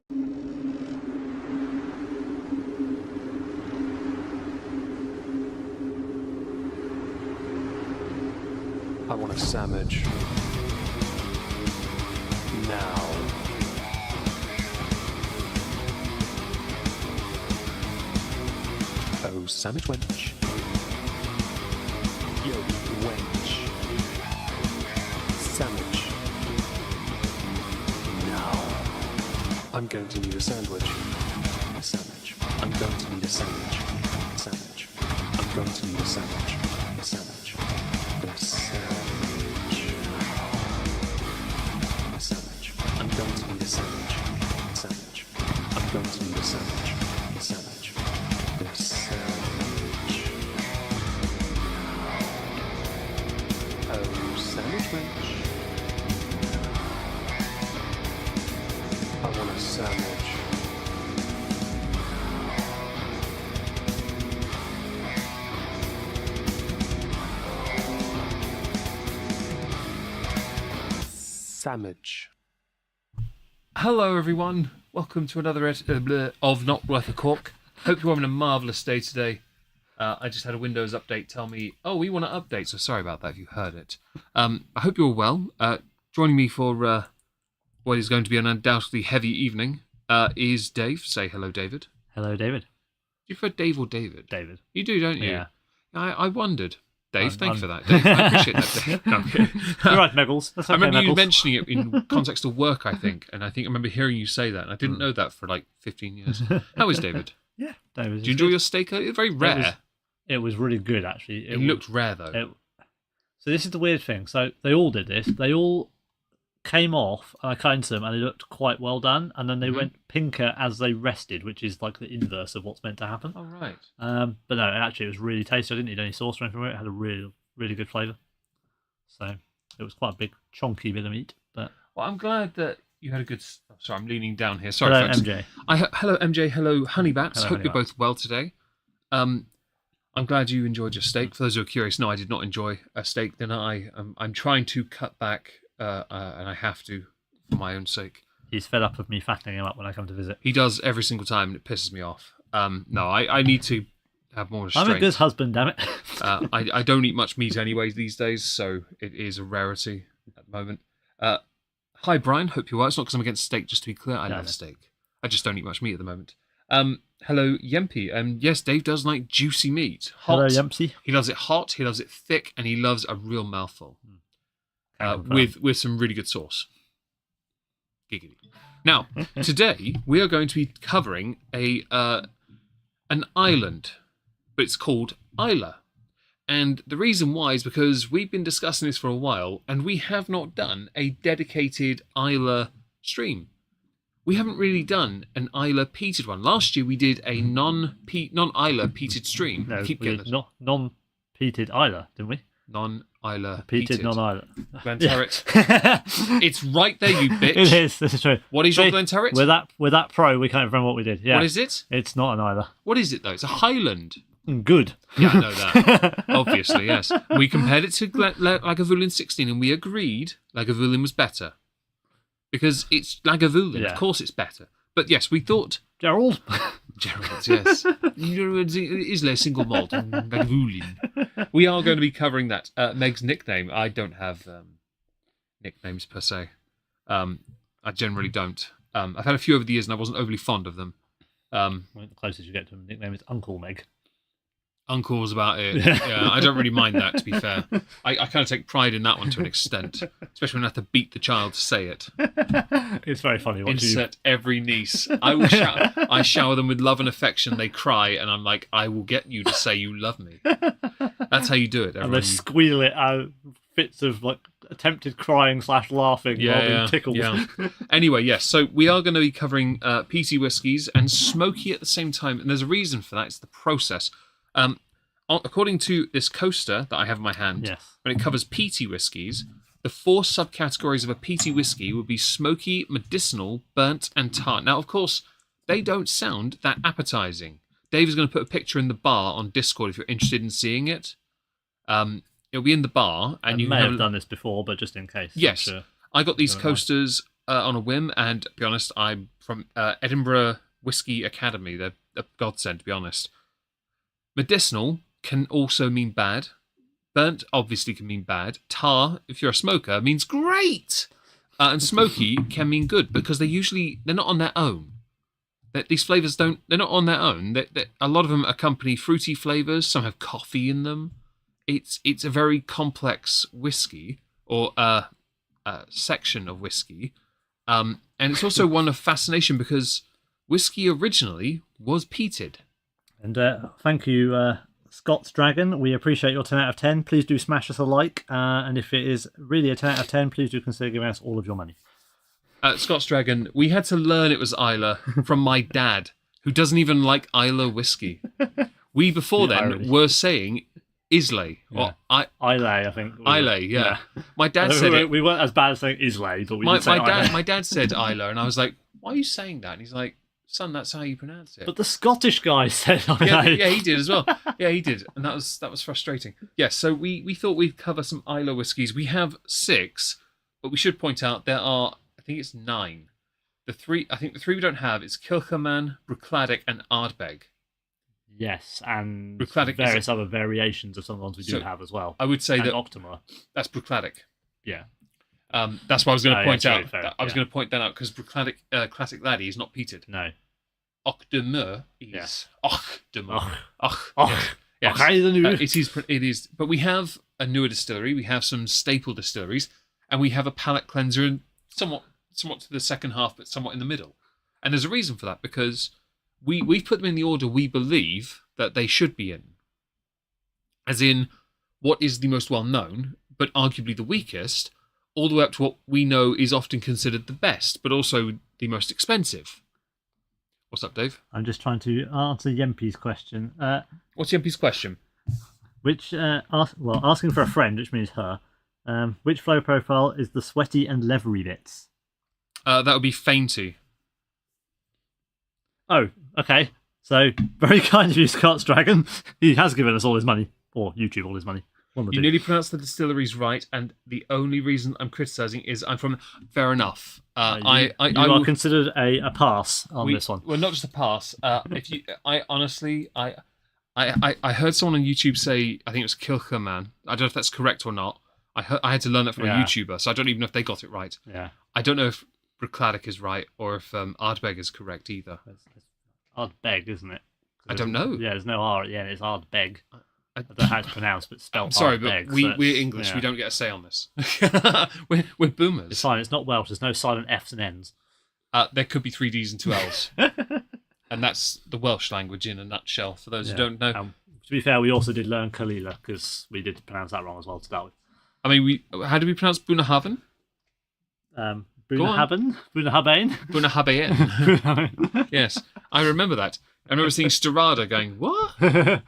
I want a sandwich. Now. Oh, sandwich wench. Yo, wench. Sandwich. Now. I'm going to need a sandwich. A sandwich. I'm going to need a sandwich. Sandwich. I'm going to need a sandwich. A sandwich. A sandwich. A sandwich. I'm going to need a sandwich. A sandwich. I'm going to need a sandwich. A sandwich. A sandwich. Oh, sandwich wench. I want a sandwich. Sandwich. Hello everyone, welcome to another of Not Worth a Cork. Hope you're having a marvellous day today. I just had a Windows update tell me, oh, we want to update, so sorry about that if you heard it. I hope you're well. Joining me for what is going to be an undoubtedly heavy evening is Dave. Say hello, David. Hello, David. Do you prefer Dave or David? David. You do, don't you? Yeah. I wondered. Dave, thank you for that, Dave. I appreciate that, Dave. No. You're right, Meggles. That's okay, I remember you Meggles. mentioning it in context of work, I think, and I remember hearing you say that, and I didn't know that for like 15 years. How is David? Yeah, David. Do you enjoy your steak? It's very rare. It was really good, actually. It looked rare, though. So this is the weird thing. So they all did this. They all came off, and I cleaned them, and they looked quite well done, and then they went pinker as they rested, which is like the inverse of what's meant to happen. Oh, right. But no, actually, it was really tasty. I didn't need any sauce or anything with it. It had a really, really good flavour. So it was quite a big, chunky bit of meat. But Well, I'm glad that you had a good... Oh, sorry, I'm leaning down here. Sorry, hello, folks. MJ. Hello, MJ. Hello, Honeybats. Hello, Hope you're Honeybats. both well today. I'm glad you enjoyed your steak. For those who are curious, no, I did not enjoy a steak dinner. I'm trying to cut back, and I have to for my own sake. He's fed up of me fattening him up when I come to visit. He does every single time, and it pisses me off. No, I need to have more restraint. I'm a good husband, damn it. I don't eat much meat anyway these days, so it is a rarity at the moment. Hi, Brian. Hope you're well. It's not because I'm against steak, just to be clear. I love steak. I just don't eat much meat at the moment. Hello, Yempy. Yes, Dave does like juicy meat. Hot. Hello, Yempsy. He loves it hot, he loves it thick, and he loves a real mouthful. With some really good sauce. Giggity. Now, today we are going to be covering an island, but it's called Islay. And the reason why is because we've been discussing this for a while, and we have not done a dedicated Islay stream. We haven't really done an Islay peated one. Last year we did a non-Islay peated stream. No, Keep we getting did non-peated Islay, didn't we? Non-Islay Peated non-Islay. Glenterrit. It's right there, you bitch. It is. This is true. What is your See, Glenterrit? With that pro, we can't remember what we did. Yeah. What is it? It's not an Islay. What is it though? It's a Highland. Good. Yeah, I know that. Obviously, yes. We compared it to Lagavulin 16, and we agreed Lagavulin was better because it's Lagavulin. Yeah. Of course, it's better. But yes, we thought Gerald. Gerald, yes. Islay single malt, Lagavulin. We are going to be covering that. Meg's nickname. I don't have nicknames per se. I generally don't. I've had a few over the years, and I wasn't overly fond of them. The closest you get to a nickname is Uncle Meg. Uncle was about it. Yeah, I don't really mind that, to be fair. I kind of take pride in that one to an extent, especially when I have to beat the child to say it. It's very funny. Insert every niece. I shower them with love and affection. They cry, and I'm like, I will get you to say you love me. That's how you do it. And they squeal it out, fits of like attempted crying / laughing rather than tickles. Yeah. Anyway, yes. So we are going to be covering peaty whiskies and smoky at the same time, and there's a reason for that. It's the process. According to this coaster that I have in my hand, Yes. when it covers peaty whiskies, the 4 subcategories of a peaty whiskey would be smoky, medicinal, burnt, and tart. Now, of course, they don't sound that appetizing. Dave is going to put a picture in the bar on Discord if you're interested in seeing it. It'll be in the bar, and I you may have done this before, but just in case. Yes, Sure. I got these coasters on a whim, and to be honest, I'm from Edinburgh Whisky Academy. They're a godsend, to be honest. Medicinal can also mean bad. Burnt obviously can mean bad. Tar, if you're a smoker, means great. And smoky can mean good because they're not on their own. These flavors they're not on their own. A lot of them accompany fruity flavors. Some have coffee in them. It's a very complex whiskey or section of whiskey, and it's also one of fascination because whiskey originally was peated. And thank you, Scott's Dragon. We appreciate your 10 out of 10. Please do smash us a like, and if it is really a 10 out of 10, please do consider giving us all of your money. Scott's Dragon, we had to learn it was Islay from my dad, who doesn't even like Islay whiskey. We before then were saying Islay. Yeah. Or Islay, I think. Islay, yeah. My dad said it. We weren't as bad as saying Islay, but we did say Islay. My dad said Islay, and I was like, why are you saying that? And he's like, son, that's how you pronounce it. But the Scottish guy said Islay. Yeah, he did as well. Yeah, he did. And that was frustrating. Yes, so we thought we'd cover some Islay whiskies. We have 6, but we should point out there are, I think it's 9. The three we don't have is Kilkerman, Bruichladdich, and Ardbeg. Yes, and Bruichladdich various other variations of some of the ones we do have as well. I would say and that Octomore. That's Bruichladdich. Yeah. That's what I was going to point out. Fair, I was going to point that out because Bruichladdich Classic Laddie is not peated. No. Octomore is. Octomore. Yes. It is. But we have a newer distillery. We have some staple distilleries, and we have a palate cleanser, and somewhat to the second half, but somewhat in the middle. And there's a reason for that because we've put them in the order we believe that they should be in. As in, what is the most well known, but arguably the weakest, all the way up to what we know is often considered the best, but also the most expensive. What's up, Dave? I'm just trying to answer Yempi's question. What's Yempi's question? Asking for a friend, which means her. Which flow profile is the sweaty and leathery bits? That would be fainty. Oh, okay. So, very kind of you, Scott's Dragon. He has given us all his money. Or YouTube all his money. You nearly pronounced the distilleries right, and the only reason I'm criticising is I'm from... Fair enough. You are considered a pass on this one. Well, not just a pass. I heard someone on YouTube say, I think it was Kilkerman. I don't know if that's correct or not. I had to learn that from a YouTuber, so I don't even know if they got it right. Yeah. I don't know if Bruichladdich is right or if Ardbeg is correct either. It's Ardbeg, isn't it? I don't know. Yeah, there's no R at the end. It's Ardbeg. I don't know how it's pronounced, but spelled sorry, Ardbeg, but we're English. Yeah. We don't get a say on this. we're boomers. It's fine. It's not Welsh. There's no silent Fs and Ns. There could be 3 Ds and 2 Ls. And that's the Welsh language in a nutshell, for those who don't know. To be fair, we also did learn Kalila, because we did pronounce that wrong as well to start with. I mean, how do we pronounce Bunnahabhain? Bunnahabhain? Bunnahabhain. Yes, I remember that. I remember seeing Storada going, what?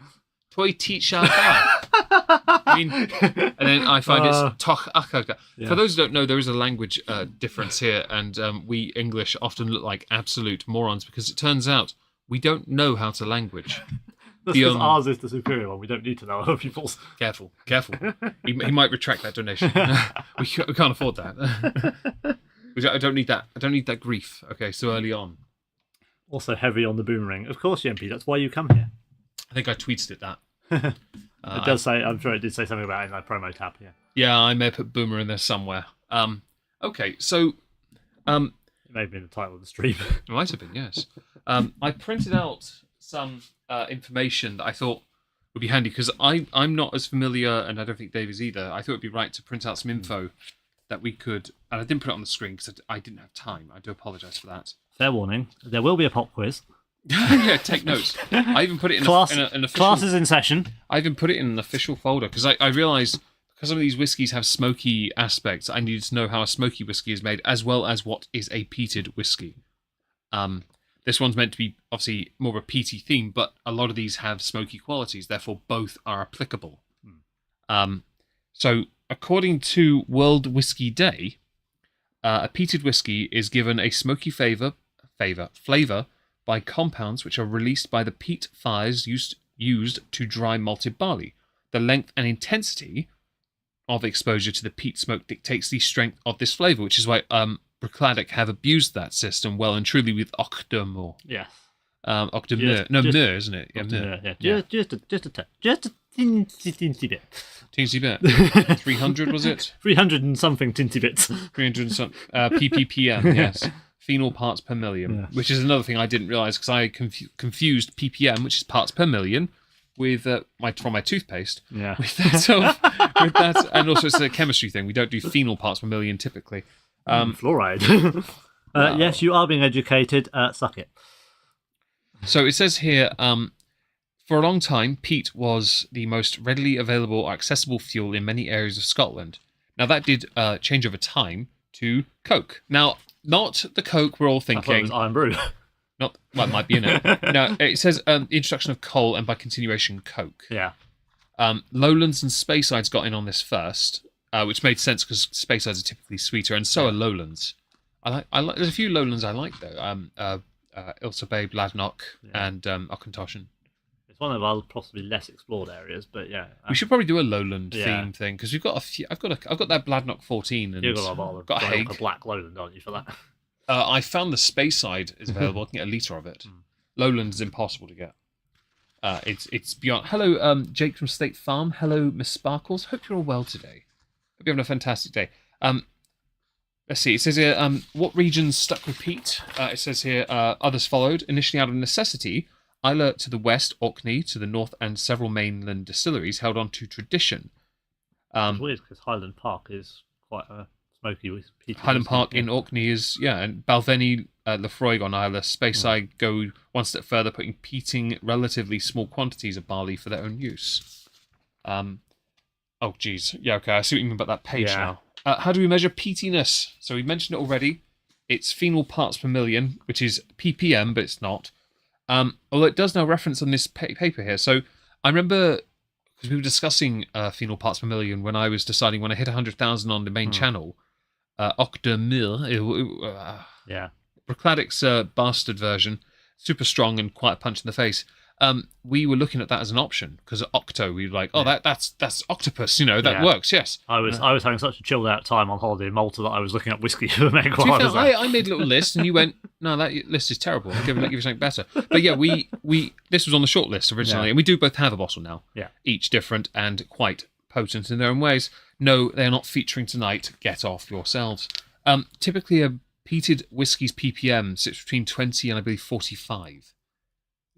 Toy teacher I mean, and then I find it's Toch Akaga. For those who don't know, there is a language difference here, and we English often look like absolute morons because it turns out we don't know how to language. Because ours is the superior one. We don't need to know other people's. Careful. He might retract that donation. we can't afford that. I don't need that. I don't need that grief. Okay, so early on. Also heavy on the boomerang. Of course, Yempi. That's why you come here. I think I tweeted it that. It does say. I'm sure it did say something about it in that promo tab. Yeah, I may have put boomer in there somewhere. Okay, so it may have been the title of the stream. It might have been, yes. I printed out some information that I thought would be handy because I'm not as familiar, and I don't think Dave is either. I thought it'd be right to print out some info that we could, and I didn't put it on the screen because I didn't have time. I do apologise for that. Fair warning: there will be a pop quiz. Yeah, take notes. I even put it in an official... Class is in session. I even put it in an official folder because I realised because some of these whiskies have smoky aspects, I needed to know how a smoky whiskey is made as well as what is a peated whiskey. This one's meant to be obviously more of a peaty theme, but a lot of these have smoky qualities, therefore both are applicable. So according to World Whiskey Day, a peated whiskey is given a smoky flavour by compounds which are released by the peat fires used to dry malted barley. The length and intensity of exposure to the peat smoke dictates the strength of this flavour, which is why Bruichladdich have abused that system well and truly with Octomore. Yes. Octomore. No, Mur, isn't it? Yeah, Mur. Yeah. Just a teensy bit. Teensy bit. 300 was it? 300 and something teensy bits. 300 and something. ppm, yes. Phenol parts per million, which is another thing I didn't realise because I confused ppm, which is parts per million, with from my toothpaste. Yeah. With that, and also it's a chemistry thing. We don't do phenol parts per million typically. Fluoride. Wow. Yes, you are being educated. Suck it. So it says here, for a long time, peat was the most readily available or accessible fuel in many areas of Scotland. Now that did change over time to coke. Now, not the coke we're all thinking. I thought it was Iron Brew. Not well, it might be in it. No, it says the introduction of coal and by continuation coke. Yeah. Lowlands and Speysides got in on this first, which made sense because Speysides are typically sweeter, and so are Lowlands. I like. There's a few Lowlands I like though. Ilse Bay, Bladnoch, and Auchentoshan. It's one of our possibly less explored areas, but yeah. We should probably do a Lowland theme thing because we've got a few. I've got that Bladnoch 14, and you've got a Black Lowland, aren't you, for that? I found the Speyside is available. I can get a litre of it. Lowland is impossible to get. It's beyond. Hello, Jake from State Farm. Hello, Miss Sparkles. Hope you're all well today. Hope you're having a fantastic day. Let's see. It says here, what regions stuck with peat? It says here, others followed. Initially out of necessity, Islay to the west, Orkney to the north, and several mainland distilleries held on to tradition. It's weird because Highland Park is quite a smoky peat. Highland Park in Orkney is, and Balvenie, Lefroy on Islay. Speyside go one step further, putting peating relatively small quantities of barley for their own use. Oh, geez. Yeah, okay. I see what you mean about that page now. How do we measure peatiness? So we mentioned it already. It's phenol parts per million, which is ppm, but it's not. Although it does now reference on this paper here. So I remember, because we were discussing phenol parts per million when I was deciding when I hit 100,000 on the main channel, Octomore, Bruichladdic's bastard version, super strong and quite a punch in the face. We were looking at that as an option because at Octo we were like, that's octopus, that works. Yes, I was having such a chilled out time on holiday in Malta that I was looking up whiskey for Meg. I made a little list and you went, no, that list is terrible. Give you something better. But yeah, we this was on the short list originally, and we do both have a bottle now. Yeah, each different and quite potent in their own ways. No, they are not featuring tonight. Get off yourselves. Typically, a peated whiskey's ppm sits between 20 and I believe 45.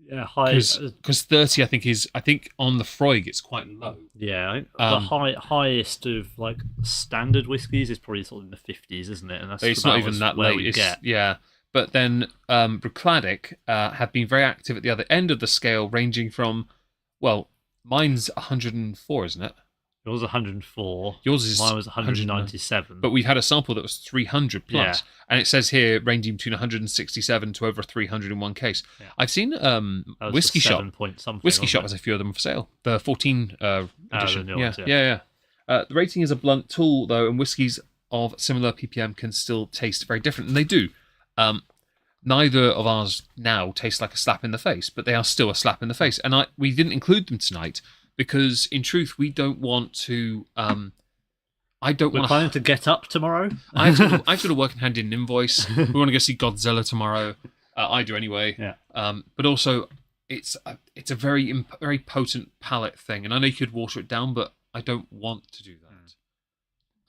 Yeah, high. Because 30, I think on the Freud it's quite low. Yeah, the highest of like standard whiskies is probably sort of in the 50s, isn't it? And it's not even that late. Yeah, but then Bruichladdich have been very active at the other end of the scale, ranging from, well, mine's 104, isn't it? Yours was 104. Yours is mine was 197. But we've had a sample that was 300 plus, and it says here ranging between 167 to over 300 in one case. Yeah. I've seen Whiskey Shop. Whiskey Shop has a few of them for sale. The 14 edition. Yeah. The rating is a blunt tool though, and whiskies of similar ppm can still taste very different, and they do. Neither of ours now taste like a slap in the face, but they are still a slap in the face. And we didn't include them tonight because, in truth, we don't want to. We're planning to get up tomorrow. I have to work and hand in an invoice. We want to go see Godzilla tomorrow. I do anyway. Yeah. But also, it's a very very potent palate thing, and I know you could water it down, but I don't want to do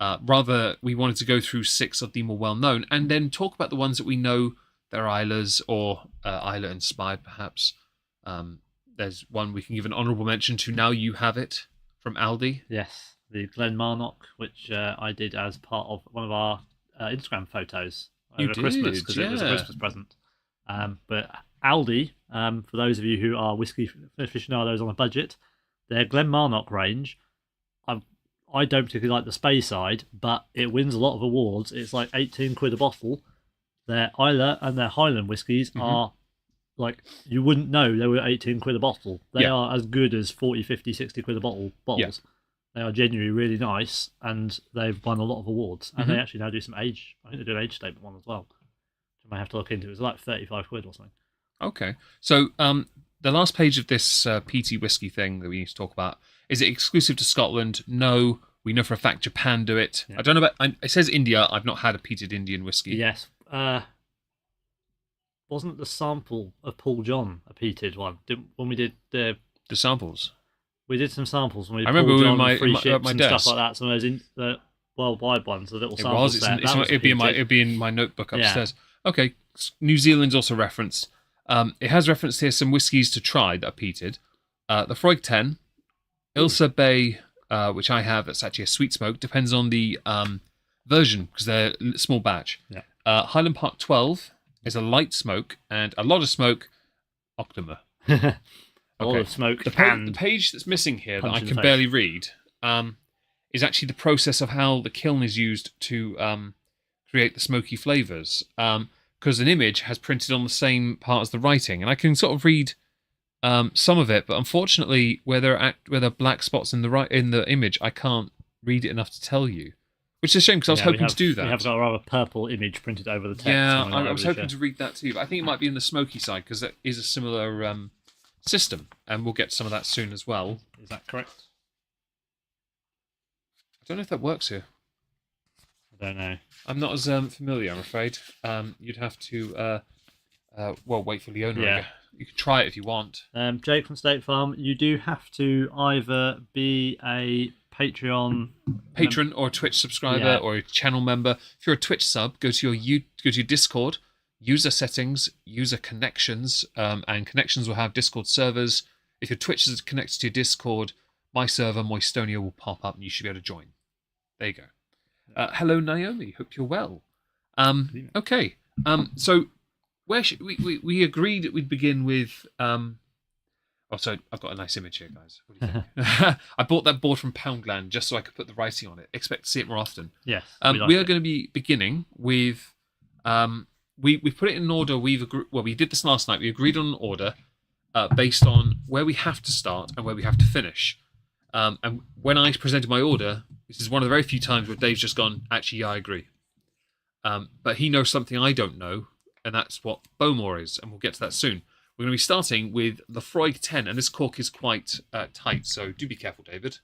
that. Rather, we wanted to go through 6 of the more well known, and then talk about the ones that we know they're Islays or Islay inspired, perhaps. There's one we can give an honourable mention to. Now You Have It from Aldi. Yes, the Glenmarnock, which I did as part of one of our Instagram photos over Christmas because it was a Christmas present. But Aldi, for those of you who are whiskey aficionados on a budget, their Glenmarnock range, I don't particularly like the Speyside, but it wins a lot of awards. It's like 18 quid a bottle. Their Islay and their Highland whiskies are like, you wouldn't know they were 18 quid a bottle. They are as good as 40, 50, 60 quid a bottles. Yeah. They are genuinely really nice, and they've won a lot of awards. And they actually now do some age. I think they do an age statement one as well, which I might have to look into. It's like 35 quid or something. Okay. So the last page of this peaty whiskey thing that we need to talk about, is it exclusive to Scotland? No. We know for a fact Japan do it. Yeah. I don't know about. It says India. I've not had a peated Indian whiskey. Yes. Wasn't the sample of Paul John a peated one? When we did the samples. We did some samples when we. I remember Paul John, my free ships my and desk. stuff like that. Some of those the worldwide ones, the little It samples. was. It'd be in my notebook upstairs. Yeah. Okay. New Zealand's also referenced. It has referenced here some whiskies to try that are peated. The Freud 10, Ilsa Bay, which I have. It's actually a sweet smoke. Depends on the version because they're small batch. Yeah. Highland Park 12 is a light smoke and a lot of smoke. Octomer. A lot of smoke. The page that's missing here that I can barely read is actually the process of how the kiln is used to create the smoky flavours. Because an image has printed on the same part as the writing, and I can sort of read some of it, but unfortunately, where there are black spots in the image, I can't read it enough to tell you. Which is a shame because I was hoping to do that. We have got a rather purple image printed over the text. Yeah, I was hoping to read that too, but I think it might be in the smoky side because that is a similar system, and we'll get to some of that soon as well. Is that correct? I don't know if that works here. I don't know. I'm not as familiar, I'm afraid. You'd have to, wait for Leona. Yeah. You can try it if you want. Jake from State Farm, you do have to either be a patron or a Twitch subscriber or a channel member. If you're a Twitch sub, go to your Discord, user settings, user connections, and connections will have Discord servers. If your Twitch is connected to your Discord, my server, Moistonia, will pop up and you should be able to join. There you go. Hello, Naomi. Hope you're well. Okay. So where should we agreed that we'd begin with? So I've got a nice image here, guys. What do you think? I bought that board from Poundland just so I could put the writing on it. Expect to see it more often. Yes. We are going to be beginning with. We've put it in order. We did this last night. We agreed on an order based on where we have to start and where we have to finish. And when I presented my order, this is one of the very few times where Dave's just gone, actually, yeah, I agree. But he knows something I don't know, and that's what Bowmore is, and we'll get to that soon. We're going to be starting with the Freud 10, and this cork is quite tight, so do be careful, David.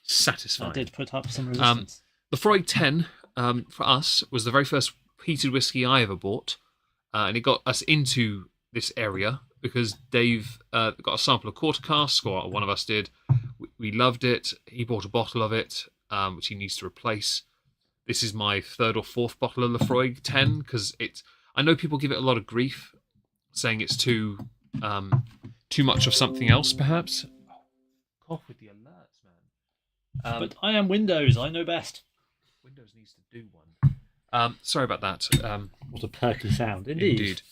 Satisfying. I did put up some resistance. The Freud 10, for us, was the very first peated whiskey I ever bought, and it got us into this area because Dave got a sample of quarter cask, or one of us did. We loved it. He bought a bottle of it, which he needs to replace. This is my third or fourth bottle of Lefroy 10 because I know people give it a lot of grief, saying it's too much of something else, perhaps. Cough with the alerts, man. But I am Windows. I know best. Windows needs to do one. Sorry about that. What a perky sound, indeed.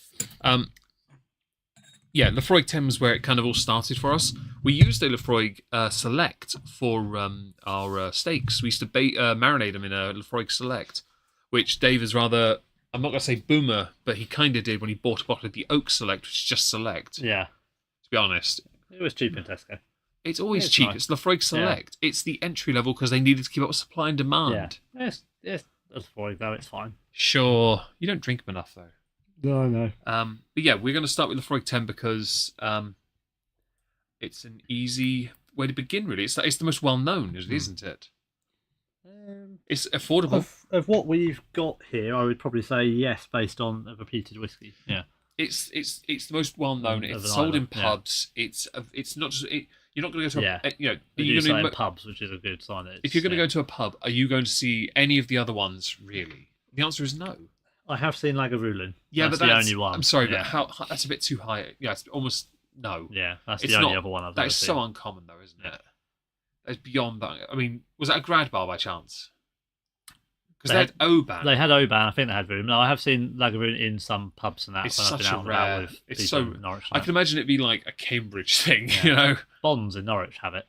Lefroy 10 was where it kind of all started for us. We used a Lefroy Select for our steaks. We used to marinate them in a Lefroy Select, which Dave is rather, I'm not going to say boomer, but he kind of did when he bought a bottle of the Oak Select, which is just Select. Yeah. To be honest. It was cheap in Tesco. It's always cheap. Nice. It's Lefroy Select. Yeah. It's the entry level because they needed to keep up with supply and demand. Yeah. Yes, Lefroy, though, it's fine. Sure. You don't drink them enough, though. No, I know. But yeah, we're going to start with Lefroy 10 because it's an easy way to begin, really. It's the most well-known, isn't it? It's affordable. Of what we've got here, I would probably say yes, based on a repeated whiskey. Yeah. It's the most well-known. It's sold in pubs. Yeah. It's not just... you're not going to go to a... You're going to pubs, which is a good sign. If you're going to go to a pub, are you going to see any of the other ones, really? The answer is no. I have seen Lagavulin. Yeah, that's but that's the only one. I'm sorry, but how that's a bit too high. Yeah, it's almost no. Yeah, that's the only other one I've ever seen. That is so uncommon, though, isn't it? It's beyond that. I mean, was that a Grad bar by chance? Because they had Oban. They had Oban. I think they had Voom. No, I have seen Lagavulin in some pubs and that. It's when such I've been out a rare. With it's so. In Norwich. I can imagine it be like a Cambridge thing, you know. Bonds in Norwich have it.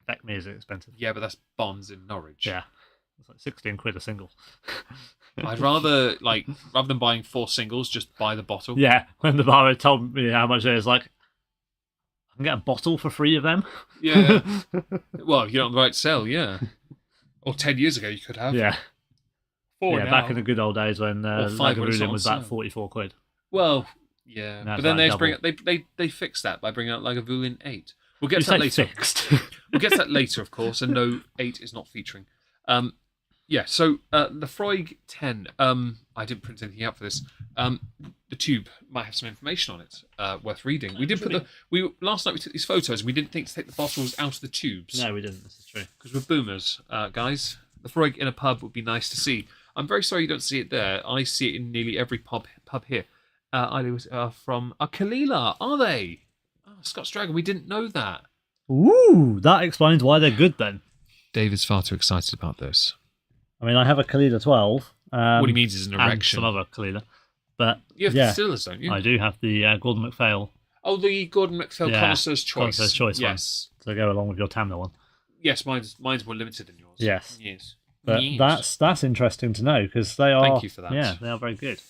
Beckme is expensive. Yeah, but that's Bonds in Norwich. Yeah, it's like 16 quid a single. I'd rather than buying 4 singles, just buy the bottle. Yeah, when the bar told me how much it is, like, I can get a bottle for 3 of them. Yeah. Well, you're not the right to sell, yeah. Or 10 years ago, you could have. Yeah. 4 now. Back in the good old days when Lagavulin was about 44 quid. Well, yeah. But then they fix that by bringing out Lagavulin 8. We'll get to that later. Fixed. We'll get to that later, of course, and no, 8 is not featuring. Yeah, so Lefroy 10, I didn't print anything out for this. The tube might have some information on it worth reading. We did last night we took these photos and we didn't think to take the bottles out of the tubes. No, we didn't, this is true. Because we're boomers, guys. Lefroy in a pub would be nice to see. I'm very sorry you don't see it there. I see it in nearly every pub here. Islay was from Kalila, are they? Oh, Scots Dragon, we didn't know that. Ooh, that explains why they're good then. Dave is far too excited about this. I mean, I have a Kalila 12. What he means is an erection. And some other Kalila. But you have distillers, don't you? I do have the Gordon MacPhail. Oh, the Gordon MacPhail Connoisseur's Choice. Connoisseur's Choice yes. One. So go along with your Tamna one. Yes, mine's more limited than yours. Yes. Yes. But that's interesting to know because they are. Thank you for that. Yeah, they are very good.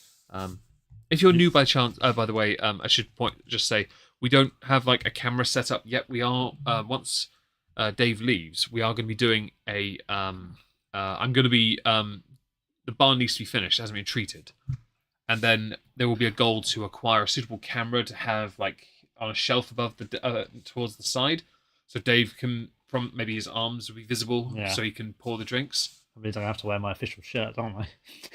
If you're new by chance, by the way, I should just say we don't have like a camera set up yet. We are once Dave leaves, we are going to be doing a. I'm going to be the bar needs to be finished. It hasn't been treated, and then there will be a goal to acquire a suitable camera to have like on a shelf above the towards the side, so Dave can from maybe his arms will be visible, so he can pour the drinks. I mean, I have to wear my official shirt, don't I?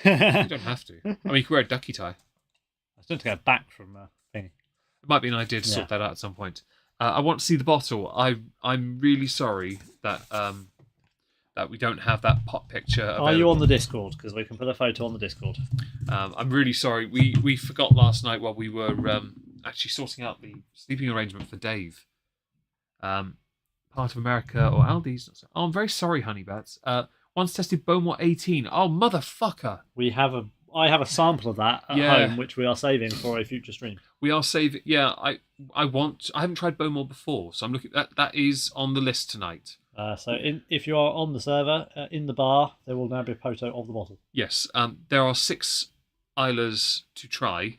You don't have to. I mean, you can wear a ducky tie. I still have to go back from thingy. It might be an idea to sort that out at some point. I want to see the bottle. I'm really sorry that that we don't have that pot picture available. Are you on the Discord? Because we can put a photo on the Discord. I'm really sorry. We forgot last night while we were actually sorting out the sleeping arrangement for Dave. Part of America or Aldi's. Oh, I'm very sorry, honey bats. Once tested Bowmore 18. Oh, motherfucker. I have a sample of that at home, which we are saving for a future stream. We are saving. Yeah, I haven't tried Bowmore before, so I'm looking. That is on the list tonight. So if you are on the server in the bar, there will now be a photo of the bottle. Yes. There are 6 Islas to try,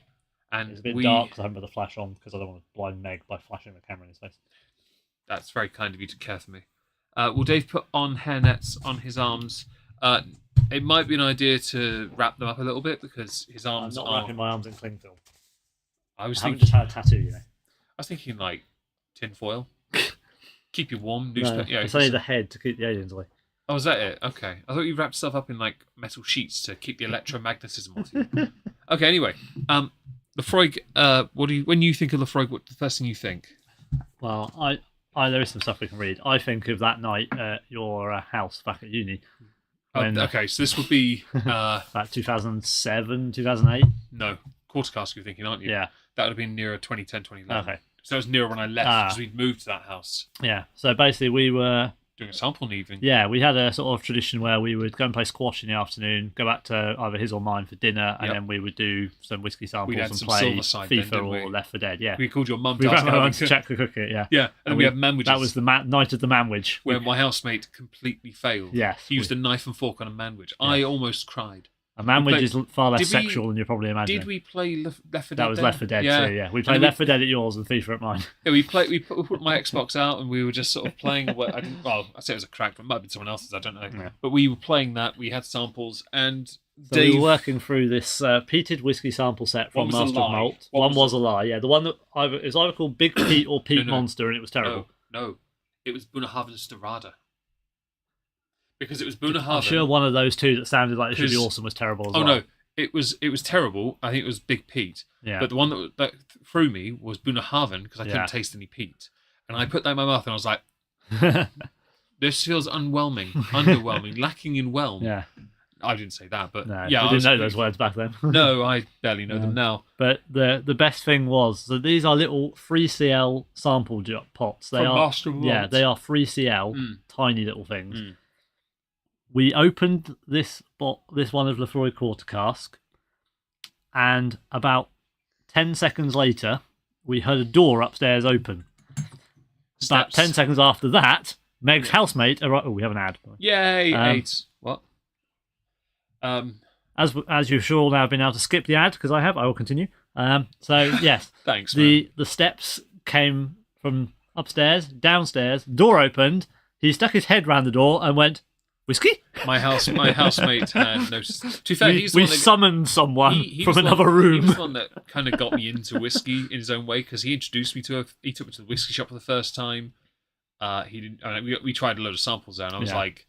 and it's a bit dark because I haven't put the flash on because I don't want to blind Meg by flashing the camera in his face. That's very kind of you to care for me. Will Dave put on hairnets on his arms? It might be an idea to wrap them up a little bit because his arms I'm not wrapping my arms in cling film. I haven't just had a tattoo, you know. I was thinking like tin foil. Keep you warm. No, it's only the head to keep the aliens away. Oh, is that it? Okay. I thought you wrapped stuff up in like metal sheets to keep the electromagnetism off you. Okay, anyway. Lefroy, when you think of Lefroy, what's the first thing you think? Well, there is some stuff we can read. I think of that night at your house back at uni. Okay, so this would be... about 2007, 2008? No, quarter cask you're thinking, aren't you? Yeah. That would have been nearer 2010, 2011. Okay. So it was nearer when I left because we'd moved to that house. Yeah, so basically we were... doing a sample in the evening. Yeah, we had a sort of tradition where we would go and play squash in the afternoon, go back to either his or mine for dinner, and then we would do some whiskey samples and play FIFA or Left 4 Dead. Yeah, we called your mum. We ran around to check the cricket. Yeah, yeah, and we had manwidges. That was the night of the manwidge, where my housemate completely failed. Yes, he used a knife and fork on a manwidge. Yeah. I almost cried. A manwidge is far less sexual than you're probably imagining. Did we play Left 4 Dead? That was Left 4 Dead too, yeah. We played Left 4 Dead at yours and FIFA at mine. Yeah, we put my Xbox out and we were just sort of playing. I say it was a cracked one. It might have been someone else's, I don't know. Yeah. But we were playing that. We had samples and so we were working through this peated whiskey sample set from Master of Malt. One was a lie, yeah. The one that it was either called Big Pete or Pete Monster and it was terrible. No. It was Bunnahabhain Storada. Because it was Bunnahabhain. I'm sure one of those two that sounded like it should be awesome was terrible as well. No. It was terrible. I think it was Big Pete. Yeah. But the one that threw me was Bunnahabhain because I couldn't taste any peat. And I put that in my mouth and I was like, this feels underwhelming, lacking in whelm. Yeah. I didn't say that, but we didn't know those words back then. No, I barely know them now. But the best thing was, so these are little 3cl sample pots. They are 3cl, tiny little things. Mm. We opened this one of Lefroy Quarter Cask, and about 10 seconds later, we heard a door upstairs open. About 10 seconds after that, Meg's housemate arrived. Oh, we have an ad. Yay! AIDS. What? As you've sure now been able to skip the ad because I will continue. So yes, thanks. The steps came from upstairs, downstairs. Door opened. He stuck his head round the door and went, "Whiskey?" My housemate had noticed. To be fair, we summoned someone from another room. He was the one that kind of got me into whiskey in his own way because he introduced me to He took me to the whiskey shop for the first time. he didn't. We tried a load of samples there, and I was like,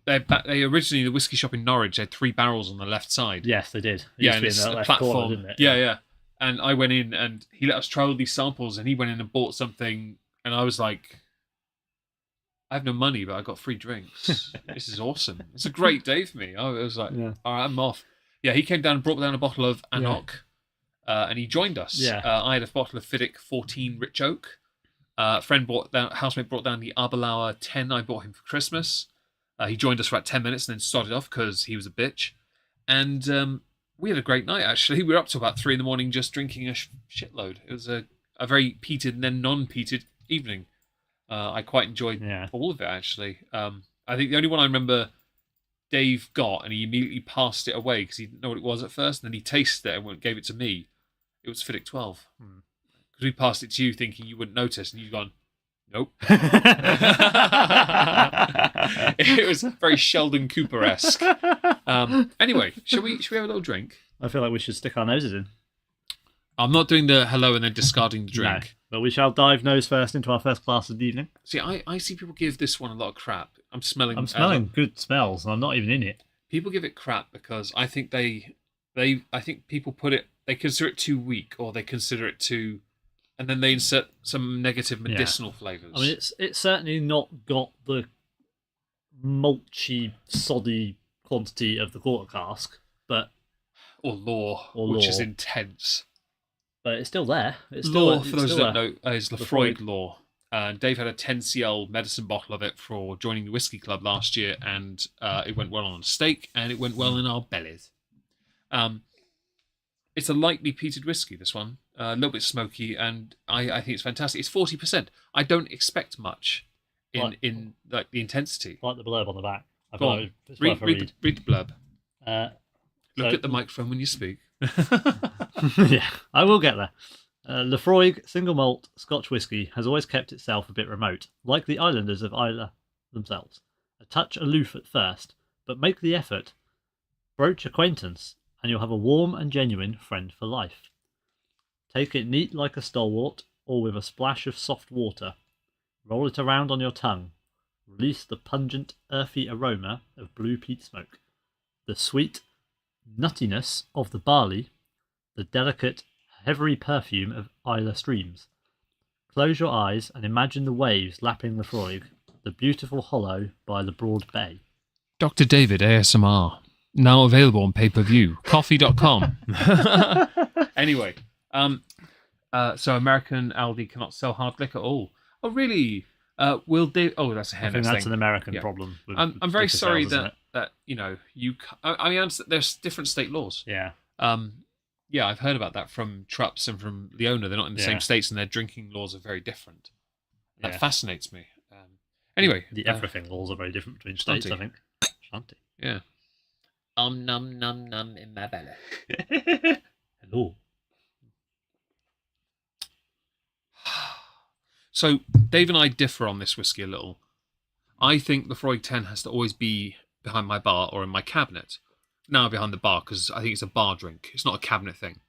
they originally, the whiskey shop in Norwich, they had 3 barrels on the left side. Yes, they did. And it's a platform. Corner, didn't it? Yeah. And I went in, and he let us try all these samples, and he went in and bought something, and I was like, I have no money, but I got free drinks. This is awesome. It's a great day for me. I was like, all right, I'm off. Yeah, he came down and brought down a bottle of Anok, and he joined us. Yeah. I had a bottle of Fiddick 14 Rich Oak. Housemate brought down the Arbelauer 10 I bought him for Christmas. He joined us for about 10 minutes and then started off because he was a bitch. And we had a great night, actually. We were up to about 3 a.m. just drinking a shitload. It was a very peated and then non-peated evening. I quite enjoyed all of it, actually. I think the only one I remember Dave got, and he immediately passed it away because he didn't know what it was at first, and then he tasted it and gave it to me. It was Fiddick 12. Because we passed it to you thinking you wouldn't notice, and you've gone, nope. It was very Sheldon Cooper-esque. Anyway, should we have a little drink? I feel like we should stick our noses in. I'm not doing the hello and then discarding the drink. No, but we shall dive nose first into our first glass of the evening. See, I see people give this one a lot of crap. I'm smelling good smells, and I'm not even in it. People give it crap because I think I think people they consider it too weak, or they consider it too, and then they insert some negative medicinal flavours. I mean, it's certainly not got the mulchy, soddy quantity of the quarter cask, but which is intense. But it's still there. For those who don't know, is Lafroig Law. Dave had a 10cl medicine bottle of it for joining the whiskey club last year, and it went well on a steak, and it went well in our bellies. It's a lightly peated whiskey, this one. A little bit smoky, and I think it's fantastic. It's 40%. I don't expect much in like the intensity. Like the blurb on the back. Read the blurb. Look at the microphone when you speak. Yeah, I will get there. Lafroig single malt Scotch whisky has always kept itself a bit remote, like the islanders of Islay themselves. A touch aloof at first, but make the effort. Broach acquaintance, and you'll have a warm and genuine friend for life. Take it neat like a stalwart, or with a splash of soft water. Roll it around on your tongue. Release the pungent, earthy aroma of blue peat smoke. The sweet nuttiness of the barley, the delicate, heavy perfume of Islay streams. Close your eyes and imagine the waves lapping Lafroig, the beautiful hollow by the broad bay. Dr. David ASMR, now available on pay-per-view, coffee.com. Anyway, so American Aldi cannot sell hard liquor at all. Oh, really? Will they? Oh, that's a I think that's an American problem. I'm very sorry that you. I mean, there's different state laws. Yeah. Yeah, I've heard about that from Trups and from Leona. They're not in the same states, and their drinking laws are very different. That fascinates me. Anyway, the everything laws are very different between states. I think. Shanty. Yeah. Num num in my belly. Hello. So Dave and I differ on this whiskey a little. I think the Lafroig 10 has to always be behind my bar or in my cabinet. Now behind the bar, because I think it's a bar drink. It's not a cabinet thing,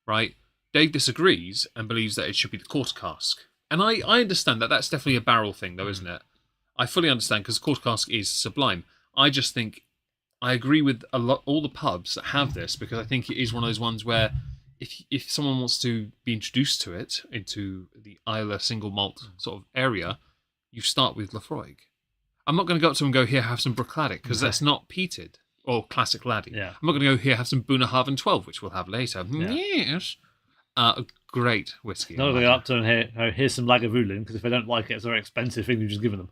right? Dave disagrees and believes that it should be the quarter cask. And I understand that. That's definitely a barrel thing, though, isn't it? I fully understand, because quarter cask is sublime. I just think I agree with all the pubs that have this, because I think it is one of those ones where if someone wants to be introduced to it, into the Islay single malt sort of area, you start with Lafroig. I'm not going to go up to them and go, here, have some Bruichladdich, because that's not peated, or classic laddie. Yeah. I'm not going to go, here, have some Bunnahabhain 12, which we'll have later. Yeah. Yes. A great whiskey. Not going to go up to them here, here's some Lagavulin, because if they don't like it, it's a very expensive thing you've just given them.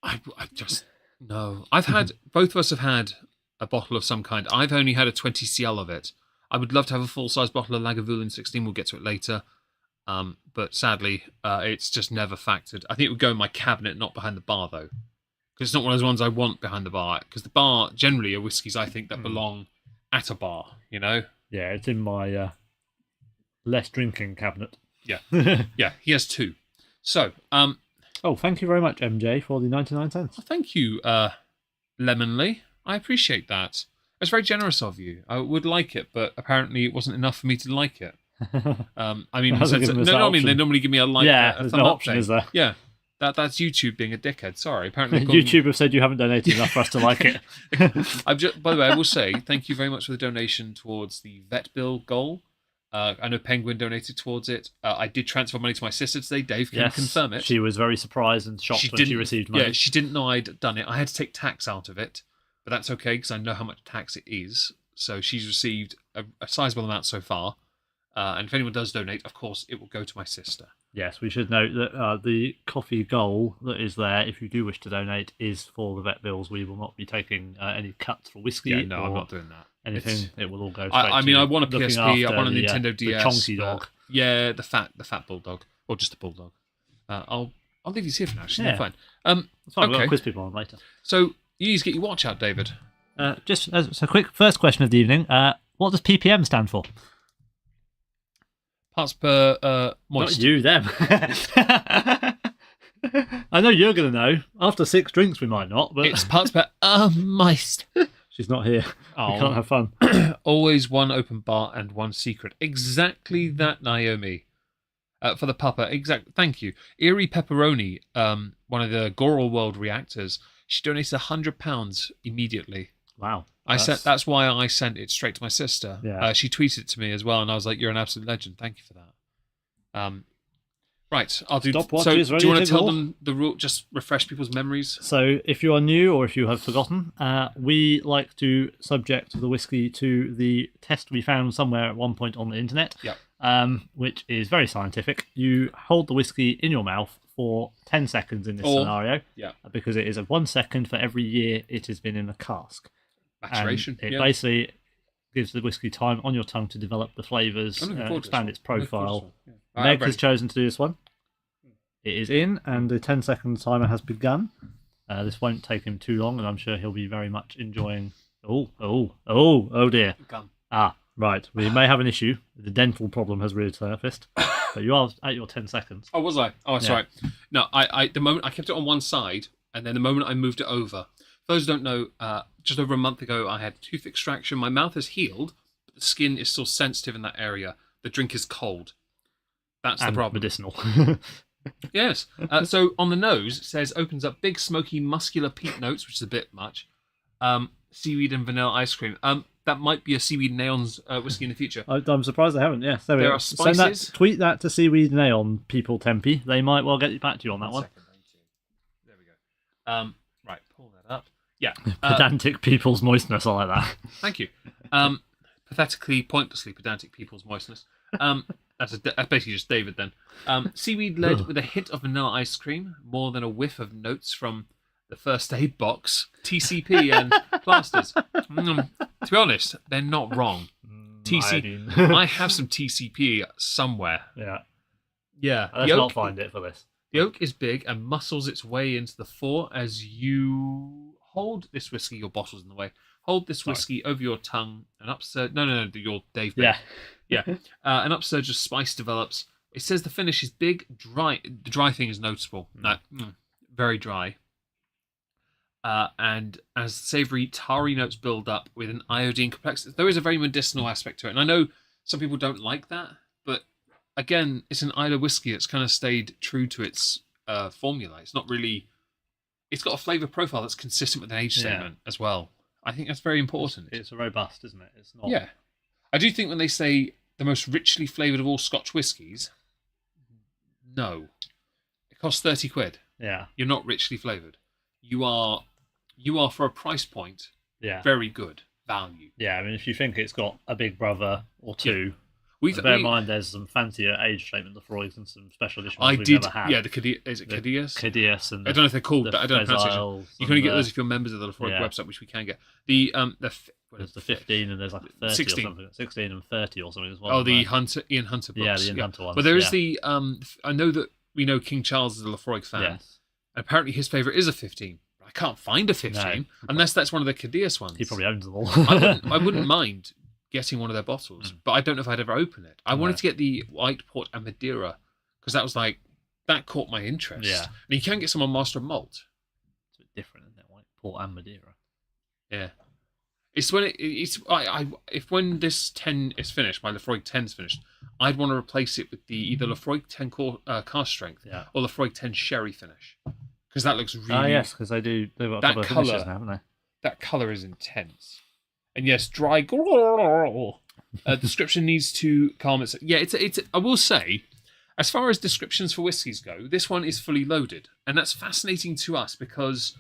I just, no. Both of us have had a bottle of some kind. I've only had a 20cl of it. I would love to have a full-size bottle of Lagavulin 16. We'll get to it later. But sadly, it's just never factored. I think it would go in my cabinet, not behind the bar, though. Because it's not one of those ones I want behind the bar. Because the bar generally are whiskies, I think, that belong at a bar, you know? Yeah, it's in my less drinking cabinet. Yeah. Yeah, he has 2. So, thank you very much, MJ, for the 99 cents. Thank you, Lemonly. I appreciate that. It's very generous of you. I would like it, but apparently it wasn't enough for me to like it. I mean, they normally give me a like. Yeah, there's no option, is there? Yeah. That's YouTube being a dickhead. Sorry. Apparently, YouTube have said you haven't donated enough for us to like it. By the way, I will say thank you very much for the donation towards the vet bill goal. I know Penguin donated towards it. I did transfer money to my sister today. Dave can confirm it. She was very surprised and shocked when she received money. Yeah, she didn't know I'd done it. I had to take tax out of it, but that's okay because I know how much tax it is. So she's received a sizable amount so far. And if anyone does donate, of course, it will go to my sister. Yes, we should note that the coffee goal that is there, if you do wish to donate, is for the vet bills. We will not be taking any cuts for whiskey. Yeah, no, I'm not doing that. Anything, it will all go straight I want a PSP, I want a Nintendo DS. The chonky dog. Yeah, the fat bulldog. Or just a bulldog. I'll leave these here for now. She's fine. That's fine, we'll quiz people on later. So, you need to get your watch out, David. Just as a quick first question of the evening, what does ppm stand for? Parts per moist. Not you, them. I know you're going to know. After 6 drinks, we might not. But it's parts per moist. She's not here. Oh. We can't have fun. Always one open bar and one secret. Exactly that, Naomi. For the pupper. Thank you. Erie Pepperoni, one of the Goral World reactors, she donated £100 immediately. Wow. That's why I sent it straight to my sister. Yeah. She tweeted it to me as well, and I was like, "You're an absolute legend. Thank you for that." Right, I'll do. Stopwatch so, do you want to tell them the rule? Just refresh people's memories. So, if you are new or if you have forgotten, we like to subject the whiskey to the test we found somewhere at one point on the internet. Yeah. Which is very scientific. You hold the whiskey in your mouth for 10 seconds in this scenario. Yeah. Because it is 1 second for every year it has been in a cask. Maturation. And it basically gives the whiskey time on your tongue to develop the flavours, expand its profile. Meg has chosen to do this one. It is in, and the 10-second timer has begun. This won't take him too long, and I'm sure he'll be very much enjoying... Oh dear. Gum. Right. We may have an issue. The dental problem has resurfaced. But you are at your 10 seconds. Oh, was I? Oh, sorry. No, the moment I kept it on one side, and then the moment I moved it over... For those who don't know, just over a month ago, I had tooth extraction. My mouth has healed, but the skin is still sensitive in that area. The drink is cold. That's the problem. Medicinal. Yes. So on the nose, it says opens up big, smoky, muscular peat notes, which is a bit much. Seaweed and vanilla ice cream. That might be a Seaweed Neon's whiskey in the future. I'm surprised they haven't. Yes, there are spices. Tweet that to Seaweed Neon, people, Tempe. They might well get back to you on that one. There we go. Right, pull that up. Yeah. Pedantic people's moistness, I like that. Thank you. Pointlessly pedantic people's moistness. That's basically just David then. Seaweed led with a hint of vanilla ice cream, more than a whiff of notes from the first aid box, TCP and plasters. To be honest, they're not wrong. I have some TCP somewhere. Yeah. Yeah. Let's not find it for this. The oak is big and muscles its way into the fore as you hold this whiskey. Your bottle's in the way. Hold this whiskey over your tongue. An upsurge. No, your Dave. Yeah. Yeah. An upsurge of spice develops. It says the finish is big, dry. The dry thing is noticeable. Very dry. And as savoury, tarry notes build up with an iodine complexity, there is a very medicinal aspect to it. And I know some people don't like that, but again, it's an Islay whiskey that's kind of stayed true to its formula. It's not really... It's got a flavour profile that's consistent with an age statement as well. I think that's very important. It's robust, isn't it? It's not... Yeah. I do think when they say the most richly flavoured of all Scotch whiskies, no. It costs 30 quid. Yeah. You're not richly flavoured. You are for a price point, very good value. Yeah, I mean, if you think it's got a big brother or two... Bear in mind, there's some fancier age statement Lefroy's and some special edition ones we've never had. Yeah, the Cadillac? Cadillac and I don't know if they're called, but I don't know pronunciation. You can only get those if you're members of the Lefroy website, which we can get. There's the 15 and there's like a 30 16. or something. 16 and 30 or something as well. Oh, the Ian Hunter books. Yeah, the Ian Hunter ones. But there is the... I know that we know King Charles is a Lefroy fan. Yes. Apparently his favourite is a 15. I can't find a 15 unless that's one of the Cadillac ones. He probably owns them all. I wouldn't mind getting one of their bottles, but I don't know if I'd ever open it. I wanted to get the white port and Madeira because that was like that caught my interest. Yeah, and you can get some on Master of Malt. It's a bit different, isn't it? White port and Madeira. Yeah, It's when if when this 10 is finished, my Lefroy 10 is finished, I'd want to replace it with the either Lefroy 10 cask strength or Lefroy 10 sherry finish, because that looks really. Ah, yes, because they've got a couple of finishes now, haven't they? That colour is intense, and yes, dry. Description needs to calm it. Yeah, it's. I will say, as far as descriptions for whiskies go, this one is fully loaded, and that's fascinating to us because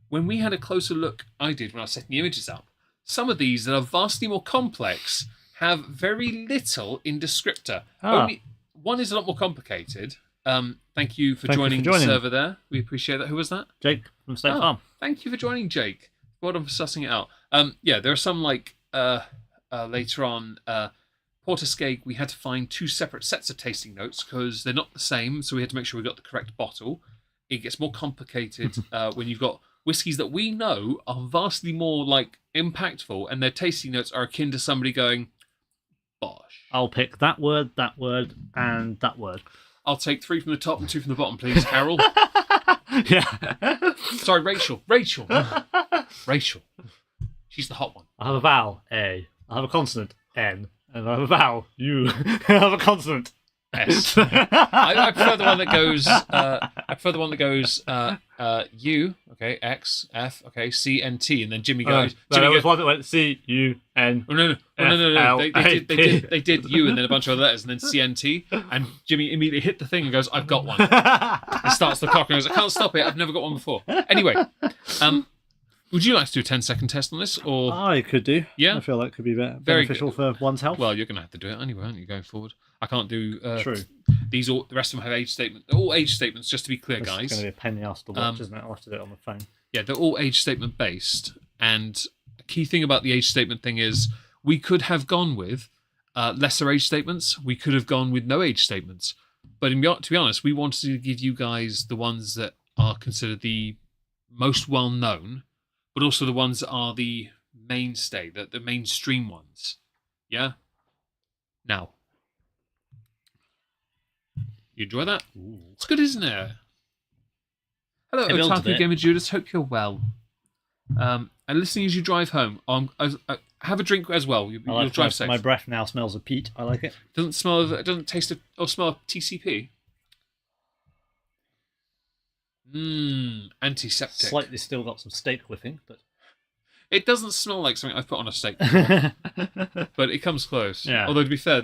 when we had a closer look, I did when I was setting the images up. Some of these that are vastly more complex have very little in descriptor. Only one is a lot more complicated. Thank you for joining the server there. We appreciate that. Who was that? Jake from State Farm. Thank you for joining, Jake. Well done for sussing it out. There are some like later on Porterskeg. We had to find 2 separate sets of tasting notes because they're not the same, so we had to make sure we got the correct bottle. It gets more complicated when you've got whiskies that we know are vastly more like impactful, and their tasting notes are akin to somebody going, "Bosh." I'll pick that word, and that word. I'll take 3 from the top and 2 from the bottom, please, Carol. Yeah. Sorry, Rachel. Rachel. She's the hot one. I have a vowel A. I have a consonant N, and I have a vowel U. I have a consonant S. I prefer the one that goes. U. Okay. X. F. Okay. C. N. T. And then Jimmy goes. There was one that went C. U. N. No. They did U and then a bunch of other letters and then C. N. T. And Jimmy immediately hit the thing and goes, "I've got one." And starts the clock and goes, "I can't stop it. I've never got one before." Anyway, would you like to do a 10-second test on this, or I could do? Yeah, I feel like it could be beneficial for one's health. Well, you're going to have to do it anyway, aren't you? Going forward, I can't do. True. These all the rest of them have age statements. They're all age statements, just to be clear, guys. It's going to be a pain in the ass to watch, isn't it? I'll have to do it on the phone. Yeah, they're all age statement based, and a key thing about the age statement thing is we could have gone with lesser age statements. We could have gone with no age statements, but to be honest, we wanted to give you guys the ones that are considered the most well known, but also the ones that are the mainstay, the mainstream ones. Yeah. Now, you enjoy that? Ooh. It's good, isn't it? Hello, Otaku Gamer Judas. Hope you're well. And listening as you drive home, have a drink as well. You'll drive safe. My breath now smells of peat. I like it. It doesn't taste or smell of TCP. Antiseptic. Slightly still got some steak whiffing, but it doesn't smell like something I've put on a steak, but it comes close. Yeah. Although to be fair,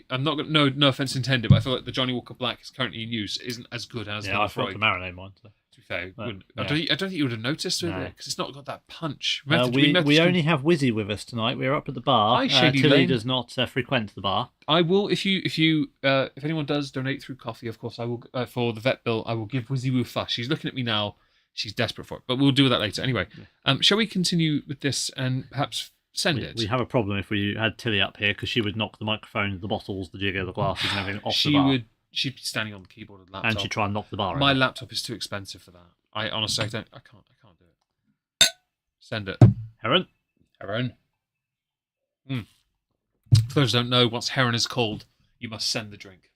I'm not gonna, no offense intended, but I feel like the Johnny Walker Black is currently in use isn't as good as the I forgot to marinate mine. So. To be fair, But, I don't think you would have noticed with it because it's not got that punch. We only have Wizzy with us tonight. We're up at the bar. Hi, Shady Tilly Lane. does not frequent the bar. I will if anyone does donate through coffee. Of course, I will for the vet bill. I will give Wizzy Woo fuss. She's looking at me now. She's desperate for it, but we'll do that later. Anyway, shall we continue with this and perhaps send it? We have a problem if we had Tilly up here because she would knock the microphone, the bottles, the jigger, the glasses, and everything off the bar. She'd be standing on the keyboard of the laptop, and she'd try and knock the bar. My laptop is too expensive for that. I honestly don't. I can't do it. Send it, Heron. For those who don't know, once heron is called, you must send the drink.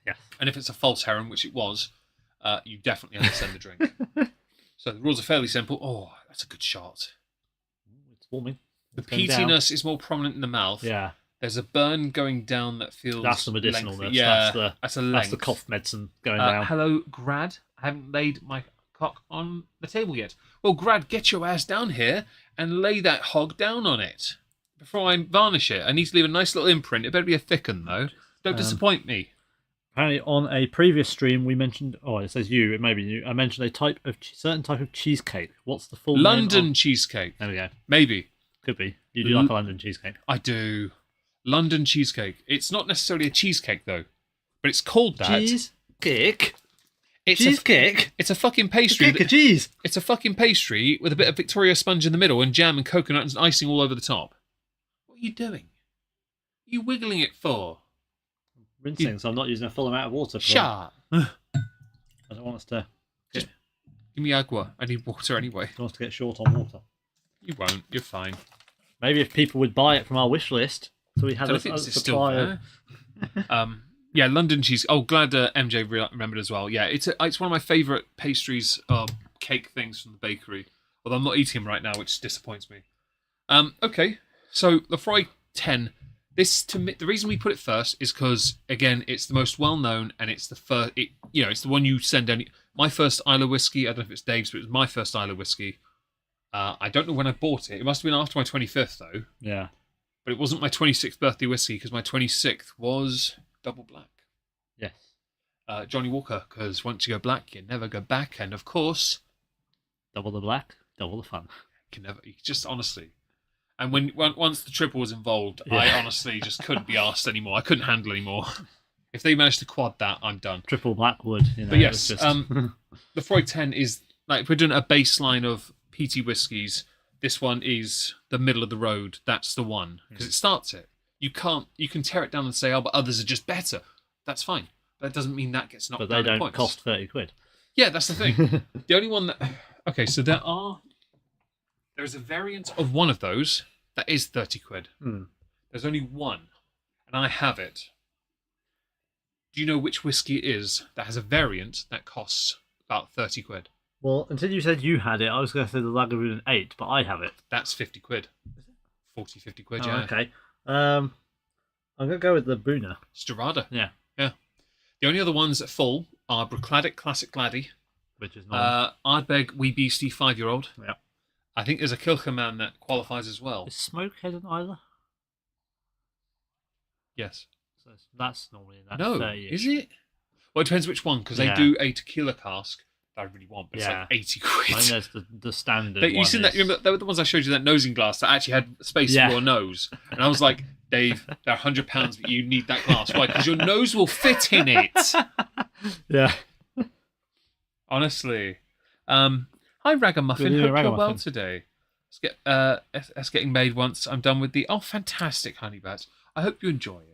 Yes. And if it's a false heron, which it was, you definitely have to send the drink. So the rules are fairly simple. Oh, that's a good shot. It's warming. The peatiness is more prominent in the mouth. Yeah. There's a burn going down that feels. That's the medicinalness. Lengthy. Yeah, that's the cough medicine going down. Hello, Grad. I haven't laid my cock on the table yet. Well, Grad, get your ass down here and lay that hog down on it before I varnish it. I need to leave a nice little imprint. It better be a thick one, though. Don't disappoint me. Apparently, on a previous stream, we mentioned. Oh, it says you. It may be you. I mentioned a certain type of cheesecake. What's the full London name? cheesecake. There we go. Maybe. Could be. You do like a London cheesecake. I do. London cheesecake. It's not necessarily a cheesecake though, but it's called that. Cheesecake. Cheesecake. It's a fucking pastry. Cake of cheese. It's a fucking pastry with a bit of Victoria sponge in the middle and jam and coconut and icing all over the top. What are you doing? What are you wiggling it for? Rinsing, so I'm not using a full amount of water. Shut. I don't want us to. Just give me agua. I need water anyway. I don't want us to get short on water. You won't. You're fine. Maybe if people would buy it from our wish list, so we had a supply of. Yeah, London cheese. Oh, glad MJ remembered as well. Yeah, it's one of my favourite pastries, cake things from the bakery. Although I'm not eating them right now, which disappoints me. Okay, so Lefroy 10. This to me, the reason we put it first is because again, it's the most well known, and it's the first. It's the one you send down. My first Islay whiskey. I don't know if it's Dave's, but it was my first Islay whiskey. I don't know when I bought it. It must have been after my 25th though. Yeah. But it wasn't my 26th birthday whiskey because my 26th was double black. Yes. Johnny Walker, because once you go black, you never go back, and of course, double the black, double the fun. You just honestly. And once the triple was involved, I honestly just couldn't be asked anymore. I couldn't handle anymore. If they managed to quad that, I'm done. Triple Blackwood. But yes, the Freud 10 is like if we're doing a baseline of peaty whiskies. This one is the middle of the road. That's the one because it starts it. You can tear it down and say, oh, but others are just better. That's fine. But that doesn't mean that gets knocked down. But they don't points. cost 30 quid. Yeah, that's the thing. The only one that. Okay, so there's a variant of one of those that is 30 quid. There's only one, and I have it. Do you know which whiskey it is that has a variant that costs about 30 quid? Well, until you said you had it, I was going to say the Lagavulin 8, but I have it. That's 50 quid. 40, 50 quid, oh, yeah. Okay. I'm going to go with the Buna. Strada. Yeah. Yeah. The only other ones that fall are Bruichladdich Classic Laddie, which is not. Ardbeg Wee Beastie 5-year-old. Yeah. I think there's a Kilkerman that qualifies as well. Is Smokehead an Islay? Yes. So that's normally in that No, 30-ish. is it? Well, it depends which one, because they do a tequila cask that I really want, but it's like 80 quid. I think there's the standard You seen that? Remember, they were the ones I showed you, that nosing glass that actually had space for your nose. And I was like, Dave, they're £100, but you need that glass. Why? Because your nose will fit in it. Yeah. Honestly. Hi, Ragamuffin. Hope you're well today. It's getting made once I'm done with the... Oh, fantastic, honey bats. I hope you enjoy it.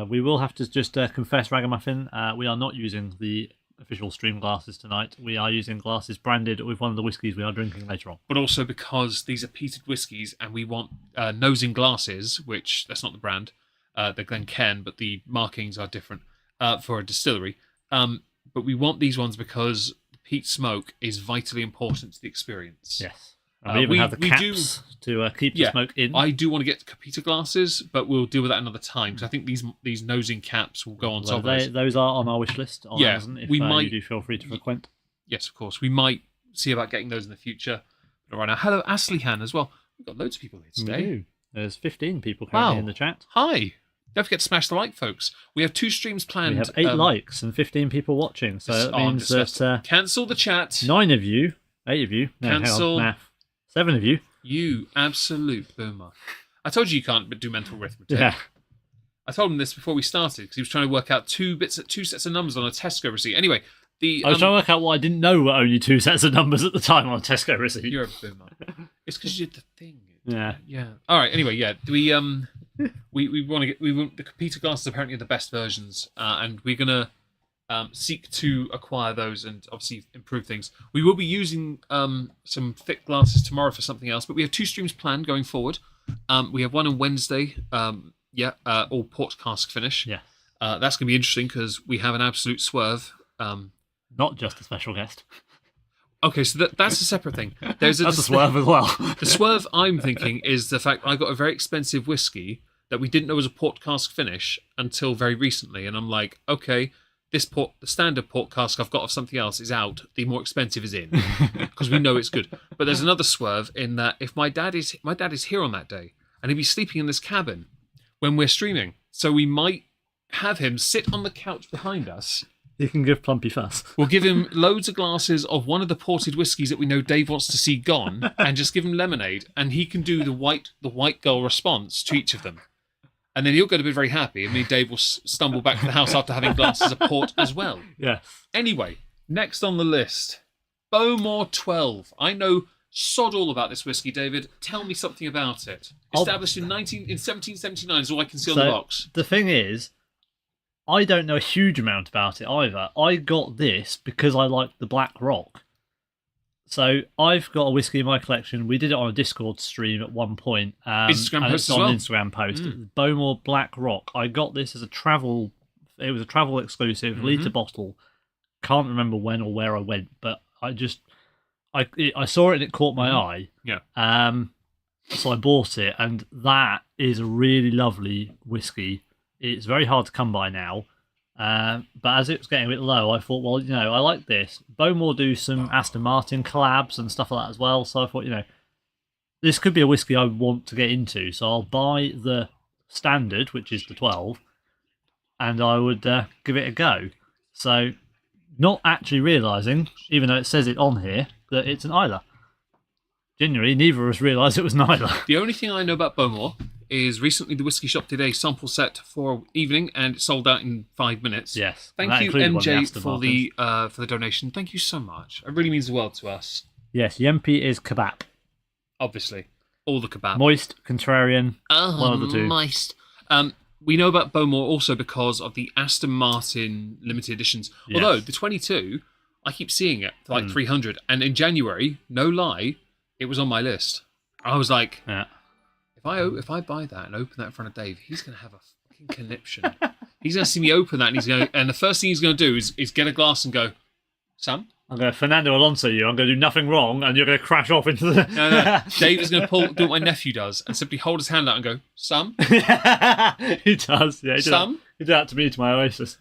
We will have to just confess, Ragamuffin, we are not using the official stream glasses tonight. We are using glasses branded with one of the whiskies we are drinking later on. But also because these are peated whiskies and we want nosing glasses, which that's not the brand, they're Glencairn, but the markings are different for a distillery. But we want these ones because peat smoke is vitally important to the experience. Yes. And we even have the caps to keep the smoke in. I do want to get Capita glasses, but we'll deal with that another time because I think these nosing caps will go on top of those. Those are on our wish list on Amazon if you do feel free to frequent. Yes, of course. We might see about getting those in the future. But right now, hello, Aslihan as well. We've got loads of people here today. There's 15 people currently in the chat. Hi. Don't forget to smash the like, folks. We have 2 streams planned. We have 8 likes and 15 people watching. So that means that... cancel the chat. 9 of you. 8 of you. No, cancel. Math. 7 of you. You absolute boomer. I told you can't do mental arithmetic. Yeah. I told him this before we started because he was trying to work out two sets of numbers on a Tesco receipt. Anyway, I was trying to work out what I didn't know were only 2 sets of numbers at the time on a Tesco receipt. You're a boomer. It's because you did the thing. Yeah. Yeah. All right. Anyway, yeah. We want to get the Capita glasses apparently are the best versions, and we're gonna seek to acquire those and obviously improve things. We will be using some thick glasses tomorrow for something else, but we have 2 streams planned going forward. We have one on Wednesday, all port cask finish. Yeah. That's going to be interesting because we have an absolute swerve. Not just a special guest. Okay, so that's a separate thing. That's a swerve as well. The swerve I'm thinking is the fact I got a very expensive whiskey that we didn't know was a port cask finish until very recently, and I'm like, okay, the standard port cask I've got of something else is out. The more expensive is in because we know it's good. But there's another swerve in that if my dad is here on that day and he'll be sleeping in this cabin when we're streaming, so we might have him sit on the couch behind us. You can give Plumpy fuss. We'll give him loads of glasses of one of the ported whiskies that we know Dave wants to see gone, and just give him lemonade, and he can do the white girl response to each of them. And then he'll go to bed very happy, and me and Dave will stumble back to the house after having glasses of port as well. Yeah. Anyway, next on the list, Bowmore 12. I know sod all about this whiskey, David. Tell me something about it. Established in 1779 is all I can see on the box. The thing is, I don't know a huge amount about it either. I got this because I liked the Black Rock. So I've got a whiskey in my collection. We did it on a Discord stream at one point. Instagram post as well. Instagram post. Bowmore Black Rock. I got this as a travel. It was a travel exclusive, litre bottle. Can't remember when or where I went, but I saw it and it caught my eye. Yeah. So I bought it, and that is a really lovely whiskey. It's very hard to come by now. But as it was getting a bit low, I thought, well, I like this. Bowmore do some Aston Martin collabs and stuff like that as well. So I thought, this could be a whiskey I want to get into. So I'll buy the standard, which is the 12, and I would give it a go. So not actually realising, even though it says it on here, that it's an Islay. Genuinely, neither of us realised it was an Islay. The only thing I know about Bowmore is recently the Whiskey Shop did a sample set for evening, and it sold out in 5 minutes. Yes. Thank you, MJ, for the donation. Thank you so much. It really means the world to us. Yes, Yempi is kebab. Obviously. All the kebab. Moist, contrarian, one of the two. Moist. We know about Bowmore also because of the Aston Martin limited editions. Yes. Although, the 22, I keep seeing it for like 300. And in January, no lie, it was on my list. I was like, if I buy that and open that in front of Dave, he's going to have a fucking conniption. He's going to see me open that, and the first thing he's going to do is get a glass and go, Sam? I'm going to Fernando Alonso you. I'm going to do nothing wrong, and you're going to crash off into the... No. Dave is going to do what my nephew does and simply hold his hand out and go, Sam? He does, yeah. Sam? He did that to me, to my Oasis.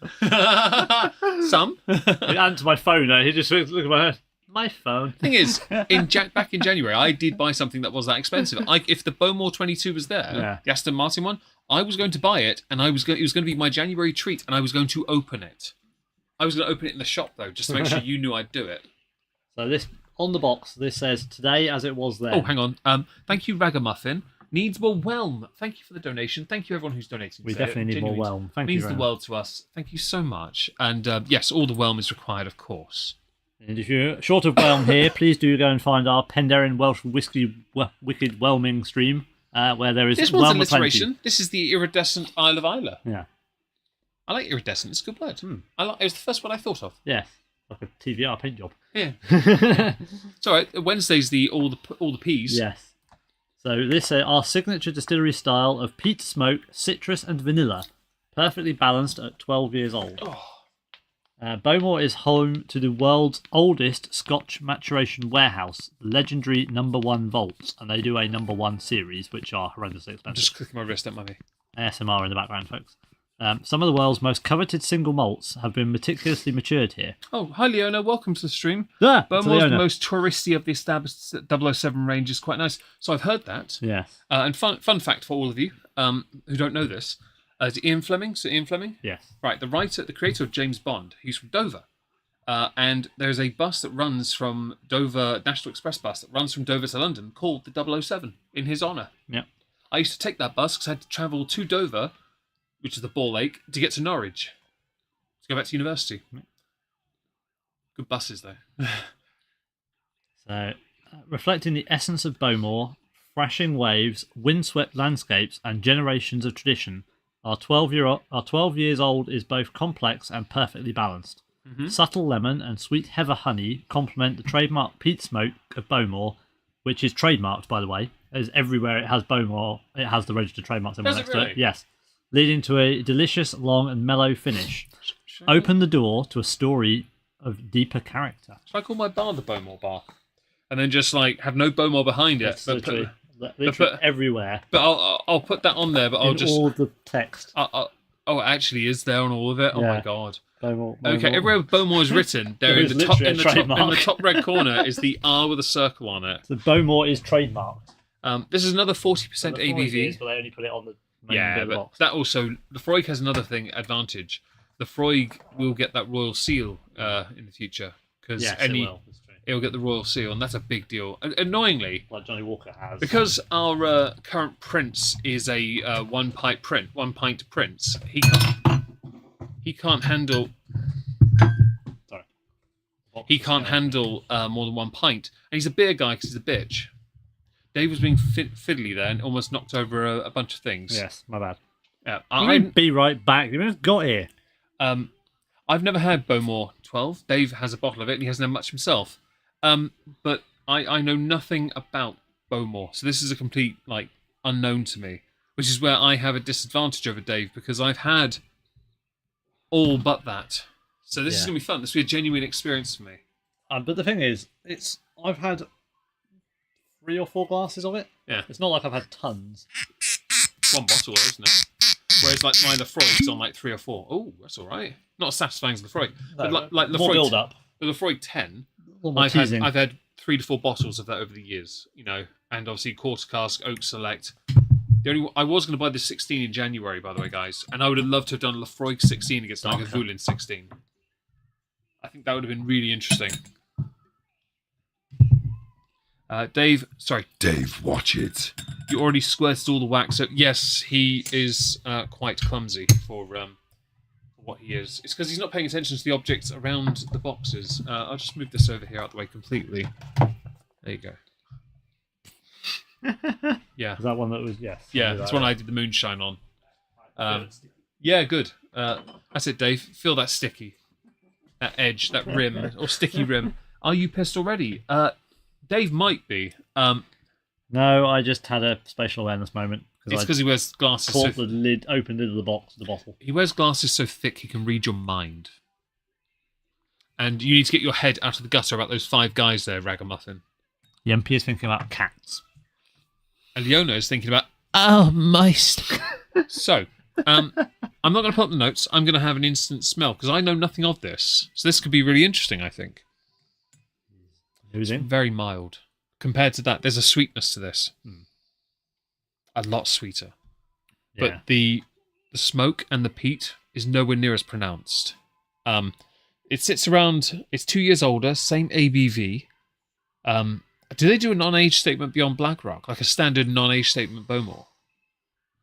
Sam? And to my phone, he just looked at my head. My phone. Thing is, back in January, I did buy something that was that expensive. If the Bowmore 22 was there, the Aston Martin one, I was going to buy it, and it was going to be my January treat, and I was going to open it. I was going to open it in the shop, though, just to make sure you knew I'd do it. So this, on the box, this says, today as it was then. Oh, hang on. Thank you, Ragamuffin. Needs more whelm. Thank you for the donation. Thank you, everyone who's donating. We definitely need more whelm. Thank you. Means the world to us. Thank you so much. And yes, all the whelm is required, of course. And if you're short of whelm here, please do go and find our Penderyn Welsh Whiskey Wicked Whelming stream, where there is this whelm one's alliteration. This is the iridescent Isle of Islay. Yeah. I like iridescent. It's a good word. It was the first one I thought of. Yes, like a TVR paint job. Yeah. It's all right. Wednesday's all the peas. Yes. So this our signature distillery style of peat smoke, citrus, and vanilla, perfectly balanced at 12 years old. Bowmore is home to the world's oldest Scotch maturation warehouse, the legendary Number 1 vaults, and they do a Number 1 series, which are horrendously expensive. I'm just clicking my wrist at mummy. ASMR in the background, folks. Some of the world's most coveted single malts have been meticulously matured here. Oh, hi Leona, welcome to the stream. Bowmore's the most touristy of the established 007 range is quite nice. So I've heard that. Yes. And fun fact for all of you who don't know this, is Ian Fleming? So Ian Fleming? Yes. Right, the creator of James Bond, he's from Dover. And there's a bus that runs from Dover, National Express bus, that runs from Dover to London called the 007 in his honour. Yep. I used to take that bus because I had to travel to Dover, which is the Ball Lake, to get to Norwich, to go back to university. Good buses, though. So, reflecting the essence of Bowmore, thrashing waves, windswept landscapes, and generations of tradition, our 12 years old is both complex and perfectly balanced. Subtle lemon and sweet heather honey complement the trademark peat smoke of Bowmore, which is trademarked, by the way, as everywhere it has Bowmore, it has the registered trademark symbol next to it. Yes. Leading to a delicious, long and mellow finish. Open the door to a story of deeper character. Should I call my bar the Bowmore bar? And then just have no Bowmore behind it. But literally everywhere. But I'll put that on there, but I'll just... all the text. Oh, it actually is there on all of it? Oh my god. Bowmore. Okay, everywhere Bowmore is written, there in the top red corner is the R with a circle on it. So Bowmore is trademarked. This is another 40% ABV. Is, but they only put it on the but box. That also, the Freud has another advantage. The Freud will get that royal seal in the future because it'll get the royal seal, and that's a big deal. Annoyingly, like Johnny Walker has, because our current prince is a one pint prince. He can't handle. Sorry. He can't handle more than 1 pint, and he's a beer guy because he's a bitch. Dave was being fiddly there and almost knocked over a bunch of things. Yes, my bad. Yeah, be right back. You just got here. I've never had Bowmore 12. Dave has a bottle of it and he hasn't had much himself. But I know nothing about Bowmore, so this is a complete unknown to me, which is where I have a disadvantage over Dave because I've had all but that. So this is going to be fun. This will be a genuine experience for me. But the thing is, I've had 3 or 4 glasses of it. Yeah. It's not like I've had tons. One bottle, though, isn't it? Whereas like my Lefroy's on like 3 or 4. Oh, that's all right. Not as satisfying as Lefroy, but like more Lefroy, build up. the Lefroy 10. More I've teasing. had 3 to 4 bottles of that over the years, you know, and obviously quarter cask, oak select. I was going to buy the 16 in January, by the way, guys, and I would have loved to have done Lefroy 16 against Lagavulin 16. I think that would have been really interesting. Dave, watch it. You already squirted all the wax. So yes, he is quite clumsy for what he is. It's because he's not paying attention to the objects around the boxes. I'll just move this over here out of the way completely. There you go. Yeah. Is that one that was, yes. Yeah, that's one I did the moonshine on. Yeah, good. That's it, Dave. Feel that sticky. That edge, that rim, or sticky rim. Are you pissed already? Dave might be. No, I just had a spatial awareness moment. It's because he wears glasses. Caught the lid, open lid of the box, the bottle. He wears glasses so thick he can read your mind. And you need to get your head out of the gutter about those 5 guys there, Ragamuffin. The MP is thinking about cats. And Leona is thinking about... Oh, moist. So, I'm not going to put up the notes. I'm going to have an instant smell, because I know nothing of this. So this could be really interesting, I think. Who's in? Very mild. Compared to that, there's a sweetness to this. A lot sweeter. Yeah. But the smoke and the peat is nowhere near as pronounced. It sits around... It's 2 years older, same ABV. Do they do a non-age statement beyond Blackrock? Like a standard non-age statement Bowmore?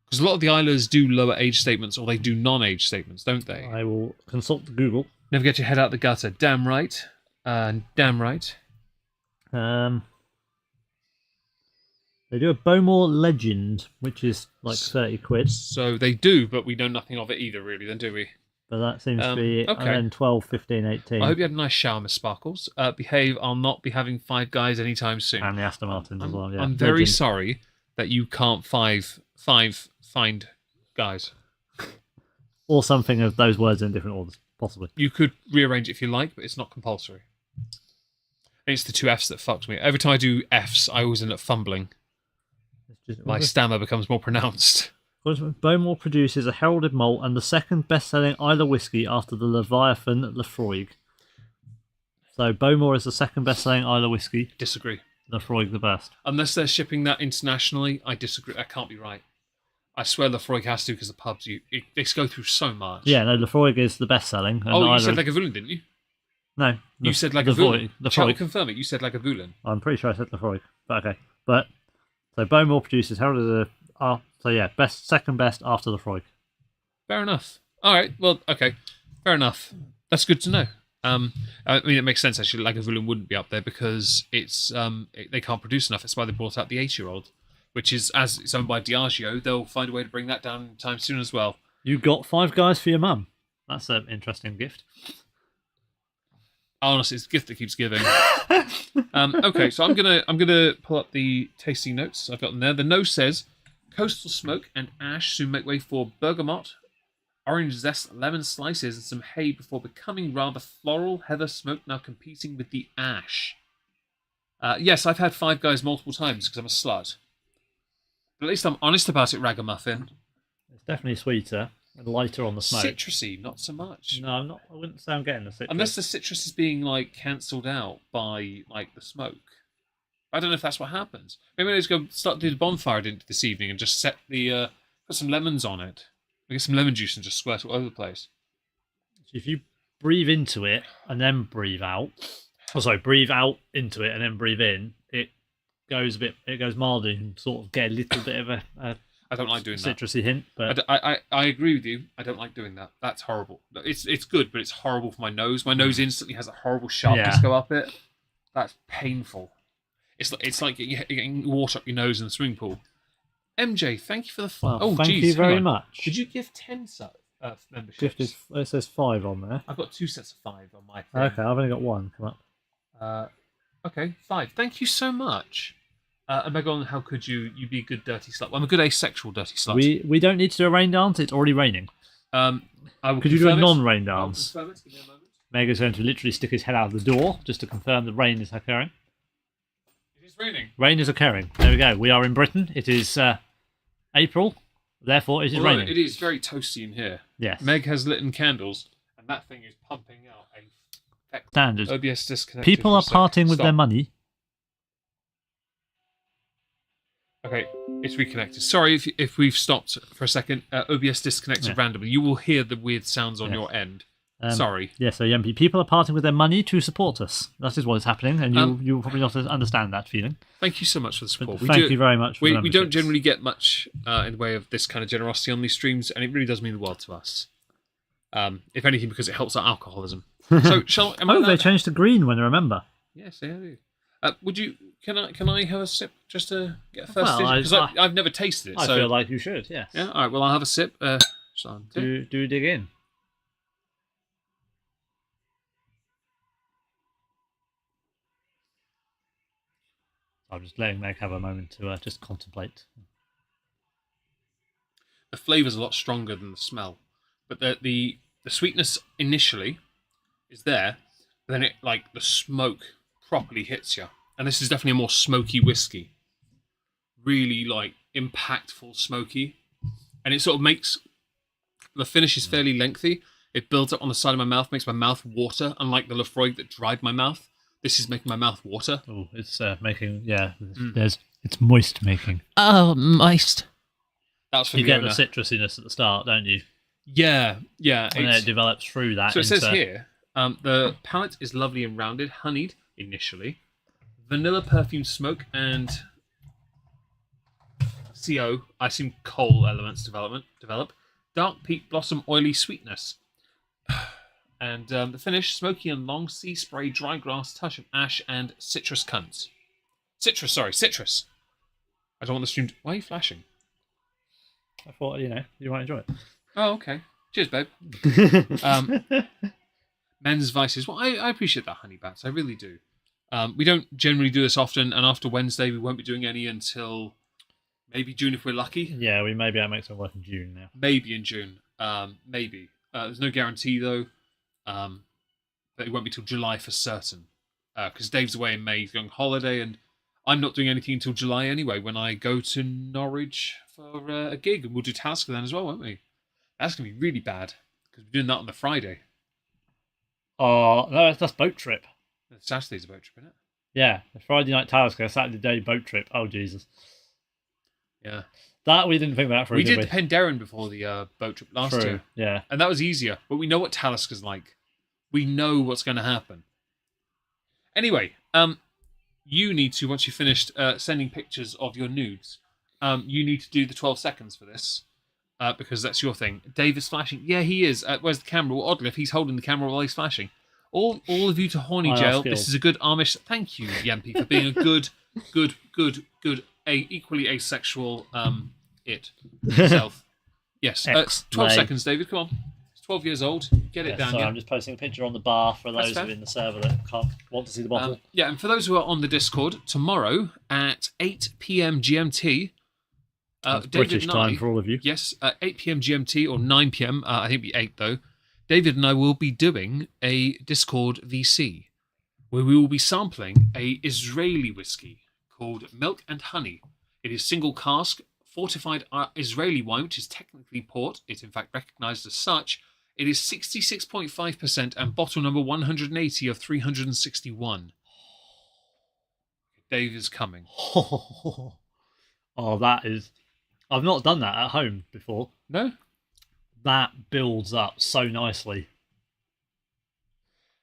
Because a lot of the Islers do lower age statements, or they do non-age statements, don't they? I will consult Google. Never get your head out the gutter. Damn right. Damn right. They do a Bowmore Legend, which is like 30 quid. So they do, but we know nothing of it either, really, then do we? But that seems to be okay. And then 12, 15, 18. I hope you had a nice shower, Miss Sparkles. Behave, I'll not be having 5 guys anytime soon. And the Aston Martins as well, yeah. I'm very Legend. sorry that you can't find guys. Or something of those words in different orders, possibly. You could rearrange it if you like, but it's not compulsory. It's the 2 Fs that fucked me. Every time I do Fs, I always end up fumbling. My stammer becomes more pronounced. Bowmore produces a heralded malt and the second best-selling Islay whiskey after the Leviathan Lefroy. So Bowmore is the second best-selling Islay whiskey. Disagree. Lefroy the best. Unless they're shipping that internationally, I disagree. That can't be right. I swear Lefroy has to, because the pubs, they go through so much. Yeah, no, Lefroy is the best-selling. Oh, you said Lagavulin, didn't you? No. You said Lagavulin. Lefroy. Shall we confirm it? You said Lagavulin. I'm pretty sure I said Lefroy. But okay. But, so Bowmore produces heralded... so yeah, second best after Lefroy. Fair enough. All right. Well, okay. Fair enough. That's good to know. I mean, it makes sense actually. Lagavulin wouldn't be up there because it's they can't produce enough. That's why they brought out the 8-year-old, which is, as it's owned by Diageo. They'll find a way to bring that down in time soon as well. You got 5 guys for your mum. That's an interesting gift. Honestly, it's a gift that keeps giving. Okay, so I'm gonna pull up the tasting notes I've got in there. The nose says coastal smoke and ash soon make way for bergamot, orange zest, lemon slices, and some hay before becoming rather floral heather smoke, now competing with the ash. Yes, I've had 5 guys multiple times because I'm a slut. But at least I'm honest about it, Ragamuffin. It's definitely sweeter and lighter on the smoke. Citrusy, not so much. No, I'm not. I wouldn't say I'm getting the citrus. Unless the citrus is being like cancelled out by like the smoke. I don't know if that's what happens. Maybe let's go start doing the bonfire this evening and just set the put some lemons on it. We get some lemon juice and just squirt it all over the place. So if you breathe into it and then breathe out, breathe out into it and then breathe in, it goes milder and sort of get a little bit of a I don't like doing that. Citrusy hint, but I agree with you. I don't like doing that. That's horrible. It's good, but it's horrible for my nose. My nose instantly has a horrible sharpness go up it. That's painful. It's like getting water up your nose in the swimming pool. MJ, thank you for the thank you very much. Did you give 10 memberships? It says 5 on there. I've got 2 sets of 5 on my thing. Okay, I've only got 1 come up. Okay, 5. Thank you so much. Megon, how could you be a good dirty slut? Well, I'm a good asexual dirty slut. We don't need to do a rain dance. It's already raining. I will could you do a confirm non-rain dance? I'll confirm it. Give me a moment. Mega's going to literally stick his head out of the door just to confirm the rain is occurring. It is It's raining. Rain is occurring. There we go. We are in Britain. It is April. Therefore, it is raining. It is very toasty in here. Yes. Meg has lit candles, and that thing is pumping out a standard. OBS disconnected. People are parting with their money. Okay, it's reconnected. Sorry if we've stopped for a second. OBS disconnected randomly. You will hear the weird sounds on your end. Sorry. Yeah, so Yempi, people are parting with their money to support us. That is what is happening, and you'll probably not understand that feeling. Thank you so much for the support. Thank you very much. We don't generally get much in the way of this kind of generosity on these streams, and it really does mean the world to us. If anything, because it helps our alcoholism. So, they changed to green when I remember. Yes, they do. Would you? Can I have a sip just to get a first? Because I've never tasted it. I feel like you should. Yes. Yeah. All right. Well, I'll have a sip. Do dig in. I'm just letting Meg have a moment to just contemplate. The flavour's a lot stronger than the smell, but the sweetness initially is there. Then it the smoke properly hits you, and this is definitely a more smoky whiskey. Really impactful smoky, and it sort of makes the finish is fairly lengthy. It builds up on the side of my mouth, makes my mouth water, unlike the Lefroy that dried my mouth. This is making my mouth water. Oh, it's making, it's moist making. Oh, moist. That's for you get the citrusiness at the start, don't you? Yeah. And then it develops through that. So it says here, the palate is lovely and rounded, honeyed initially, vanilla perfume smoke and CO, I assume coal elements develop, dark peat blossom oily sweetness. And the finish, smoky and long, sea spray, dry grass, touch of ash, and citrus cunts. Citrus. I don't want the stream Why are you flashing? I thought, you might enjoy it. Oh, okay. Cheers, babe. Men's vices. Well, I appreciate that, honey bats. I really do. We don't generally do this often, and after Wednesday, we won't be doing any until maybe June if we're lucky. Yeah, we maybe make some work in June now. Maybe in June. Maybe. There's no guarantee, though. But it won't be till July for certain. Because Dave's away in May, he's going on holiday, and I'm not doing anything until July anyway, when I go to Norwich for a gig, and we'll do Talisker then as well, won't we? That's going to be really bad, because we're doing that on the Friday. Oh, no, that's boat trip. Saturday's a boat trip, isn't it? Yeah, the Friday night Talisker, Saturday day boat trip. Oh, Jesus. Yeah. That we didn't think about for We did the Penderyn before the boat trip last year. Yeah. And that was easier, but we know what Talisker's like. We know what's going to happen. Anyway, you need to, once you've finished sending pictures of your nudes, you need to do the 12 seconds for this, because that's your thing. Dave is flashing. Yeah, he is. Where's the camera? Well, oddly, if he's holding the camera while he's flashing. All of you to Horny Jail. This is a good Amish. Thank you, Yampi, for being a good, equally asexual it yourself. Yes. 12 seconds, David. Come on. 12 years old. Get it down. Sorry, I'm just posting a picture on the bar for those who are in the server that can't want to see the bottle. And for those who are on the Discord, tomorrow at 8 p.m. GMT, David British time for all of you. Yes, 8 p.m. GMT or 9 p.m. I think it'll be 8 though. David and I will be doing a Discord VC where we will be sampling a Israeli whiskey called Milk and Honey. It is single cask, fortified Israeli wine, which is technically port. It's in fact recognised as such. It is 66.5% and bottle number 180 of 361. Dave is coming. Oh, that is... I've not done that at home before. No? That builds up so nicely.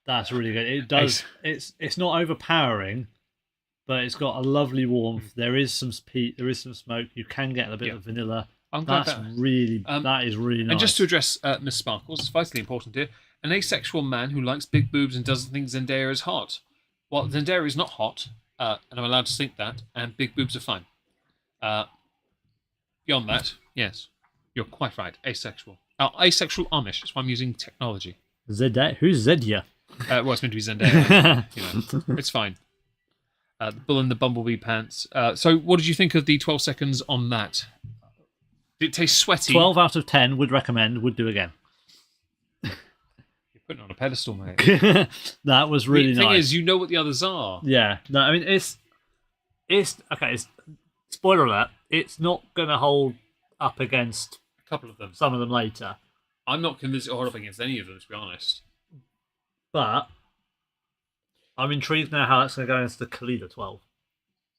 That's really good. It does. It's not overpowering, but it's got a lovely warmth. There is some peat. There is some smoke. You can get a bit of vanilla. I'm glad that is really nice. And just to address Miss Sparkles, it's vitally important here. An asexual man who likes big boobs and doesn't think Zendaya is hot. Well, Zendaya is not hot, and I'm allowed to think that, and big boobs are fine. Beyond that, yes, you're quite right. Asexual. Asexual Amish. That's why I'm using technology. Zedaya? Who's Zedia? Well, it's meant to be Zendaya. It's fine. The Bull in the Bumblebee Pants. So what did you think of the 12 seconds on that? Did it taste sweaty? 12 out of 10 would recommend, would do again. You're putting it on a pedestal, mate. That was really nice. The thing is, you know what the others are. Yeah. No, I mean, it's... It's okay. Spoiler alert: it's not going to hold up against A couple of them. some of them later. I'm not convinced it'll hold up against any of them, to be honest. But I'm intrigued now how that's going to go against the Kalila 12,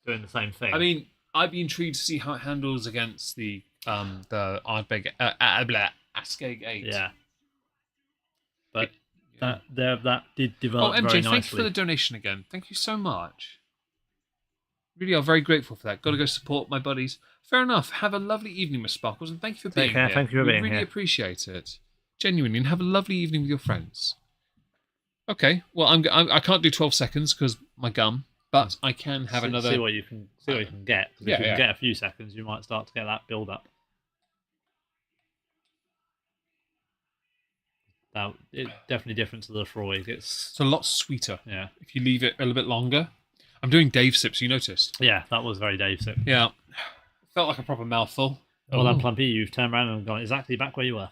doing the same thing. I mean, I'd be intrigued to see how it handles against the Ardbeg Askeg 8. Yeah. But that did develop MJ, very nicely. thank you for the donation again. Thank you so much. Really are very grateful for that. Got to go support my buddies. Fair enough. Have a lovely evening, Miss Sparkles, and thank you for being here. Thank you for being here. We really appreciate it. Genuinely, and have a lovely evening with your friends. Okay, well, I can't do 12 seconds because my gum, but I can have another. See what you can get. If you can get a few seconds, you might start to get that build up. That it's definitely different to the Freud. It's a lot sweeter. Yeah. If you leave it a little bit longer. I'm doing Dave sips. You noticed? Yeah, that was very Dave sip. Yeah, felt like a proper mouthful. Well done, Plumpy. You've turned around and gone exactly back where you were.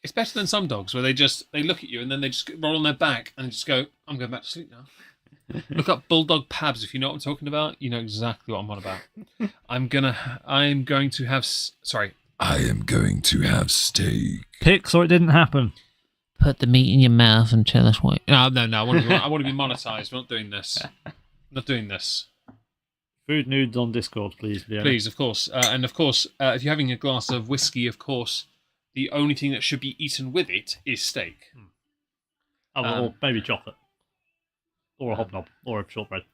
It's better than some dogs where they look at you and then they just roll on their back and just go, I'm going back to sleep now. Look up Bulldog Pabs if you know what I'm talking about. You know exactly what I'm on about. I am going to have steak. Picks or it didn't happen. Put the meat in your mouth and tell us what. No. I want to be monetized. We're not doing this. Not doing this. Food nudes on Discord, please. Leona. Please, of course. And of course, if you're having a glass of whiskey, of course, the only thing that should be eaten with it is steak. Or maybe chocolate. Or a hobnob. Or a shortbread.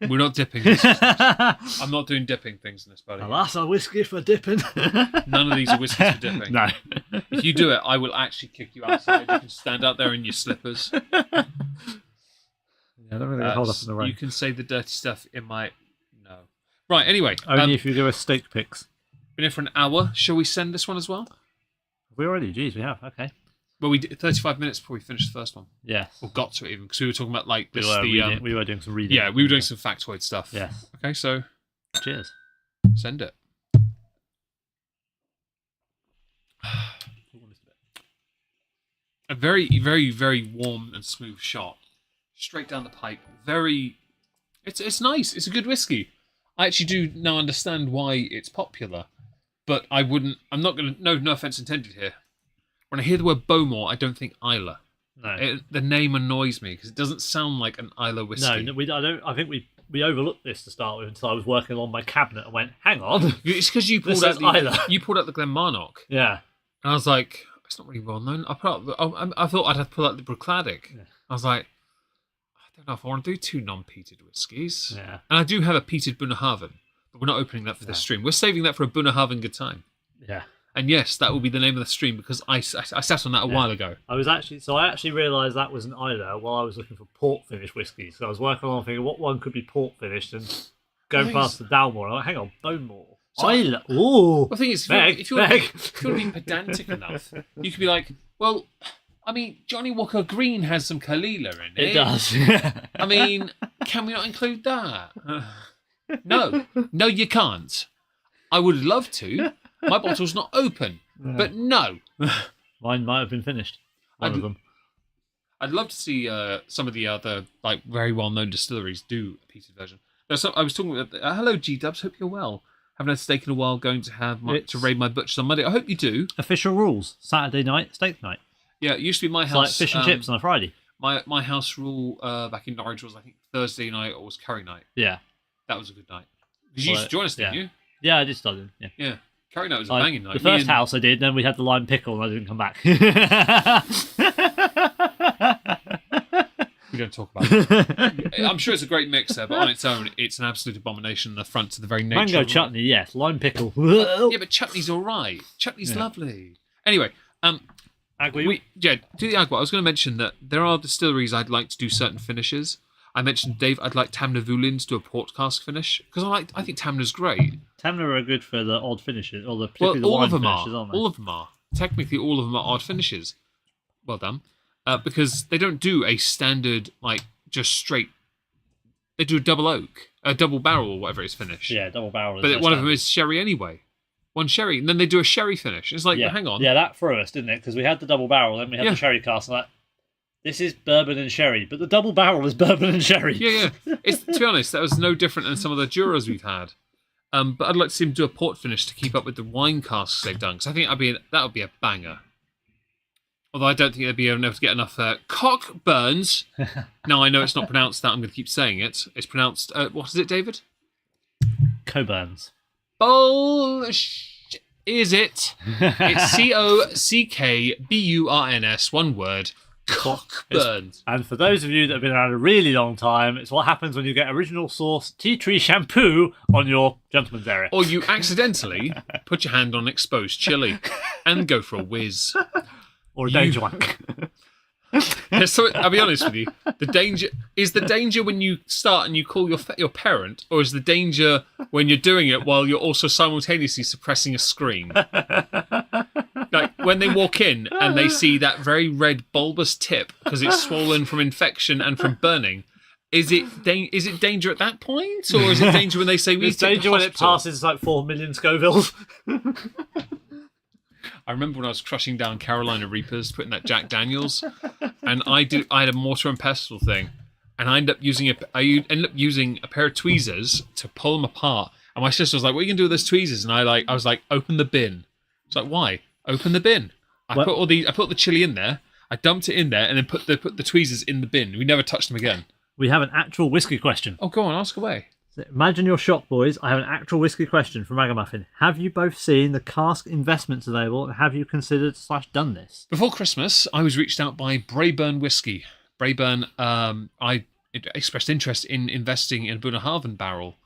We're not dipping this. I'm not doing dipping things in this, buddy. Well, that's a whiskey for dipping. None of these are whiskeys for dipping. No. If you do it, I will actually kick you outside. You can stand out there in your slippers. I don't really hold up in the rain. You can say the dirty stuff in my... No. Right, anyway. Only if you do a steak picks. Been here for an hour. Shall we send this one as well? We already? Jeez, we have. Okay. Well, we did 35 minutes before we finished the first one. Yes. Or got to it even, because we were talking about like this. We were doing some reading. Yeah, we were doing some factoid stuff. Yes. Okay, so... Cheers. Send it. A very, very, very warm and smooth shot. Straight down the pipe. Very... It's nice. It's a good whiskey. I actually do now understand why it's popular. But I'm not going to... No offence intended here. When I hear the word Bowmore, I don't think Islay. No. The name annoys me because it doesn't sound like an Islay whiskey. No, I don't. I think we overlooked this to start with until I was working on my cabinet and went, hang on. It's because you pulled out the Glenmarnock. Yeah. And I was like, it's not really well known. I thought I'd have to pull out the Bruichladdich. Yeah. I was like, I don't know if I want to do 2 non-peated whiskies. Yeah. And I do have a peated Bunnahabhain, but we're not opening that for this stream. We're saving that for a Bunnahabhain good time. Yeah. And yes, that will be the name of the stream because I sat on that a while ago. I actually realised that was an Islay while I was looking for port finish whiskies. So I was working on thinking what one could be port finished and going past the Dalmore. I'm like, hang on, Bowmore. Islay. Ooh. The thing is, if you want to be pedantic enough, you could be like, well, I mean, Johnny Walker Green has some Kalila in it. It does. I mean, can we not include that? No, you can't. I would love to. My bottle's not open, but no. Mine might have been finished. One of them. I'd love to see some of the other like very well-known distilleries do a peated version. I was talking about. Hello, G-Dubs. Hope you're well. Haven't had steak in a while. Going to have to raid my butchers on Monday. I hope you do. Official rules: Saturday night, steak night. Yeah, it used to be my house. It's like fish and chips on a Friday. My house rule back in Norwich was I think Thursday night or was curry night. Yeah, that was a good night. You used to join us, didn't you? Yeah, I did start doing. Yeah. Yeah. Curry night was a banging night. The first house I did, then we had the lime pickle and I didn't come back. We don't talk about it. I'm sure it's a great mixer, but on its own, it's an absolute abomination, an affront to the very nature Mango of chutney, yes. Lime pickle. Yeah, but chutney's all right. Chutney's lovely. Anyway, Agua. Do the Agua. I was going to mention that there are distilleries I'd like to do certain finishes. I mentioned, Dave, I'd like Tamna Vulin to do a port cask finish because I think Tamna's great. Tamna are good for the odd finishes, or particularly the wine finishes, aren't they? All of them are. Technically, all of them are odd finishes. Well done. Because they don't do a standard, like, just straight... They do a double oak, a double barrel or whatever it's finished. Yeah, double barrel. But one of them is sherry anyway. One sherry, and then they do a sherry finish. It's like, hang on. Yeah, that threw us, didn't it? Because we had the double barrel, then we had the sherry cask, and this is bourbon and sherry, but the double barrel is bourbon and sherry. Yeah. It's, to be honest, that was no different than some of the Duros we've had. But I'd like to see them do a port finish to keep up with the wine casks they've done, because I think that would be a banger. Although I don't think they'd be able to get enough Cockburns. Now, I know it's not pronounced that. I'm going to keep saying it. It's pronounced, what is it, David? Cockburns. Bullshit. Is it? It's Cockburns, one word. Cockburns. And for those of you that have been around a really long time, it's what happens when you get original source tea tree shampoo on your gentleman's area. Or you accidentally put your hand on exposed chili and go for a whiz. Or a danger wank. So I'll be honest with you. The danger when you start and you call your parent, or is the danger when you're doing it while you're also simultaneously suppressing a scream? Like when they walk in and they see that very red bulbous tip because it's swollen from infection and from burning. Is it danger at that point, or is it danger when they say we? It's danger when it passes like 4 million Scovilles. I remember when I was crushing down Carolina Reapers, putting that Jack Daniels, and I had a mortar and pestle thing, and I ended up using a pair of tweezers to pull them apart. And my sister was like, "What are you gonna do with those tweezers?" And I was like, "Open the bin." It's like, "Why? Open the bin." I put the chili in there, I dumped it in there, and then put the tweezers in the bin. We never touched them again. We have an actual whiskey question. Oh, go on, ask away. So imagine you're shocked, boys. I have an actual whiskey question from Ragamuffin. Have you both seen the cask investments available, and have you considered / done this? Before Christmas, I was reached out by Braeburn Whiskey. Braeburn, I expressed interest in investing in a Bunnahabhain barrel,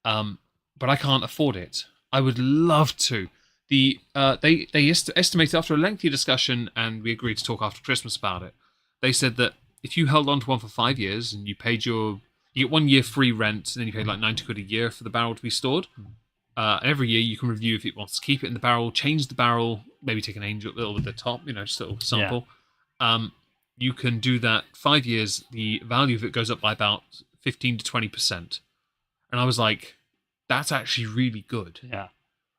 but I can't afford it. I would love to. They estimated after a lengthy discussion, and we agreed to talk after Christmas about it. They said that if you held on to one for 5 years and you paid you get 1 year free rent, and then you pay like £90 a year for the barrel to be stored. And every year you can review if it wants to keep it in the barrel, change the barrel, maybe take an angel little at the top, just a little sample. Yeah. You can do that 5 years. The value of it goes up by about 15 to 20%. And I was like, that's actually really good. Yeah.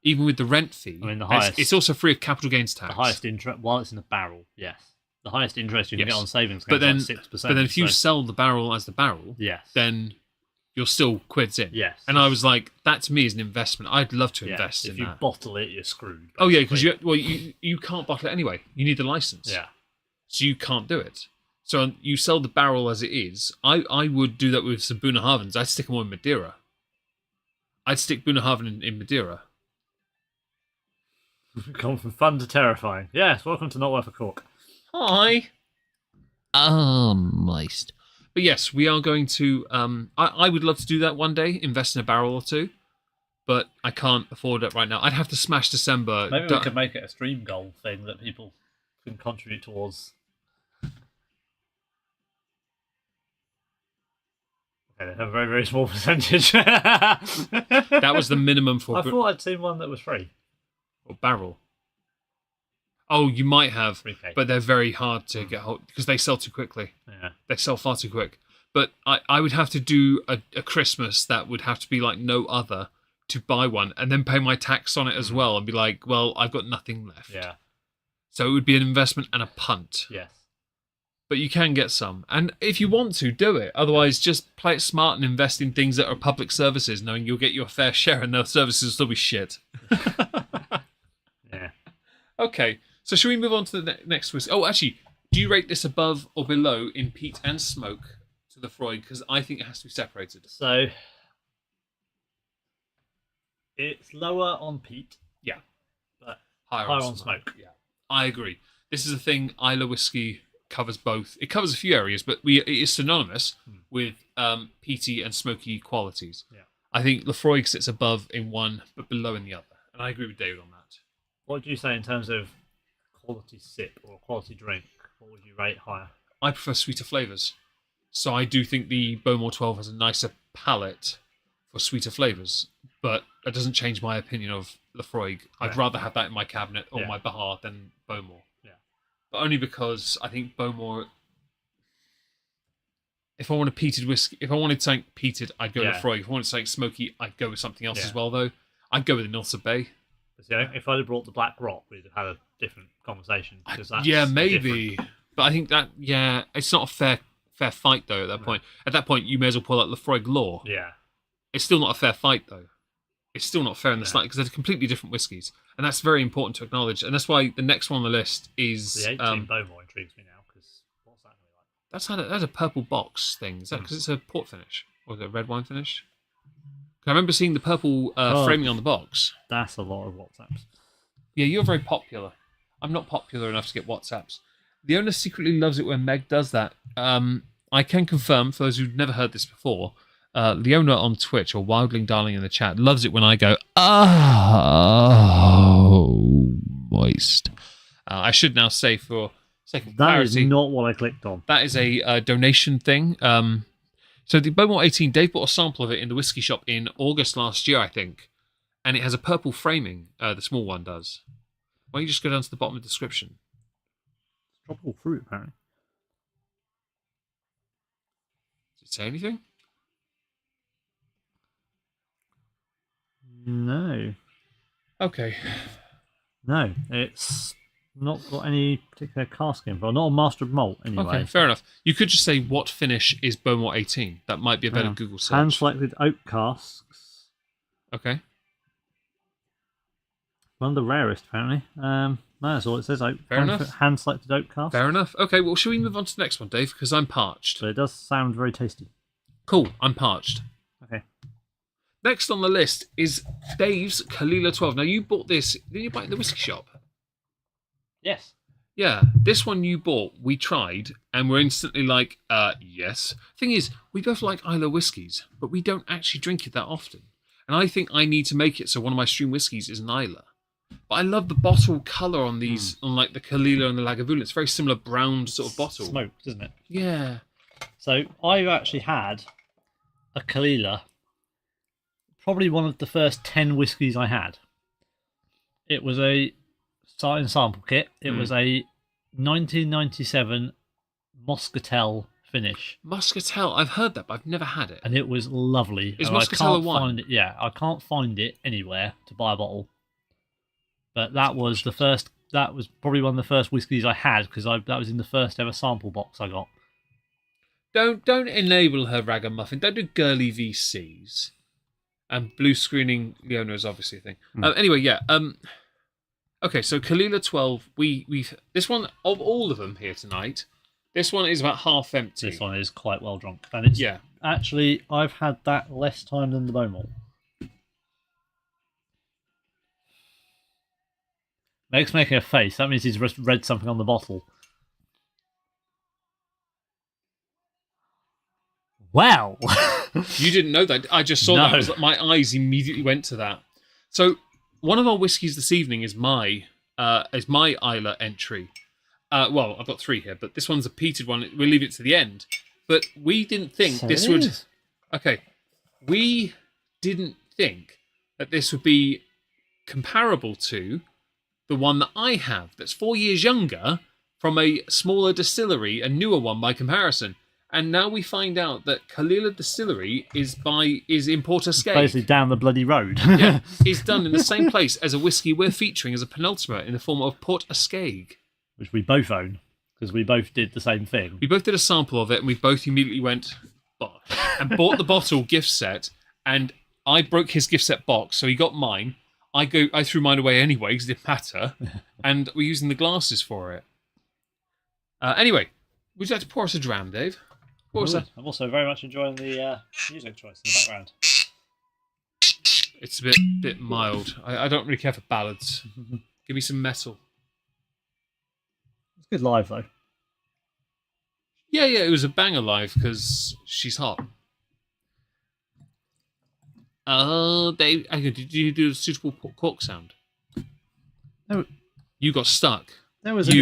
Even with the rent fee, I mean, the highest, it's also free of capital gains tax. The highest interest, while it's in the barrel, yes. The highest interest you can get on savings but then, is like 6%. But then if you sell the barrel as the barrel, then you're still quids in. Yes. And I was like, that to me is an investment. I'd love to invest in that. If you bottle it, you're screwed. Basically. Oh, yeah, because you can't bottle it anyway. You need the license. Yeah. So you can't do it. So you sell the barrel as it is. I would do that with some Bunnahabhains. I'd stick them all in Madeira. I'd stick Bunnahabhain in Madeira. Gone from fun to terrifying. Yes, welcome to Not Worth a Cork. Hi. Moist. But yes, we are going to... I would love to do that one day, invest in a barrel or two, but I can't afford it right now. I'd have to smash December. Maybe we could make it a stream goal thing that people can contribute towards. Okay, they have a very, very small percentage. That was the minimum for... I thought I'd seen one that was free. Or barrel. Oh, you might have, 3K. But they're very hard to get hold because they sell too quickly. Yeah, they sell far too quick. But I would have to do a Christmas that would have to be like no other to buy one, and then pay my tax on it as well, and be like, well, I've got nothing left. Yeah. So it would be an investment and a punt. Yes. But you can get some, and if you want to, do it. Otherwise, just play it smart and invest in things that are public services, knowing you'll get your fair share, and those services will still be shit. Yeah. Okay. So should we move on to the next whiskey? Oh, actually, do you rate this above or below in peat and smoke to the Freud? Because I think it has to be separated. So it's lower on peat. Yeah. But higher on smoke. Yeah. I agree. This is a thing Islay whiskey covers both. It covers a few areas, but it is synonymous with peaty and smoky qualities. Yeah. I think Lefroy sits above in one, but below in the other. And I agree with David on that. What do you say in terms of quality sip or quality drink? What would you rate higher? I prefer sweeter flavours. So I do think the Bowmore 12 has a nicer palate for sweeter flavours. But that doesn't change my opinion of Lefroy. I'd rather have that in my cabinet or my Bahar than Bowmore. Yeah. But only because I think Bowmore... If I wanted peated whiskey, if I wanted something peated, I'd go Lefroy. If I wanted something smoky, I'd go with something else as well, though. I'd go with the Nilsa Bay. So if I'd have brought the Black Rock, we'd have had a different conversation. Because that's maybe. But I think that it's not a fair fight though. At that point, you may as well pull out Lefroy Law. Yeah. It's still not a fair fight though. It's still not fair in the slightest because they're completely different whiskies, and that's very important to acknowledge. And that's why the next one on the list is the 18 Bowmore intrigues me now because what's that going to be like? That's a purple box thing. Is that because it's a port finish or is it a red wine finish? I remember seeing the purple framing on the box. That's a lot of WhatsApps. Yeah, you're very popular. I'm not popular enough to get WhatsApps. The owner secretly loves it when Meg does that. I can confirm, for those who've never heard this before, Leona on Twitch or Wildling Darling in the chat loves it when I go, oh, moist. I should now say for sake of clarity, that is not what I clicked on. That is a donation thing. So the Beaumont 18, Dave bought a sample of it in the whiskey shop in August last year, I think, and it has a purple framing. The small one does. Why don't you just go down to the bottom of the description? Tropical fruit, apparently. Does it say anything? No. Okay. No, it's not got any particular cask info. Not a master of malt, anyway. Okay, fair enough. You could just say, what finish is Beaumont 18? That might be a better Google search. Hand-selected oak casks. Okay. One of the rarest, apparently. No, that's all it says. Fair enough. Hand-selected oak cask. Fair enough. Okay, well, shall we move on to the next one, Dave? Because I'm parched. But it does sound very tasty. Cool, I'm parched. Okay. Next on the list is Dave's Kalila 12. Now, you bought this, didn't you buy it in the whiskey shop? Yes. Yeah, this one you bought, we tried, and we're instantly like, yes. Thing is, we both like Islay whiskies, but we don't actually drink it that often. And I think I need to make it so one of my stream whiskies is an Islay. But I love the bottle colour on these, on like the Kalila and the Lagavulin. It's very similar brown sort of bottle. Smoked, isn't it? Yeah. So I've actually had a Kalila, probably one of the first 10 whiskies I had. It was a starting sample kit. It was a 1997 Moscatel finish. Moscatel, I've heard that, but I've never had it. And it was lovely. Is Moscatel a wine? I can't find it anywhere to buy a bottle. But that was the first. That was probably one of the first whiskies I had because that was in the first ever sample box I got. Don't enable her ragamuffin. Don't do girly VCs. And blue screening Leona is obviously a thing. Anyway, yeah. Okay, so Kalila 12. We've this one of all of them here tonight. This one is about half empty. This one is quite well drunk, and it's actually I've had that less time than the Beaumont. Meg's making a face. That means he's read something on the bottle. Wow. You didn't know that. I just saw that. My eyes immediately went to that. So one of our whiskies this evening is my Islay entry. Well, I've got 3 here, but this one's a peated one. We'll leave it to the end. But we didn't think this would... Okay. We didn't think that this would be comparable to the one that I have that's 4 years younger from a smaller distillery, a newer one by comparison. And now we find out that Kalila Distillery is in Port Ascaig. Basically down the bloody road. Yeah, it's done in the same place as a whiskey we're featuring as a penultimate in the form of Port Ascaig. Which we both own, because we both did the same thing. We both did a sample of it, and we both immediately went, and bought the bottle gift set, and I broke his gift set box, so he got mine. I threw mine away anyway, because it didn't matter, and we're using the glasses for it. Anyway, would you like to pour us a dram, Dave? What was that? I'm also very much enjoying the music choice in the background. It's a bit mild. I don't really care for ballads. Give me some metal. It's good live, though. Yeah, it was a banger live, because she's hot. Dave, did you do a suitable cork sound? No. You got stuck. There was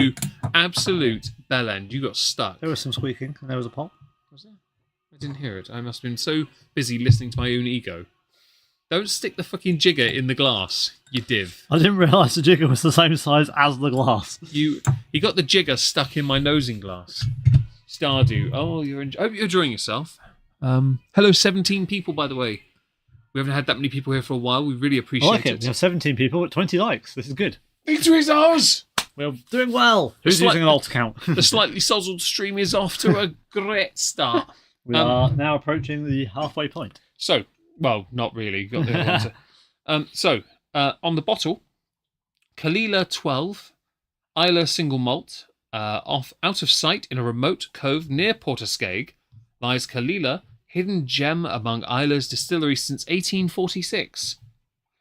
absolute bellend. You got stuck. There was some squeaking, and there was a pop. Was there? I didn't hear it. I must have been so busy listening to my own ego. Don't stick the fucking jigger in the glass, you div. I didn't realise the jigger was the same size as the glass. You got the jigger stuck in my nosing glass. Stardew. Oh, I hope you're enjoying yourself. Hello, 17 people, by the way. We haven't had that many people here for a while. We really appreciate it. We have 17 people, but 20 likes. This is good. Victory's ours! We're doing well. Who's using an alt account? The slightly sozzled stream is off to a great start. We are now approaching the halfway point. So, well, not really. Got the other one on the bottle, Kalila 12, Islay single malt, out of sight in a remote cove near Portiskeag, lies Kalila, hidden gem among Islay's distilleries since 1846.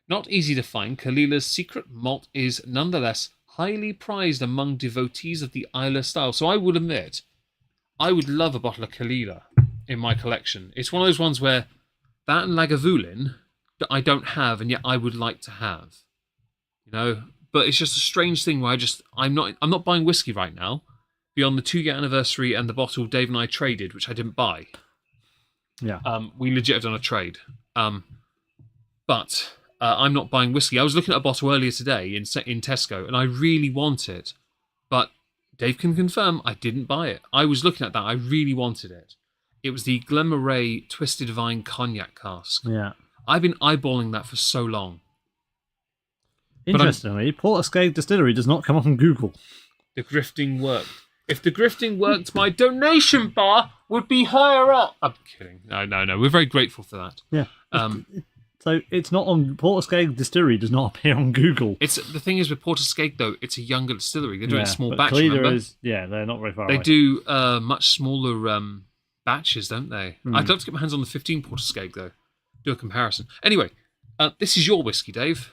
Not easy to find, Kalila's secret malt is nonetheless highly prized among devotees of the Islay style. So I will admit, I would love a bottle of Kalila in my collection. It's one of those ones where that and Lagavulin that I don't have, and yet I would like to have. You know, but it's just a strange thing where I'm not buying whiskey right now. Beyond the 2-year anniversary and the bottle Dave and I traded, which I didn't buy. Yeah. We legit have done a trade. But I'm not buying whiskey. I was looking at a bottle earlier today in Tesco, and I really want it. But Dave can confirm I didn't buy it. I was looking at that. I really wanted it. It was the Glenmorangie Twisted Vine Cognac cask. Yeah. I've been eyeballing that for so long. Interestingly, Portiskeag Distillery does not come up on Google. The grifting worked. If the grifting worked, my donation bar would be higher up. I'm kidding. No. We're very grateful for that. Yeah. So it's not on Portiskeag Distillery. Does not appear on Google. The thing is with Portiskeag though, it's a younger distillery. They're doing a small batch. They're not very far away. They away. do much smaller batches, don't they? I'd love to get my hands on the 15 Portiskeag though. Do a comparison. Anyway, this is your whiskey, Dave.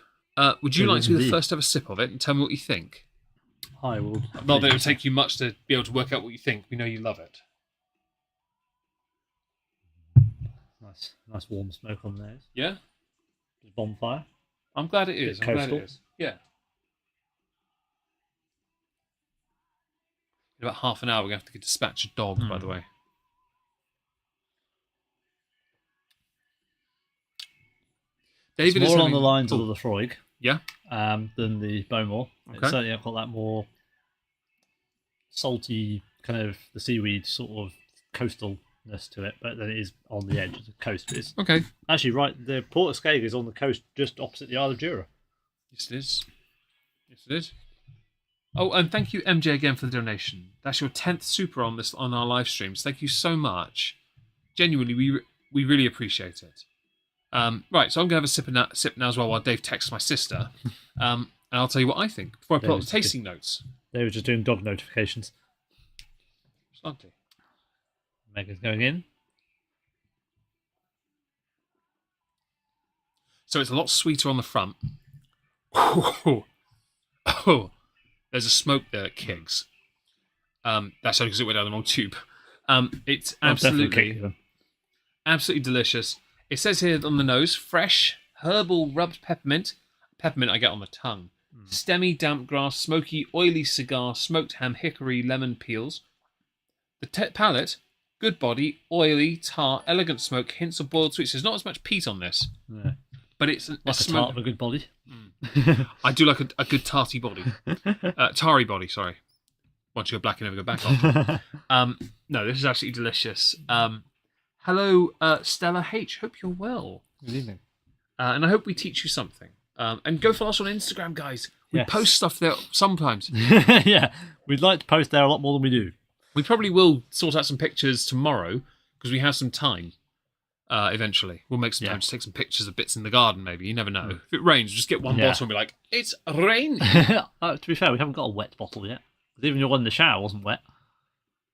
Would you like to be the first to have a sip of it and tell me what you think? I will. Not that it would take you much to be able to work out what you think. We know you love it. Nice warm smoke on there. Yeah? Just bonfire. I'm glad it is. Coastal. Yeah. In about half an hour, we're going to have to dispatch a dog, by the way. David it's more along the lines of the Lafroig. Yeah. Than the Bowmore. Okay. It's certainly got that more salty, kind of the seaweed sort of coastalness to it, but then it is on the edge of the coast. It's okay. Actually, right, the Portiskeag is on the coast just opposite the Isle of Jura. Yes, it is. Oh, and thank you, MJ, again for the donation. That's your 10th super on our live streams. Thank you so much. Genuinely, we really appreciate it. Right, so I'm going to have a sip now as well while Dave texts my sister. And I'll tell you what I think before I put up the tasting notes. They were just doing dog notifications. Lovely. Megan's going in. So it's a lot sweeter on the front. Oh, there's a smoke there at Keggs. That's only because it went down the wrong tube. It's absolutely delicious. It says here on the nose, fresh, herbal rubbed peppermint. Peppermint I get on the tongue. Stemmy, damp grass, smoky, oily cigar, smoked ham, hickory, lemon peels. The palate, good body, oily, tart, elegant smoke, hints of boiled sweets. There's not as much peat on this. Yeah. But it's a tart of a good body. I do like a good tarty body. Tarry body, sorry. Once you go black, you never go back on. No, this is absolutely delicious. Hello, Stella H. Hope you're well. Good evening. And I hope we teach you something. And go follow us on Instagram, guys. We post stuff there sometimes. Yeah, we'd like to post there a lot more than we do. We probably will sort out some pictures tomorrow because we have some time. Eventually, we'll make some time to take some pictures of bits in the garden. Maybe you never know. If it rains, just get one bottle and be like, "It's raining." To be fair, we haven't got a wet bottle yet. Even your one in the shower wasn't wet.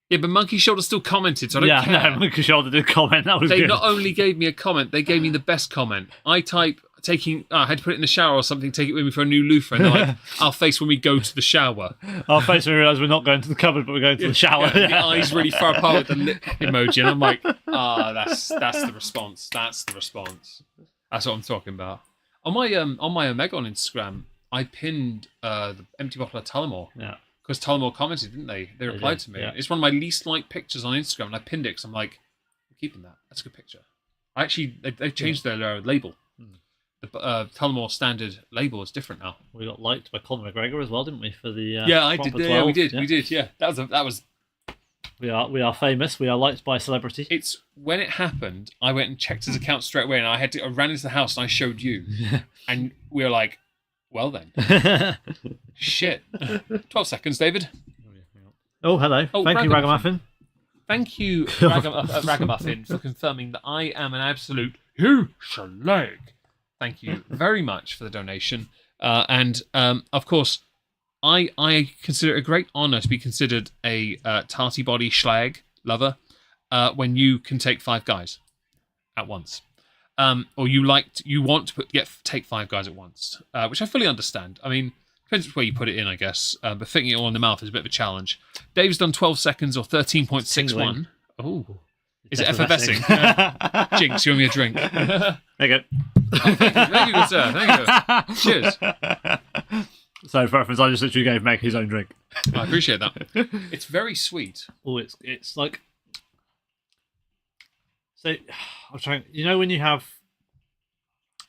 Yeah, but Monkey Shoulder still commented, so I don't care. No, Monkey Shoulder did comment. That was They good. not only gave me a comment, they gave me the best comment. I had to put it in the shower or something, take it with me for a new loofah, and they're like, our face when we go to the shower. Our face when we realise we're not going to the cupboard, but we're going to the shower. Yeah, the eyes really far apart with the lip emoji, and I'm like, that's the response. That's the response. That's what I'm talking about. On my Omega on Instagram, I pinned the empty bottle of Tullamore. Yeah. Because Tullamore commented, didn't they? They replied to me. Yeah. It's one of my least liked pictures on Instagram, and I pinned it because I'm like, I'm keeping that. That's a good picture. They've changed their label. The Tullamore standard label is different now. We got liked by Conor McGregor as well, didn't we? For the I did. Yeah, we did. Yeah, that was. We are famous. We are liked by celebrity. It's when it happened. I went and checked his account straight away, and I ran into the house and I showed you, and we were like, Well then. Shit. 12 seconds, David. Oh, hello. Thank you, Ragamuffin. Thank you, Ragamuffin, for confirming that I am an absolute slag. Thank you very much for the donation. Of course, I consider it a great honour to be considered a tarty body schlag lover when you can take 5 guys at once. Or you want to take 5 guys at once, which I fully understand. I mean, depends where you put it in, I guess. But fitting it all in the mouth is a bit of a challenge. Dave's done 12 seconds or 13.61. Oh, is it effervescing? Jinx, you owe me a drink. There you go. Thank you, good sir. Thank you. Cheers. So, for reference, I just literally gave Meg his own drink. I appreciate that. It's very sweet. Oh, it's like. So, I'm trying. You know, when you have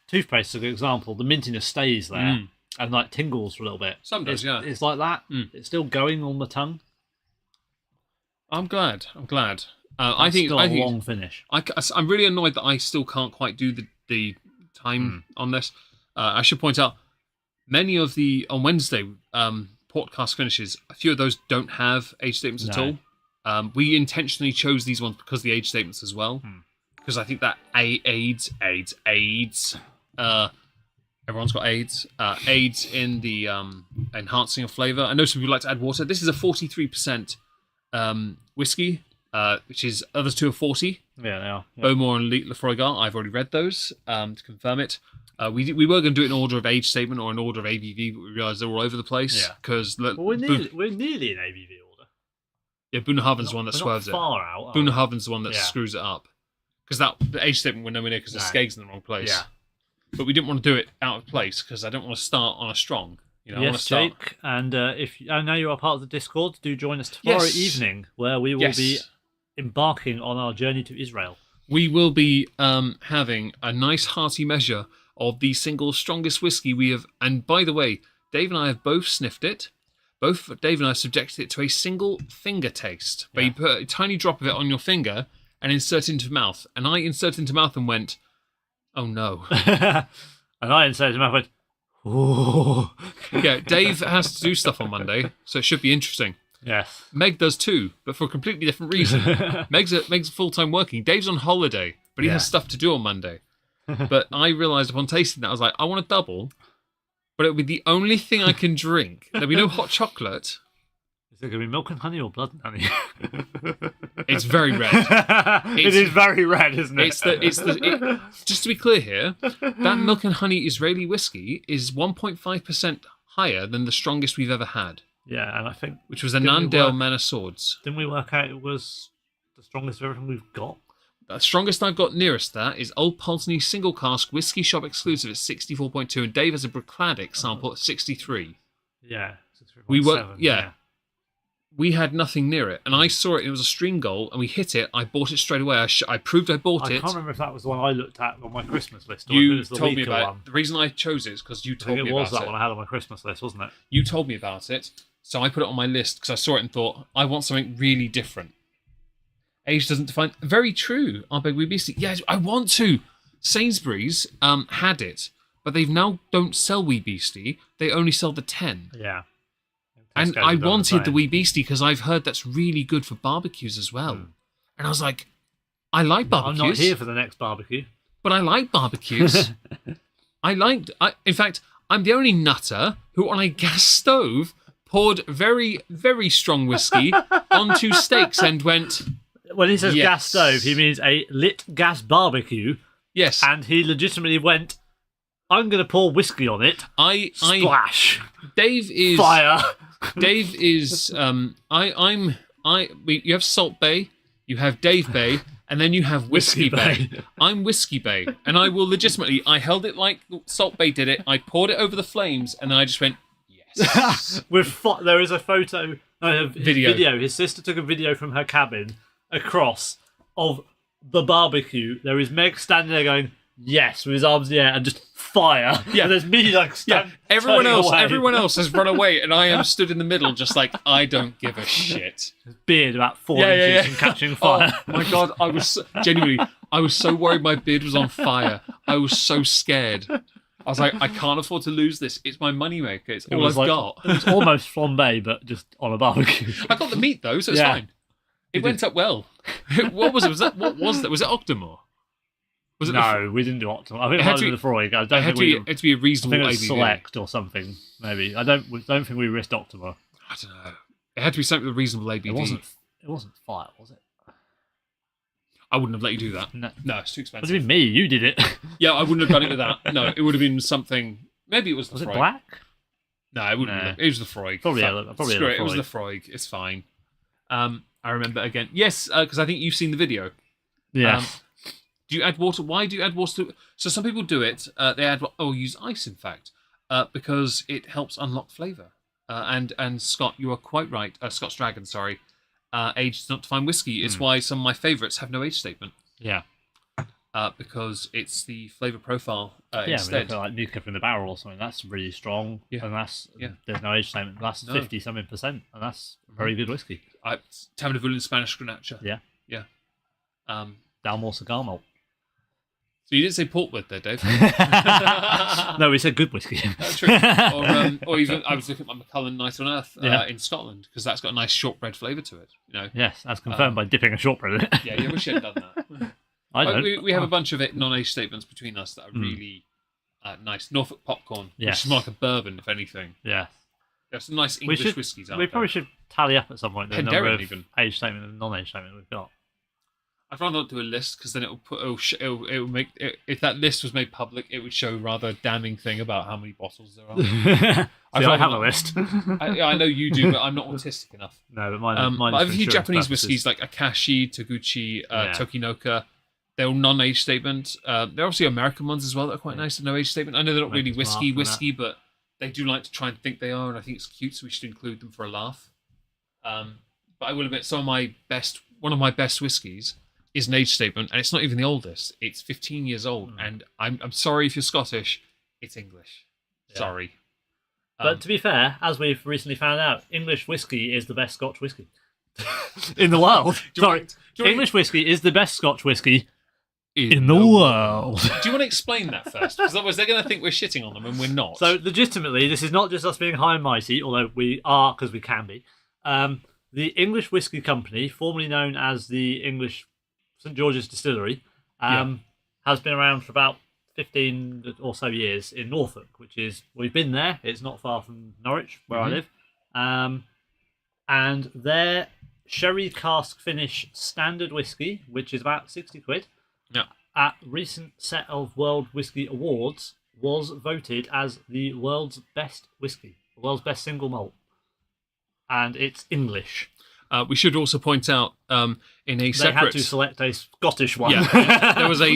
toothpaste, as an example, the mintiness stays there and like tingles for a little bit. Some does, yeah. It's like that. It's still going on the tongue. I'm glad. I think a long finish. I'm really annoyed that I still can't quite do the time on this. I should point out, many of the on Wednesday podcast finishes, a few of those don't have age statements at all. We intentionally chose these ones because of the age statements as well. Because I think that AIDS. Everyone's got AIDS. AIDS in the enhancing of flavour. I know some people like to add water. This is a 43% whiskey, which is others two are 40. Yeah, they are. Yeah. Bowmore and Lefroygar. I've already read those to confirm it. We were going to do it in order of age statement or in order of ABV, but we realised they're all over the place. Yeah. Because we're nearly in ABV order. Yeah, Bunnahaven's the one that swerves it. Far out. Bunnahaven's the one that screws it up. Because the age statement we're nowhere near because the Skeg's in the wrong place. Yeah. But we didn't want to do it out of place because I don't want to start on a strong. You know, yes, Jake. And if I know you are part of the Discord, do join us tomorrow evening where we will be embarking on our journey to Israel. We will be having a nice hearty measure of the single strongest whiskey we have. And by the way, Dave and I have both sniffed it. Both Dave and I subjected it to a single finger taste. Where you put a tiny drop of it on your finger and insert it into mouth. And I inserted into mouth and went, oh no. And I inserted into mouth and went, oh. Yeah, Dave has to do stuff on Monday, so it should be interesting. Yes. Meg does too, but for a completely different reason. Meg's full-time working. Dave's on holiday, but he has stuff to do on Monday. But I realised upon tasting that, I was like, I want a double, but it'll be the only thing I can drink. There'll be no hot chocolate. Is it going to be milk and honey or blood and honey? It's very red. It is very red, isn't it? Just to be clear here, that milk and honey Israeli whiskey is 1.5% higher than the strongest we've ever had. Yeah, and I think... Which was a Nandale Man of Swords. Didn't we work out it was the strongest of everything we've got? The strongest I've got nearest that is Old Pulteney Single Cask Whiskey Shop Exclusive at 64.2, and Dave has a Bruichladdich sample at 63. Yeah. 63.7. We had nothing near it, and I saw it. It was a stream goal, and we hit it. I bought it straight away. I proved I bought it. I can't remember if that was the one I looked at on my Christmas list. Or you if it was the told me Weaker about one. it. The reason I chose it is because you told me about it. It was that one I had on my Christmas list, wasn't it? You told me about it, so I put it on my list because I saw it and thought, I want something really different. Age doesn't define... Very true, Ardbeg Wee Beastie. Yes, I want to. Sainsbury's had it, but they now don't sell Wee Beastie. They only sell the 10. Yeah. And I wanted the Wee Beastie because I've heard that's really good for barbecues as well. And I was like, I like barbecues. I'm not here for the next barbecue. But I like barbecues. In fact, I'm the only nutter who on a gas stove poured very, very strong whiskey onto steaks and went... When he says gas stove, he means a lit gas barbecue. Yes. And he legitimately went, I'm going to pour whiskey on it. Splash. Dave is... Fire. Dave is... you have Salt Bay, you have Dave Bay, and then you have Whiskey Bay. I'm Whiskey Bay. And I will legitimately... I held it like Salt Bay did it. I poured it over the flames, and I just went, yes. There is a photo... video. His sister took a video from her cabin across of the barbecue. There is Meg standing there going, yes, with his arms in the air and just fire. Yeah. And there's me like Everyone else has run away and I am stood in the middle just like, I don't give a shit. His beard about 4 inches from catching fire. Oh my God, I was so worried my beard was on fire. I was so scared. I was like, I can't afford to lose this. It's my moneymaker. It's all I've got. It was almost flambe, but just on a barbecue. I got the meat though, so it's fine. It went up well. What was it? What was that? Was it Octomore? Was it no, we didn't do Octomore. I think it had to be the Freud. I don't think it had to be a reasonable I think it was ABV. Select or something, maybe. I don't think we risked Octomore. I don't know. It had to be something with a reasonable ABV. It wasn't fire, was it? I wouldn't have let you do that. No, it's too expensive. What do you mean me? You did it. Yeah, I wouldn't have done it with that. No, it would have been something. Maybe it was the Was Freud. it black? No, it wouldn't. Have been. It was the Freud. Probably Screw it. It was the Freud. It's fine. I remember again. Yes, because I think you've seen the video. Yeah. Do you add water? Why do you add water? So some people do it. They add. Use ice. In fact, because it helps unlock flavour. And Scott, you are quite right. Scott's Dragon, sorry. Age does not define whiskey. It's why some of my favourites have no age statement. Yeah. Because it's the flavour profile instead. instead. Like Nuka from the barrel or something. That's really strong. Yeah. And there's no age statement. That's 50-something%, and that's very good whiskey. Tavernaville in Spanish Grenache. Yeah. Yeah. Dalmore cigar malt. So you didn't say Portwood there, Dave. No, we said good whiskey. That's true. Or even I was looking at my Macallan Night on Earth in Scotland because that's got a nice shortbread flavour to it. You know. Yes, as confirmed by dipping a shortbread in it. Yeah, you wish you had done that. I don't. We have a bunch of non-age statements between us that are really nice. Norfolk Popcorn, which is more like a bourbon, if anything. Yeah. There's some nice English whiskies out there. We probably should tally up at some point the number of age statement and non-age statement we've got. I'd rather not do a list because then it'll make if that list was made public, it would show rather damning thing about how many bottles there are. I have a list. I know you do, but I'm not autistic enough. No, but mine. I have a few Japanese whiskies like Akashi, Taguchi, Tokinoka. They're all non-age statement. There are obviously American ones as well that are quite nice. No age statement. I know they're not really whiskey, but they do like to try and think they are, and I think it's cute, so we should include them for a laugh. But I will admit, one of my best whiskies is an age statement, and it's not even the oldest. It's 15 years old, and I'm sorry if you're Scottish, it's English. Yeah. Sorry. But to be fair, as we've recently found out, English whiskey is the best Scotch whiskey in the world. English whiskey is the best Scotch whiskey in the world. Do you want to explain that first? Because otherwise they're going to think we're shitting on them, and we're not. So legitimately, this is not just us being high and mighty, although we are, because we can be. The English Whiskey Company, formerly known as the English St George's Distillery, has been around for about 15 or so years in Norfolk, which is, we've been there. It's not far from Norwich, where I live. And their sherry cask finish standard whiskey, which is about 60 quid, at recent set of World Whiskey Awards, was voted as the world's best whiskey, the world's best single malt. And it's English. We should also point out in a separate. They had to select a Scottish one. Yeah,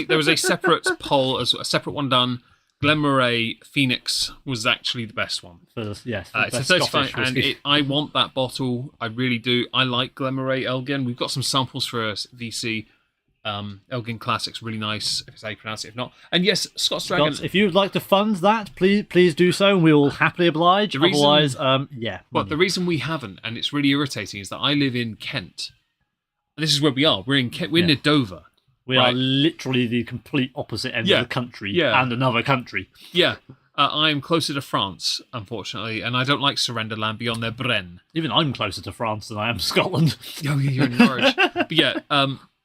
there was a separate poll, a separate one done. Glenmorangie Phoenix was actually the best one. It's a 35, and I want that bottle. I really do. I like Glenmorangie Elgin. We've got some samples for VC. Elgin Classics, really nice. If it's how you pronounce it. If not, and yes, Scott's Dragon. If you would like to fund that, please do so, and we will happily oblige. Otherwise, But the reason we haven't, and it's really irritating, is that I live in Kent. And this is where we are. We're in Kent. We're near Dover. We are literally the complete opposite end of the country and another country. Yeah. I'm closer to France, unfortunately, and I don't like surrender land beyond their Brenne. Even I'm closer to France than I am to Scotland. Oh, yeah, you're in Norwich. But yeah,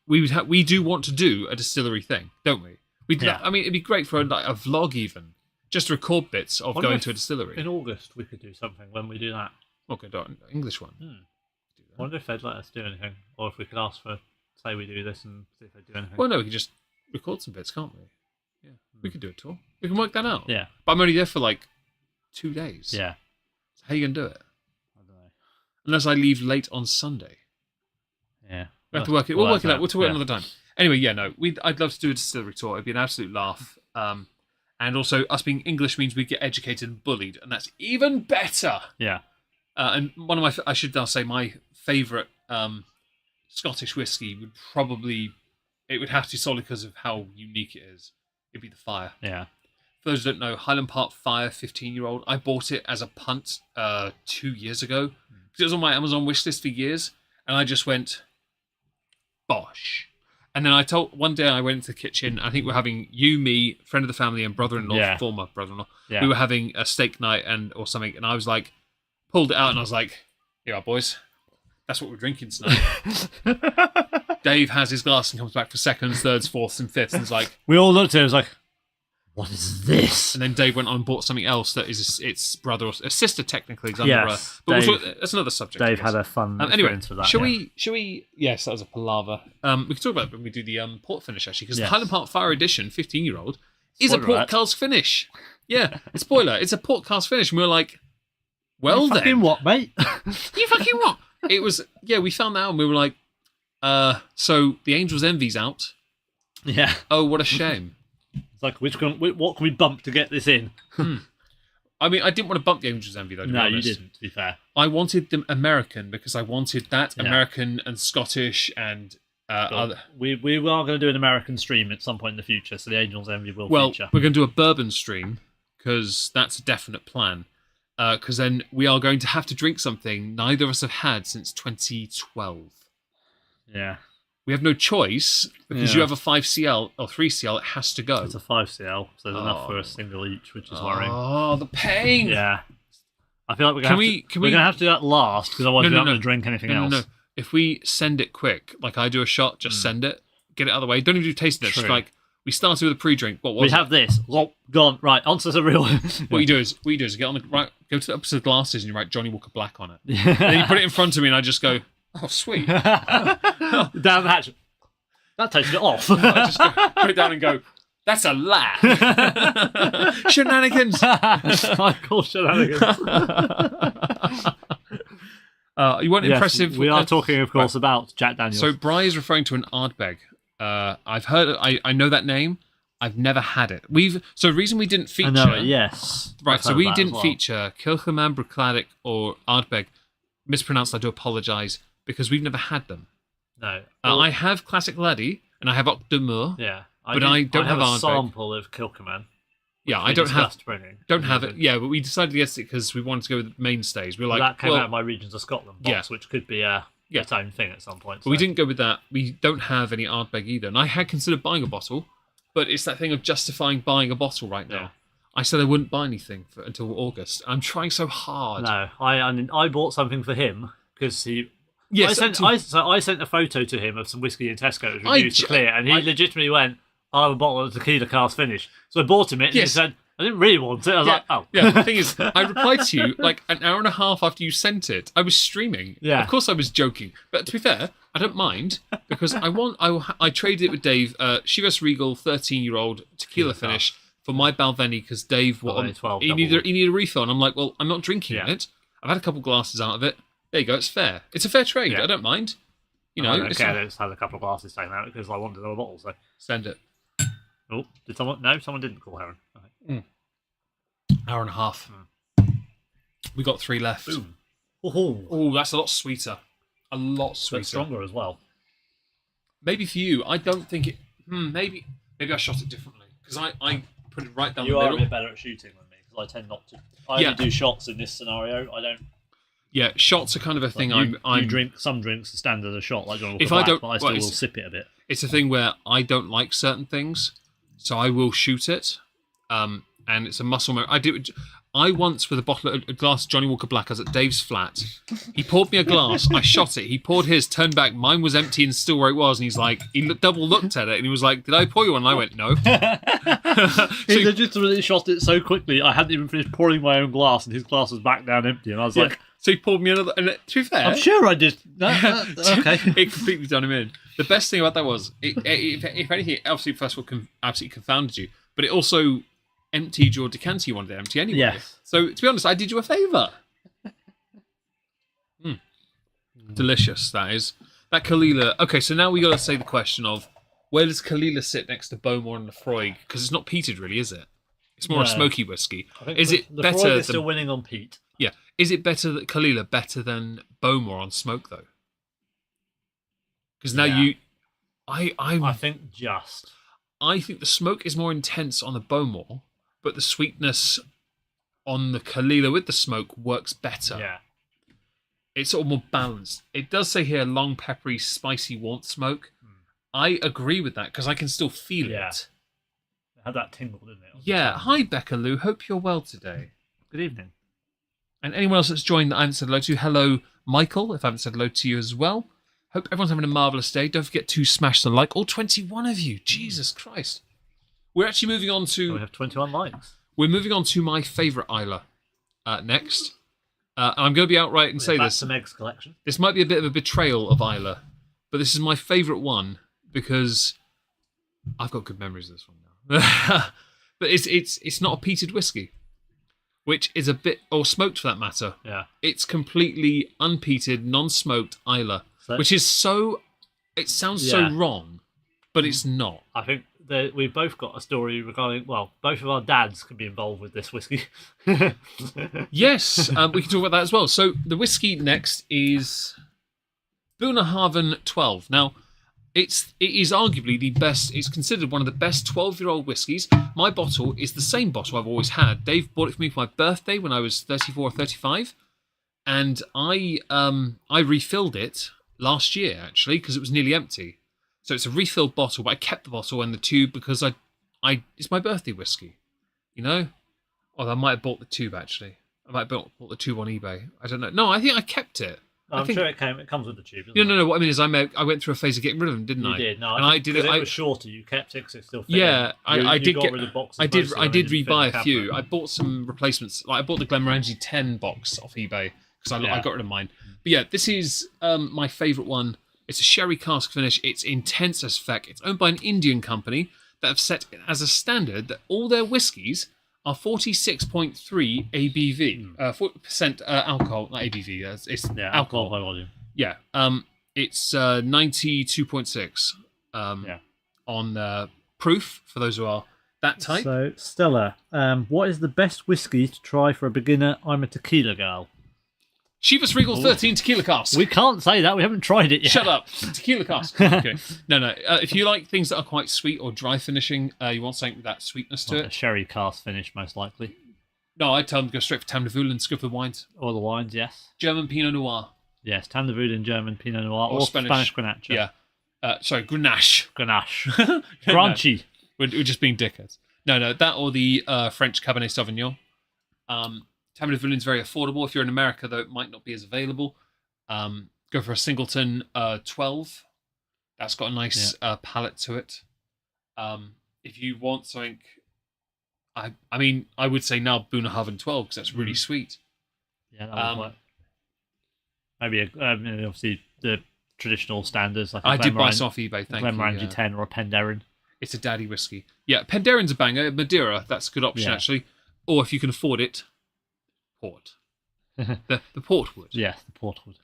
we do want to do a distillery thing, don't we? I mean, it'd be great for a vlog even, just to record bits of going to a distillery. In August, we could do something when we do that. Okay, English one. I wonder if they'd let us do anything, or if we could ask for, say we do this and see if they do anything. Well, no, we could just record some bits, can't we? Yeah, we could do a tour. We can work that out. Yeah. But I'm only there for 2 days. Yeah. So how are you going to do it? I don't know. Unless I leave late on Sunday. Yeah. We have to work it. We'll work it out. We'll talk about it another time. Anyway, I'd love to do a distillery tour. It'd be an absolute laugh. And also, us being English means we get educated and bullied, and that's even better. Yeah. And one of my, I should now say, my favourite Scottish whiskey it would have to be solely because of how unique it is. It'd be the Fire. Yeah. For those who don't know, Highland Park Fire 15-year-old. I bought it as a punt 2 years ago. Because it was on my Amazon wishlist for years. And I just went, bosh. And then one day I went into the kitchen. I think we're having you, me, friend of the family, and brother-in-law, former brother-in-law. Yeah. We were having a steak night or something, and I was like, pulled it out, and I was like, "Here you are, boys. That's what we're drinking tonight." Dave has his glass and comes back for seconds, thirds, fourths, and fifths, and it's like, we all looked at it. It was like, what is this? And then Dave went on and bought something else that is its brother or a sister technically. Yes, but that's another subject. Dave had a fun experience with that. Shall we? Yes, that was a palaver. We can talk about it when we do the port finish actually, because the Highland Park Fire Edition 15-year-old is a port cask finish. Yeah, spoiler. It's a port cask finish, and we were like, well, you fucking what, mate? You fucking what? It was we found that out and we were like, so the Angel's Envy's out. Yeah. Oh, what a shame. It's like, what can we bump to get this in? I mean, I didn't want to bump the Angel's Envy, though, to be honest. You didn't, to be fair. I wanted them American because I wanted that American and Scottish and other... We are going to do an American stream at some point in the future, so the Angel's Envy will feature. Well, we're going to do a bourbon stream because that's a definite plan. Because then we are going to have to drink something neither of us have had since 2012. Yeah. We have no choice because you have a 5CL or 3CL. It has to go. It's a 5CL, so there's enough for a single each, which is worrying. Oh, the pain! Yeah. I feel like we're going to have to do that last because otherwise we're not going to drink anything else. No. If we send it quick, like I do a shot, just send it, get it out of the way. Don't even do tasting it. Just like we started with a pre-drink. What was it? We have this. Gone. Right, onto the real. What you do is get on the right, go to the opposite glasses, and you write Johnny Walker Black on it. And then you put it in front of me, and I just go, "Oh, sweet." Down the hatch. That tasted it off. I just put it down and go, "That's a lad." Shenanigans. I call shenanigans. You weren't impressive. We are talking, of course, about Jack Daniels. So Bry is referring to an Ardbeg. I've heard. I know that name. I've never had it. So the reason we didn't feature. I know it, yes. Right. So we didn't feature Kilchoman, Bruichladdich, or Ardbeg. Mispronounced. I do apologise because we've never had them. No. I have Classic Laddie and I have Octomur. Yeah. I don't have a sample of Kilchoman. Yeah, I don't have it. Yeah, but we decided against it because we wanted to go with the mainstays. We were like, that came out of my Regions of Scotland box, which could be its own thing at some point. But we didn't go with that. We don't have any Ardbeg either. And I had considered buying a bottle, but it's that thing of justifying buying a bottle right now. Yeah. I said I wouldn't buy anything until August. I'm trying so hard. No, I bought something for him because he. Yes, I sent a photo to him of some whiskey in Tesco. It was reduced to clear, and he legitimately went, "I'll have a bottle of tequila cask finish." So I bought him it, and he said, "I didn't really want it." I was like, "Oh." Yeah, the thing is, I replied to you like an hour and a half after you sent it. I was streaming. Yeah. Of course I was joking. But to be fair, I don't mind because I traded it with Dave, Chivas Regal 13-year-old tequila finish for my Balvenie because Dave he needed a refill. And I'm like, well, I'm not drinking it. I've had a couple glasses out of it. There you go. It's fair. It's a fair trade. Yeah. I don't mind. You know, I don't care. I just had a couple of glasses taken out because I wanted another bottle. So send it. Oh, did someone? No, someone didn't call Heron. Okay. Hour and a half. We got 3 left. Boom. Oh, that's a lot sweeter. A lot sweeter. But stronger as well. Maybe for you, I don't think it. Maybe I shot it differently because I put it right down the middle. You are a bit better at shooting than me because I tend not to. I only do shots in this scenario. I don't. Yeah, shots are kind of a thing. You drink some drinks standard a shot like John Walker if Black, I don't, but I still will sip it a bit. It's a thing where I don't like certain things, so I will shoot it. And it's a muscle memory. I once with a glass of Johnny Walker Black. I was at Dave's flat. He poured me a glass. I shot it. He poured his, turned back. Mine was empty and still where it was. And he's like, double looked at it and he was like, "Did I pour you one?" And I went, "No." He legitimately shot it so quickly. I hadn't even finished pouring my own glass, and his glass was back down empty. And I was like, so he poured me another. And to be fair, I'm sure I did. Okay, it completely done him in. The best thing about that was, if anything, obviously first of all, absolutely confounded you, but it also emptied your decanter you wanted to empty anyway. Yes. So to be honest, I did you a favour. Delicious, that is. That Kalila. Okay, so now we got to say the question of where does Kalila sit next to Bowmore and Lefroy? Because it's not peated, really, is it? It's more a smoky whiskey. Is it better? Lefroy is still winning on peat. Yeah. Is it Kalila better than Bowmore on smoke though? Because now I think just. I think the smoke is more intense on the Bowmore, but the sweetness on the Kalila with the smoke works better. Yeah. It's sort of more balanced. It does say here long, peppery, spicy, warmth smoke. I agree with that because I can still feel Yeah. it. It had that tingle, didn't it? Yeah. Hi, Becca Lou. Hope you're well today. Good evening. And anyone else that's joined that I haven't said hello to, hello, Michael, if I haven't said hello to you as well. Hope everyone's having a marvellous day. Don't forget to smash the like. All 21 of you. Jesus Christ. We're actually moving on to... we have 21 likes. We're moving on to my favourite Islay next. And I'm going to be outright and say this. Back to Meg's collection. This might be a bit of a betrayal of Islay, but this is my favourite one because I've got good memories of this one now. But it's not a peated whiskey, which is a bit, or smoked for that matter. Yeah. It's completely unpeated, non-smoked Islay, which is so, it sounds so wrong, but it's not. I think that we've both got a story regarding, well, both of our dads could be involved with this whiskey. Yes, we can talk about that as well. So the whiskey next is Bunnahabhain 12. Now, it is arguably the best, it's considered one of the best 12-year-old whiskies. My bottle is the same bottle I've always had. Dave bought it for me for my birthday when I was 34 or 35. And I refilled it last year, actually, because it was nearly empty. So it's a refilled bottle, but I kept the bottle and the tube because it's my birthday whiskey, you know? Or I might have bought the tube, actually. I might have bought the tube on eBay. I don't know. No, I think I kept it. I'm sure it comes with the tube. No. What I mean is, I went through a phase of getting rid of them, didn't I? You did. No, and I did it. It was shorter. You kept it because it still fit. Yeah, I did got get. rid of boxes I did mostly, rebuy a few. I bought some replacements. Like I bought the Glenmorangie 10 box off eBay because I got rid of mine. But yeah, this is my favourite one. It's a sherry cask finish. It's intense as feck. It's owned by an Indian company that have set as a standard that all their whiskies are 46.3 ABV, 40% alcohol, not ABV. It's alcohol by volume. Yeah, it's 92.6 on proof for those who are that type. So, Stella, what is the best whiskey to try for a beginner? I'm a tequila girl. Chivas Regal 13 tequila cask. We can't say that. We haven't tried it yet. Shut up. Tequila cask. Okay. No. If you like things that are quite sweet or dry finishing, you want something with that sweetness to it. A sherry cask finish, most likely. No, I'd tell them to go straight for Tam de Vul and go for the wines. Or the wines, yes. German Pinot Noir. Yes, Tam de Vul in German Pinot Noir or Spanish Grenache. Yeah. Sorry, Grenache. Grenache. Crunchy. We're just being dickheads. No, that or the French Cabernet Sauvignon. Tam de Vul is very affordable. If you're in America, though, it might not be as available. Go for a Singleton 12. That's got a nice palate to it. If you want something, I mean, I would say now Bunnahabhain 12 because that's really sweet. Yeah, that would work. Maybe obviously the traditional standards. Like I did buy some off eBay. Thank you. Glenmorangie 10 or a Penderyn. It's a daddy whiskey. Yeah, Penderyn's a banger. Madeira, that's a good option actually. Or if you can afford it, port. the portwood. Yeah, the portwood.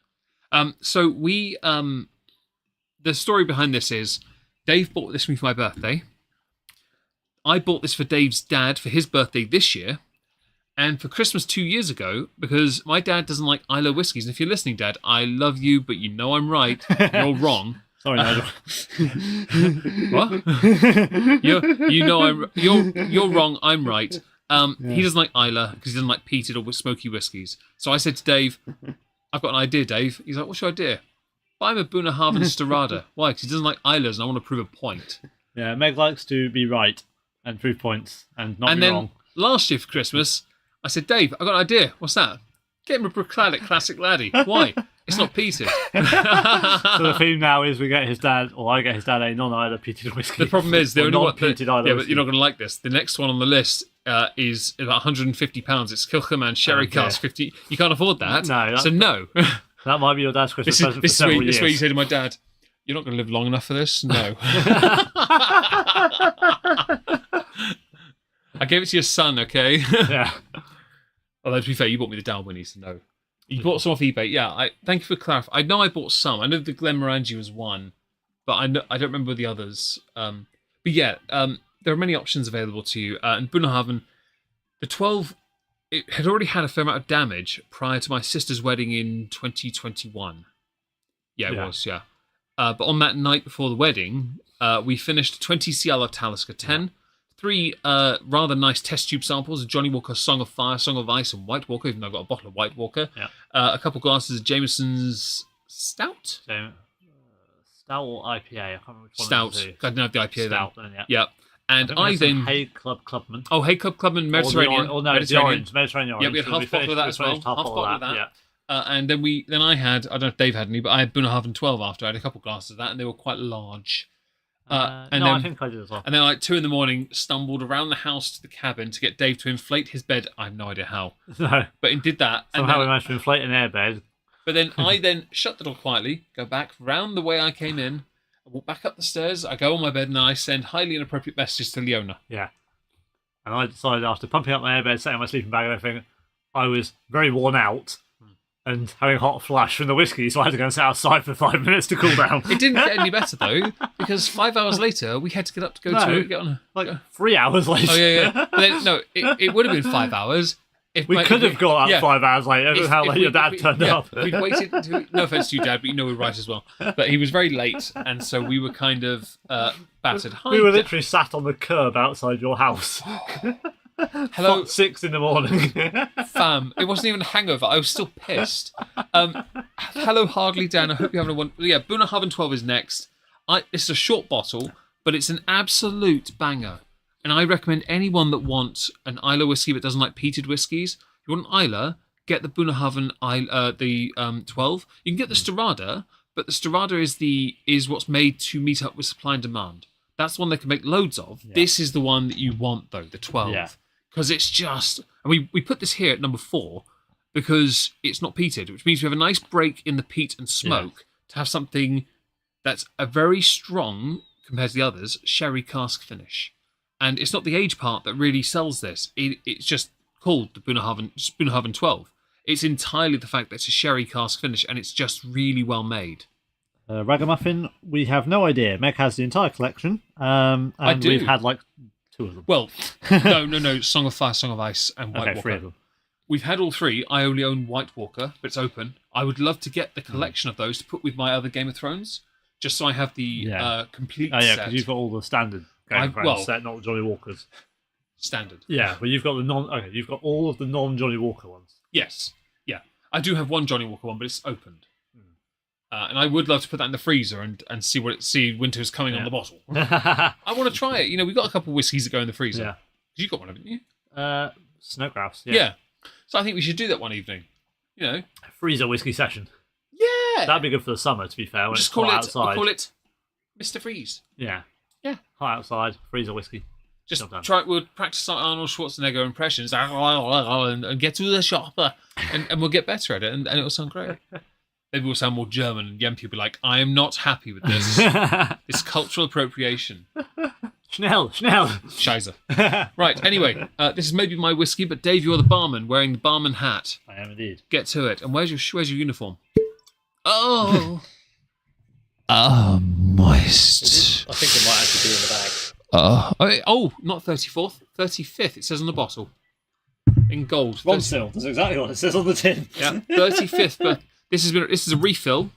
So we the story behind this is Dave bought this for me for my birthday. I bought this for Dave's dad for his birthday this year, and for Christmas 2 years ago, because my dad doesn't like Islay whiskies. And if you're listening, Dad, I love you, but you know I'm right. You're wrong. Sorry, Nigel. What? You're wrong. I'm right. He doesn't like Islay because he doesn't like peated or smoky whiskies. So I said to Dave, I've got an idea, Dave. He's like, what's your idea? Buy him a Bunnahabhain Storada. Why? Because he doesn't like Islays and I want to prove a point. Yeah, Meg likes to be right and prove points and not be wrong. And then last year for Christmas, I said, Dave, I've got an idea. What's that? Get him a Bruichladdich Classic Laddie. Why? It's not peated. So the theme now is we get his dad, or I get his dad, a non-Islay peated whiskey. The problem is, the only one peated Islay but you're not going to like this. The next one on the list is about £150. It's Kilchoman Sherry Cask 50. You can't afford that. No. So no. That might be your dad's Christmas present for several years. This is where you say to my dad, you're not going to live long enough for this? No. I gave it to your son, okay? Yeah. Although, to be fair, you bought me the Dalwhinnie, so no. You bought some off eBay. Yeah, thank you for clarifying. I know I bought some. I know the Glenmorangie was one, but I don't remember the others. But yeah, there are many options available to you. And Bunnahabhain, the 12, it had already had a fair amount of damage prior to my sister's wedding in 2021. Yeah, it was, yeah. But on that night before the wedding, we finished 20 CL of Talisker 10, 3 rather nice test tube samples of Johnny Walker Song of Fire, Song of Ice, and White Walker, even though I've got a bottle of White Walker. Yeah. A couple glasses of Jameson's Stout. Stout or IPA? I can't remember which one. Stout. I didn't have the IPA Stout, then. yeah. Yeah. And I then... Hay Club Clubman. Oh, Hay Club Clubman, Mediterranean. No, it's the orange. Mediterranean orange. Yeah, we had half a bottle of that as well. Half a bottle of that. Yeah. And then I had, I don't know if Dave had any, but I had Bunnahabhain 12 after. I had a couple of glasses of that, and they were quite large. I think I did as well. And then, like 2 a.m, stumbled around the house to the cabin to get Dave to inflate his bed. I have no idea how. No. But he did that. Somehow we managed to inflate an airbed. But then I then shut the door quietly, go back round the way I came in, I walk back up the stairs, I go on my bed, and I send highly inappropriate messages to Leona. Yeah. And I decided after pumping up my airbed, setting my sleeping bag and everything, I was very worn out. And having a hot flash from the whiskey, so I had to go and sit outside for 5 minutes to cool down. It didn't get any better though, because 5 hours later we had to get up to get on. 3 hours later. Oh yeah. But then, no, it would have been 5 hours. We could have got up 5 hours later. That's how late your dad turned up. We'd waited. No offense to you, Dad, but you know we're right as well. But he was very late, and so we were kind of battered. We were literally sat on the curb outside your house. Hello, 6 a.m. fam. It wasn't even a hangover. I was still pissed. Hello, Hardly Dan. I hope you're having a one. Yeah, Bunnahabhain 12 is next. It's a short bottle, but it's an absolute banger. And I recommend anyone that wants an Islay whiskey but doesn't like peated whiskies. If you want an Islay, get the Bunnahabhain 12. You can get the Storada, but the Storada is what's made to meet up with supply and demand. That's the one they can make loads of. Yeah. This is the one that you want, though, the 12. Yeah. Because it's just... And we put this here at number 4 because it's not peated, which means we have a nice break in the peat and smoke to have something that's a very strong, compared to the others, sherry cask finish. And it's not the age part that really sells this. It's just called the Bunnahabhain 12. It's entirely the fact that it's a sherry cask finish and it's just really well made. Ragamuffin, we have no idea. Meg has the entire collection. And we've had like 2 of them. Well, no. Song of Fire, Song of Ice, and White Walker. 3 of them. We've had all 3. I only own White Walker, but it's open. I would love to get the collection of those to put with my other Game of Thrones, just so I have the complete set. Because you've got all the standard Game of Thrones set, not the Johnny Walkers. Standard. Yeah, but you've got you've got all of the non-Johnny Walker ones. Yes. Yeah. I do have one Johnny Walker one, but it's opened. And I would love to put that in the freezer and see winter's coming on the bottle. I want to try it. We've got a couple of whiskies that go in the freezer. Yeah. You got one, haven't you? Snowcrafts, yeah. So I think we should do that one evening. Freezer whiskey session. Yeah. That'd be good for the summer, to be fair. When Just it's hot outside. We'll call it Mr. Freeze. Yeah. Yeah. Hot outside, freezer whiskey. Just we'll practice our Arnold Schwarzenegger impressions and get to the shop and we'll get better at it and it'll sound great. Maybe we'll sound more German and Yempi will be like, I am not happy with this. It's cultural appropriation. Schnell. Scheiße. Right, anyway, this is maybe my whiskey, but Dave, you're the barman wearing the barman hat. I am indeed. Get to it. And where's your uniform? Oh. Moist. I think it might actually be in the bag. Not 34th, 35th. It says on the bottle. In gold. Ronsil. That's exactly what it says on the tin. Yeah, 35th, but this is a refill,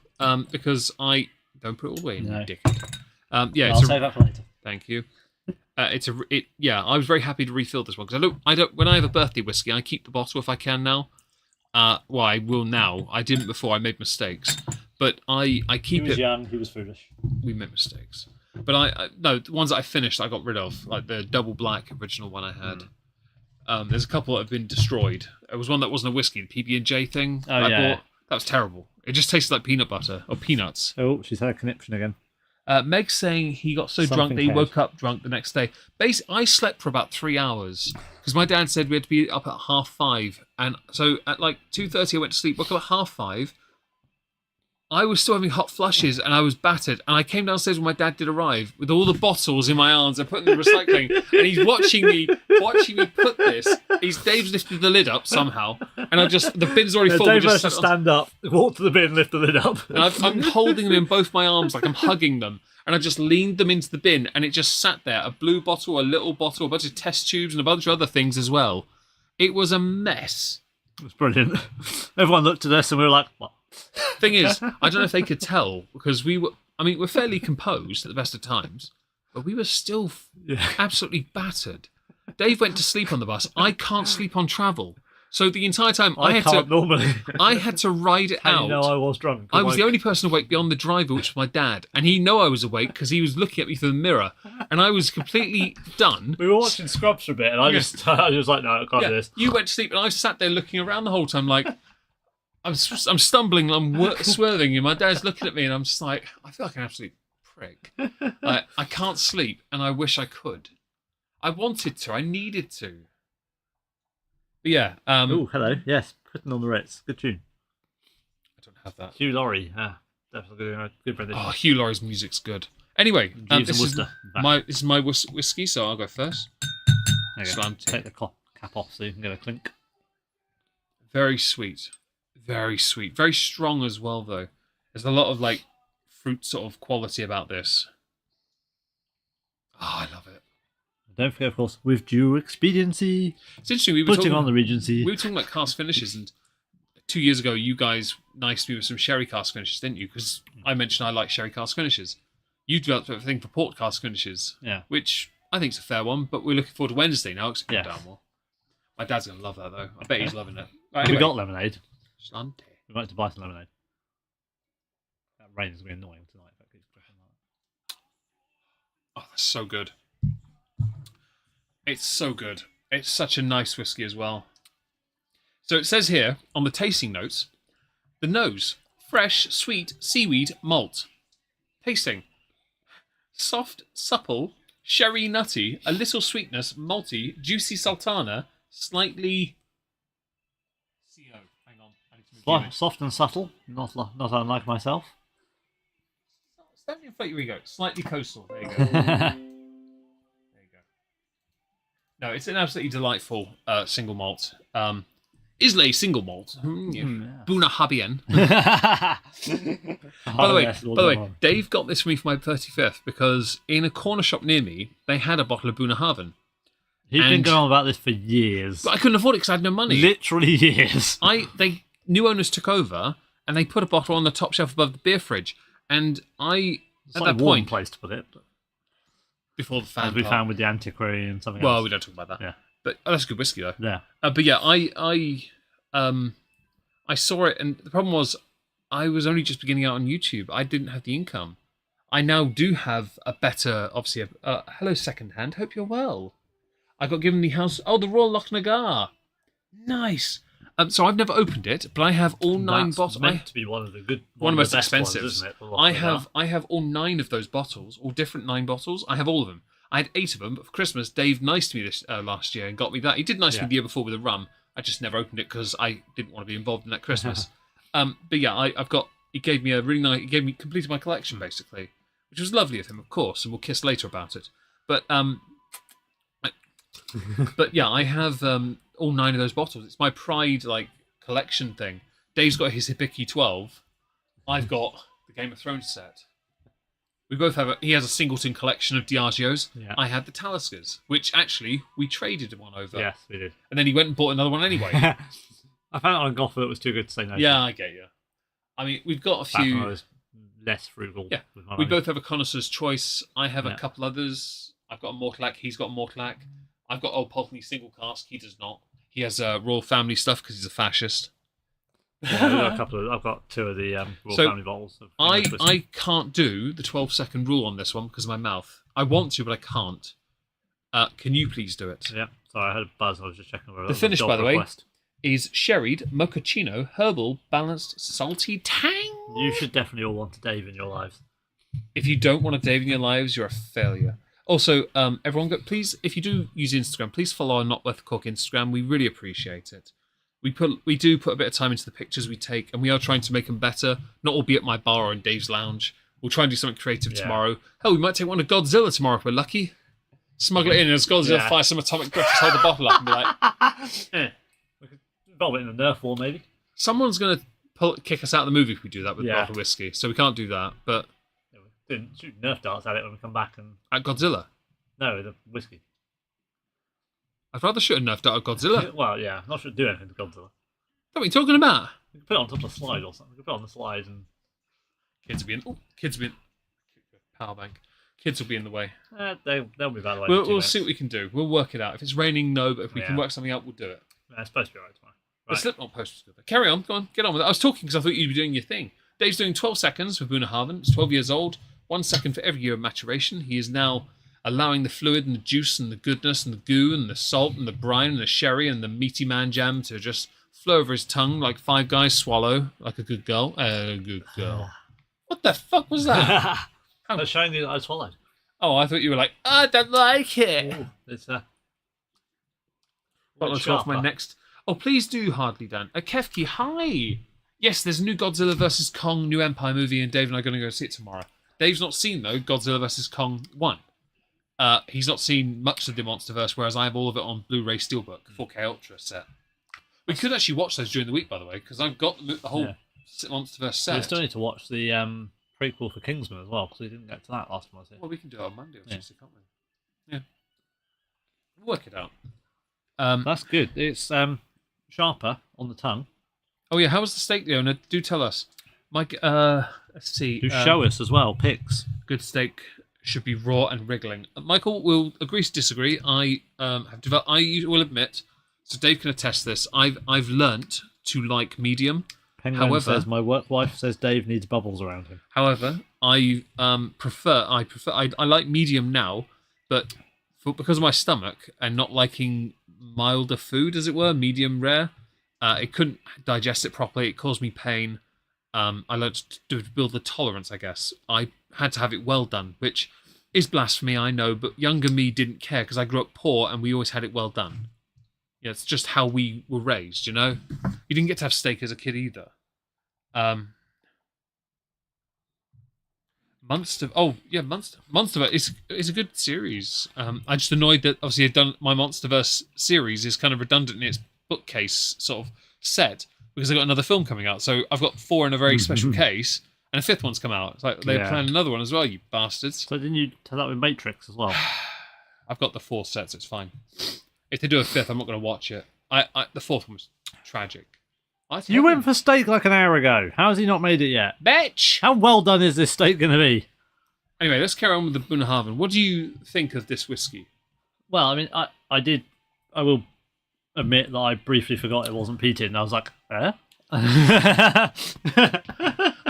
because I don't put it all the way in, no. dickhead. I'll save that for later. Thank you. I was very happy to refill this one because when I have a birthday whiskey, I keep the bottle if I can now. I will now. I didn't before. I made mistakes, but I keep it. He was young. He was foolish. We made mistakes, but the ones that I finished, I got rid of, like the double black original one I had. There's a couple that have been destroyed. There was one that wasn't a whiskey, the PB&J thing I bought. That was terrible. It just tasted like peanut butter or peanuts. Oh, she's had a conniption again. Meg's saying he got so drunk that he woke up drunk the next day. I slept for about 3 hours because my dad said we had to be up at 5:30, and so at like 2:30 I went to sleep. Woke up at 5:30. I was still having hot flushes and I was battered. And I came downstairs when my dad did arrive with all the bottles in my arms and put them in the recycling. And he's watching me put this. Dave's lifted the lid up somehow, and the bin's already full. Dave has to stand up, walk to the bin, lift the lid up. And I'm holding them in both my arms like I'm hugging them. And I just leaned them into the bin, and it just sat there. A blue bottle, a little bottle, a bunch of test tubes, and a bunch of other things as well. It was a mess. It was brilliant. Everyone looked at us and we were like, what? Thing is, I don't know if they could tell, because we're fairly composed at the best of times, but we were still absolutely battered. Dave went to sleep on the bus. I can't sleep on travel. So the entire time I can't normally. I had to ride it How out. you know I was drunk? I was the only person awake beyond the driver, which was my dad, and he knew I was awake because he was looking at me through the mirror, and I was completely done. We were watching Scrubs for a bit, and I was like, no, I can't do this. You went to sleep, and I sat there looking around the whole time, like I'm stumbling, I'm swerving, and my dad's looking at me, and I'm just like, I feel like an absolute prick. I can't sleep, and I wish I could. I wanted to, I needed to. But yeah. Oh, hello. Yes, Putting on the Ritz. Good tune. I don't have that. Hugh Laurie. Definitely good rendition. Oh, Hugh Laurie's music's good. Anyway, this is my whiskey, so I'll go first. There you go. Take the cap off so you can get a clink. Very sweet. Very sweet. Very strong as well, though. There's a lot of like fruit sort of quality about this. Oh, I love it. Don't forget, of course, with due expediency. It's interesting. We were putting on the Regency. We were talking about cask finishes, and 2 years ago, you guys niced me with some sherry cask finishes, didn't you? Because I mentioned I like sherry cask finishes. You developed a thing for port cask finishes, which I think is a fair one. But we're looking forward to Wednesday now. It's going down more. My dad's going to love that though. I bet he's loving it. Right, anyway. We got lemonade. Slante. We might have to buy some lemonade. That rain is going to be annoying tonight. Oh, that's so good. It's so good. It's such a nice whiskey as well. So it says here on the tasting notes, the nose, fresh, sweet, seaweed, malt. Tasting, soft, supple, sherry, nutty, a little sweetness, malty, juicy sultana, slightly... CO. Hang on. I need to move soft and subtle, not unlike myself. Stand in front of your ego. Slightly coastal. There you go. No, it's an absolutely delightful single malt. Islay single malt. Buna Habien. By the way, Dave got this for me for my 35th because in a corner shop near me, they had a bottle of Buna Haven. He's been going on about this for years. But I couldn't afford it because I had no money. Literally years. New owners took over and they put a bottle on the top shelf above the beer fridge. And it's at like that point, place to put it. Before the fan as we found with the antiquary and something else. Well, we don't talk about that. Yeah, but that's a good whiskey though. Yeah, but yeah, I saw it, and the problem was I was only just beginning out on YouTube. I didn't have the income. I now do have a better, obviously. Hello, secondhand. Hope you're well. I got given the house. Oh, the Royal Lochnagar. Nice. So I've never opened it, but I have all 9 bottles. Meant to be one of the good, one of the most expensive. Ones, isn't it? I have all 9 of those bottles, all different 9 bottles. I have all of them. I had 8 of them, but for Christmas, Dave niced me this last year and got me that. He did nice me the year before with a rum. I just never opened it because I didn't want to be involved in that Christmas. But yeah, I've got. He gave me a really nice. He gave me completed my collection basically, which was lovely of him, of course, and we'll kiss later about it. But but yeah, I have all 9 of those bottles. It's my pride, like collection thing. Dave's got his Hibiki 12. I've got the Game of Thrones set. We both have. He has a singleton collection of Diageos. Yeah. I had the Taliskers, which actually we traded one over. Yes, we did. And then he went and bought another one anyway. I found it on Goffer that was too good to say no. Yeah, I get you. I mean, we've got a few. I was less frugal. Yeah, we both have a connoisseur's choice. I have a couple others. I've got a Mortlack. He's got a Mortlack. I've got Old Pulteney single cask. He does not. He has royal family stuff because he's a fascist. Yeah, I've got 2 of the royal family bottles. I can't do the 12-second rule on this one because of my mouth. I want to, but I can't. Can you please do it? Yeah. Sorry, I had a buzz. I was just checking. The finish, by the way, is sherried, mochaccino, herbal, balanced, salty tang. You should definitely all want a Dave in your lives. If you don't want a Dave in your lives, you're a failure. Also, everyone, please, if you do use Instagram, please follow our Not Worth Cork Instagram. We really appreciate it. We do put a bit of time into the pictures we take, and we are trying to make them better. Not all be at my bar or in Dave's lounge. We'll try and do something creative tomorrow. Hell, we might take one to Godzilla tomorrow if we're lucky. Smuggle it in, and as Godzilla fire some atomic breath, just hold the bottle up and be like... We could involve it in the Nerf war, maybe. Someone's going to kick us out of the movie if we do that with a bottle of whiskey, so we can't do that, but... Yeah, we didn't shoot Nerf darts at it when we come back and... At Godzilla? No, the whiskey. I'd rather shoot a Nerf dart at Godzilla. Well, yeah, I'm not sure to do anything to Godzilla. What are you talking about? We could put it on top of a slide or something. We could put it on the slide and... Kids will be in... Power bank. Kids will be in the way. They'll be by the way. We'll see what we can do. We'll work it out. If it's raining, no, but if we can work something out, we'll do it. it's supposed to be alright tomorrow. The Slipknot post was good. Carry on, go on, get on with it. I was talking because I thought you'd be doing your thing. Dave's doing 12 seconds with Bunnahabhain. He's 12 years old. 1 second for every year of maturation. He is now allowing the fluid and the juice and the goodness and the goo and the salt and the brine and the sherry and the meaty man jam to just flow over his tongue like Five Guys swallow, like a good girl. A good girl. What the fuck was that? That's showing you that I swallowed. Oh, I thought you were like, I don't like it. Ooh, it's my next. Oh, please do, Hardly Dan. Kefki, hi. Yes, there's a new Godzilla vs. Kong New Empire movie, and Dave and I are going to go see it tomorrow. Dave's not seen, though, Godzilla vs. Kong 1. He's not seen much of the Monsterverse, whereas I have all of it on Blu-ray Steelbook, 4K Ultra set. We could actually watch those during the week, by the way, because I've got the whole Monsterverse set. We still need to watch the prequel for Kingsman as well, because we didn't get to that last time I was here. Well, we can do it on Monday or Tuesday, can't we? Yeah. We'll work it out. That's good. It's sharper on the tongue. Oh, yeah. How was the steak, Leona? Do tell us. Mike, let's see. Do show us as well, pics. Good steak should be raw and wriggling. Michael will agree to disagree. I will admit, so Dave can attest this, I've learnt to like medium. Penguin says, my work wife says Dave needs bubbles around him. However, I like medium now, but because of my stomach and not liking milder food, as it were, medium rare, it couldn't digest it properly. It caused me pain. I learned to build the tolerance, I guess. I had to have it well done, which is blasphemy, I know, but younger me didn't care because I grew up poor and we always had it well done. Yeah, it's just how we were raised, you know? You didn't get to have steak as a kid either. Monster. It's a good series. I'm just annoyed that obviously I've done my Monsterverse series is kind of redundant in its bookcase sort of set because I've got another film coming out. So I've got 4 in a very special case, and a 5th one's come out. It's like they planned another one as well, you bastards. So didn't you tell that with Matrix as well? I've got the 4 sets. It's fine. If they do a 5th, I'm not going to watch it. The 4th one was tragic. You went for steak like an hour ago. How has he not made it yet? Bitch! How well done is this steak going to be? Anyway, let's carry on with the Bunnahabhain. What do you think of this whiskey? Well, I mean, I will admit that I briefly forgot it wasn't peated, and I was like, eh? I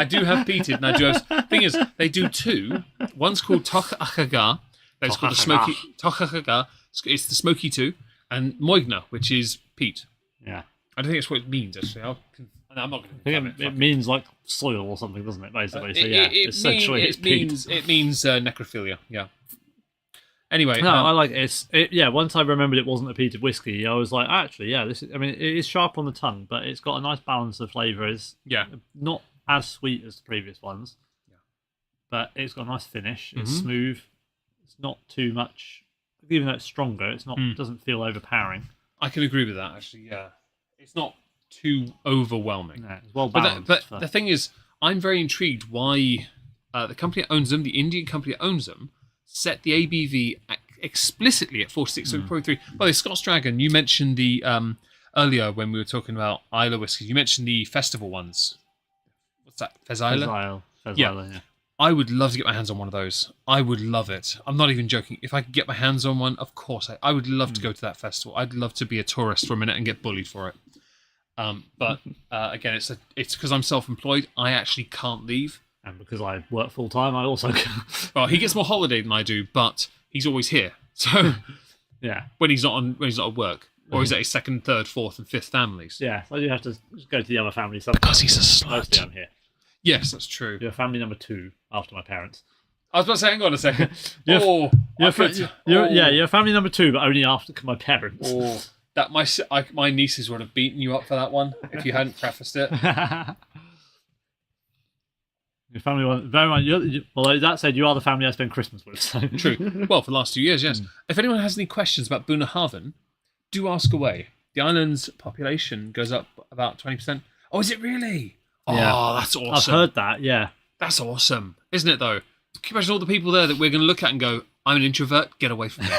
do have peated, and I do have... Thing is, they do 2. One's called Tochachaga. That's called the Smoky... Tochachaga. It's the Smoky 2. And Moigna, which is peat. Yeah. I don't think that's what it means, actually. I'm not going to... It means like soil or something, doesn't it, basically? So yeah, essentially it's peat. It means necrophilia, yeah. Anyway... No, I like it. Yeah, once I remembered it wasn't a peated whiskey, I was like, actually, yeah, this is... I mean, it is sharp on the tongue, but it's got a nice balance of flavour. It's not as sweet as the previous ones, but it's got a nice finish. It's smooth. It's not too much... Even though it's stronger, it's not. Doesn't feel overpowering. I can agree with that, actually, yeah. It's not too overwhelming. No, it's well balanced. But the thing is, I'm very intrigued why the company that owns them, the Indian company that owns them, set the ABV explicitly at 46.3. By the way, Scots Dragon, you mentioned the earlier when we were talking about Islay whiskey, you mentioned the festival ones. What's that? Fez Isle? Yeah. I would love to get my hands on one of those. I would love it. I'm not even joking. If I could get my hands on one, of course, I would love to go to that festival. I'd love to be a tourist for a minute and get bullied for it. But again, it's because I'm self-employed. I actually can't leave. And because I work full-time, I also can't. Well, he gets more holiday than I do, but he's always here. So yeah, when he's not at work. Or he's at his 2nd, 3rd, 4th and 5th families. Yeah, so you have to go to the other family sometimes. Because he's a slut. Mostly I'm here. Yes, that's true. You're family number 2 after my parents. I was about to say, hang on a second. You're family number 2, but only after my parents. Oh, that my nieces would have beaten you up for that one if you hadn't prefaced it. Your family one, very much. Although that said, you are the family I spend Christmas with. So. True. Well, for the last 2 years, yes. If anyone has any questions about Bunnahabhain, do ask away. The island's population goes up about 20%. Oh, is it really? Yeah. Oh, that's awesome. I've heard that, yeah. That's awesome, isn't it, though? Can you imagine all the people there that we're going to look at and go, I'm an introvert, get away from me.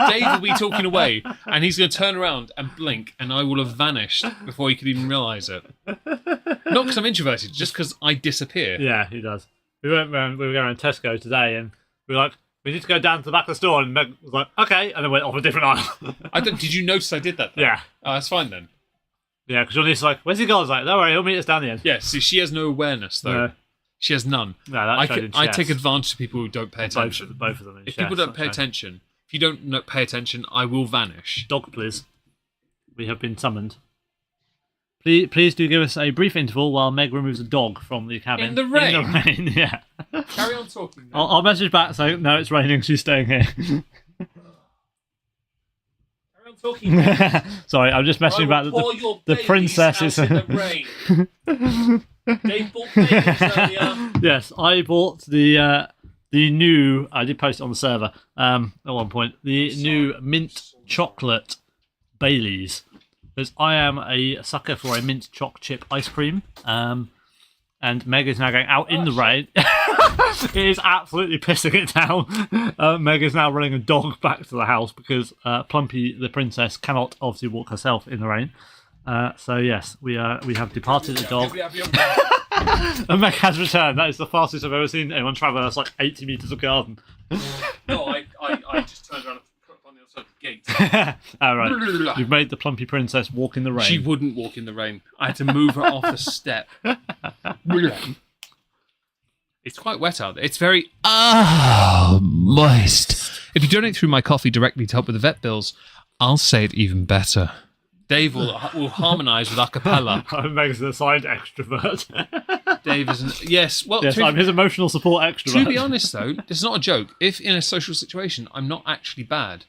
Dave will be talking away, and he's going to turn around and blink, and I will have vanished before he could even realise it. Not because I'm introverted, just because I disappear. Yeah, he does. We were going around Tesco today, and we were like, We need to go down to the back of the store, and Meg was like, okay, and then went off a different aisle. Did you notice I did that? Though? Yeah. Oh, that's fine then. Yeah, because Johnny's like, where's he gone? I was like, don't worry, he'll meet us down the end. Yeah, see, she has no awareness, though. No. She has none. No, that I take advantage of people who don't pay attention. Both of them. If people don't pay attention, if you don't pay attention, I will vanish. Dog, please. We have been summoned. Please do give us a brief interval while Meg removes a dog from the cabin. In the rain? In the rain, yeah. Carry on talking. I'll message back saying, no, it's raining, she's staying here. Carry on talking. Sorry, I'm just messaging back that the princess is... in the rain. Dave bought babies earlier. Yes, I bought the new... I did post it on the server at one point. The new mint chocolate Baileys. Because I am a sucker for a mint choc chip ice cream. And Meg is now going out in the rain. It is absolutely pissing it down. Meg is now running a dog back to the house because Plumpy, the princess, cannot obviously walk herself in the rain. So yes, we have departed the dog. And Meg has returned. That is the fastest I've ever seen anyone travel. That's like 80 metres of garden. No, I just turned around and put up on the other side of the gate. All right. You've made the Plumpy princess walk in the rain. She wouldn't walk in the rain. I had to move her off the step. It's quite wet out there. It's very moist. If you donate through my coffee directly to help with the vet bills, I'll say it even better. Dave will harmonise with a cappella. Meg's the assigned extrovert. Dave isn't. Yes, well, yes, I'm his emotional support extrovert. To be honest, though, it's not a joke. If in a social situation, I'm not actually bad.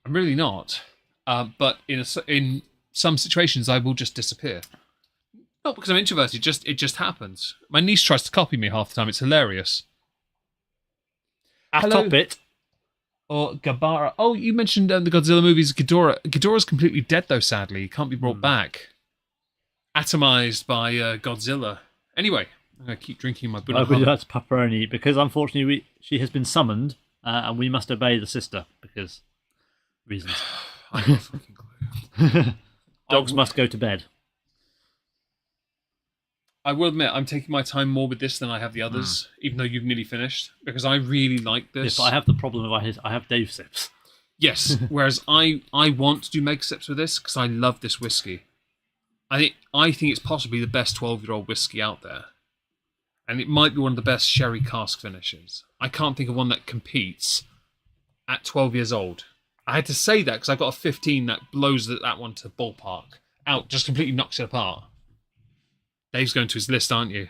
I'm really not. But in some situations, I will just disappear. Not because I'm introverted. It just happens. My niece tries to copy me half the time. It's hilarious. Atop it. Or Gabara. Oh, you mentioned the Godzilla movies. Ghidorah. Ghidorah's completely dead, though, sadly. He can't be brought back. Atomized by Godzilla. Anyway, I'm going to keep drinking my Buddha. That's pepperoni, because unfortunately she has been summoned, and we must obey the sister, because reasons. I have no fucking clue. Dogs must go to bed. I will admit, I'm taking my time more with this than I have the others, even though you've nearly finished, because I really like this. Yes, but I have the problem of I have Dave sips. Yes, whereas I want to do Meg sips with this, because I love this whiskey. I think it's possibly the best 12-year-old whiskey out there. And it might be one of the best sherry cask finishes. I can't think of one that competes at 12 years old. I had to say that because I've got a 15 that blows that one to ballpark. Out, just completely knocks it apart. Dave's going to his list, aren't you?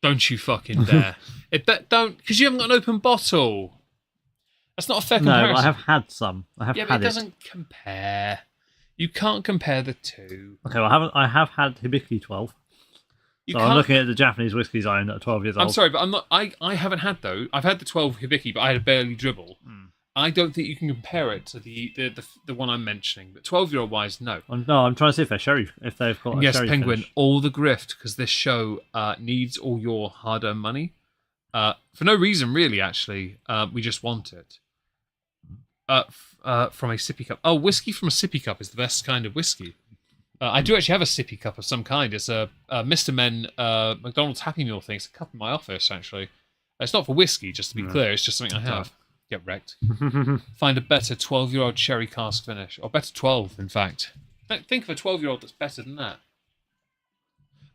Don't you fucking dare. Don't, because you haven't got an open bottle. That's not a fair comparison. No, but I have had some. But it doesn't compare. You can't compare the two. Okay, well, I have had Hibiki 12. I'm looking at the Japanese whiskies I own that are 12 years old. I'm sorry, but I'm not. I haven't had though. I've had the 12 Hibiki, but I had a barely dribble. I don't think you can compare it to the one I'm mentioning. But 12-year-old wise, no. No, I'm trying to see if they're sherry. If they've got a yes, sherry Penguin, finish. all the grift because this show needs all your hard-earned money for no reason really. Actually, we just want it. From a sippy cup. Oh, whiskey from a sippy cup is the best kind of whiskey. I do actually have a sippy cup of some kind. It's a Mr. Men McDonald's Happy Meal thing. It's a cup in my office, actually. It's not for whiskey, just to be clear. It's just something I have. Get wrecked. Find a better 12-year-old sherry cask finish. Or better 12, in fact. Think of a 12-year-old that's better than that.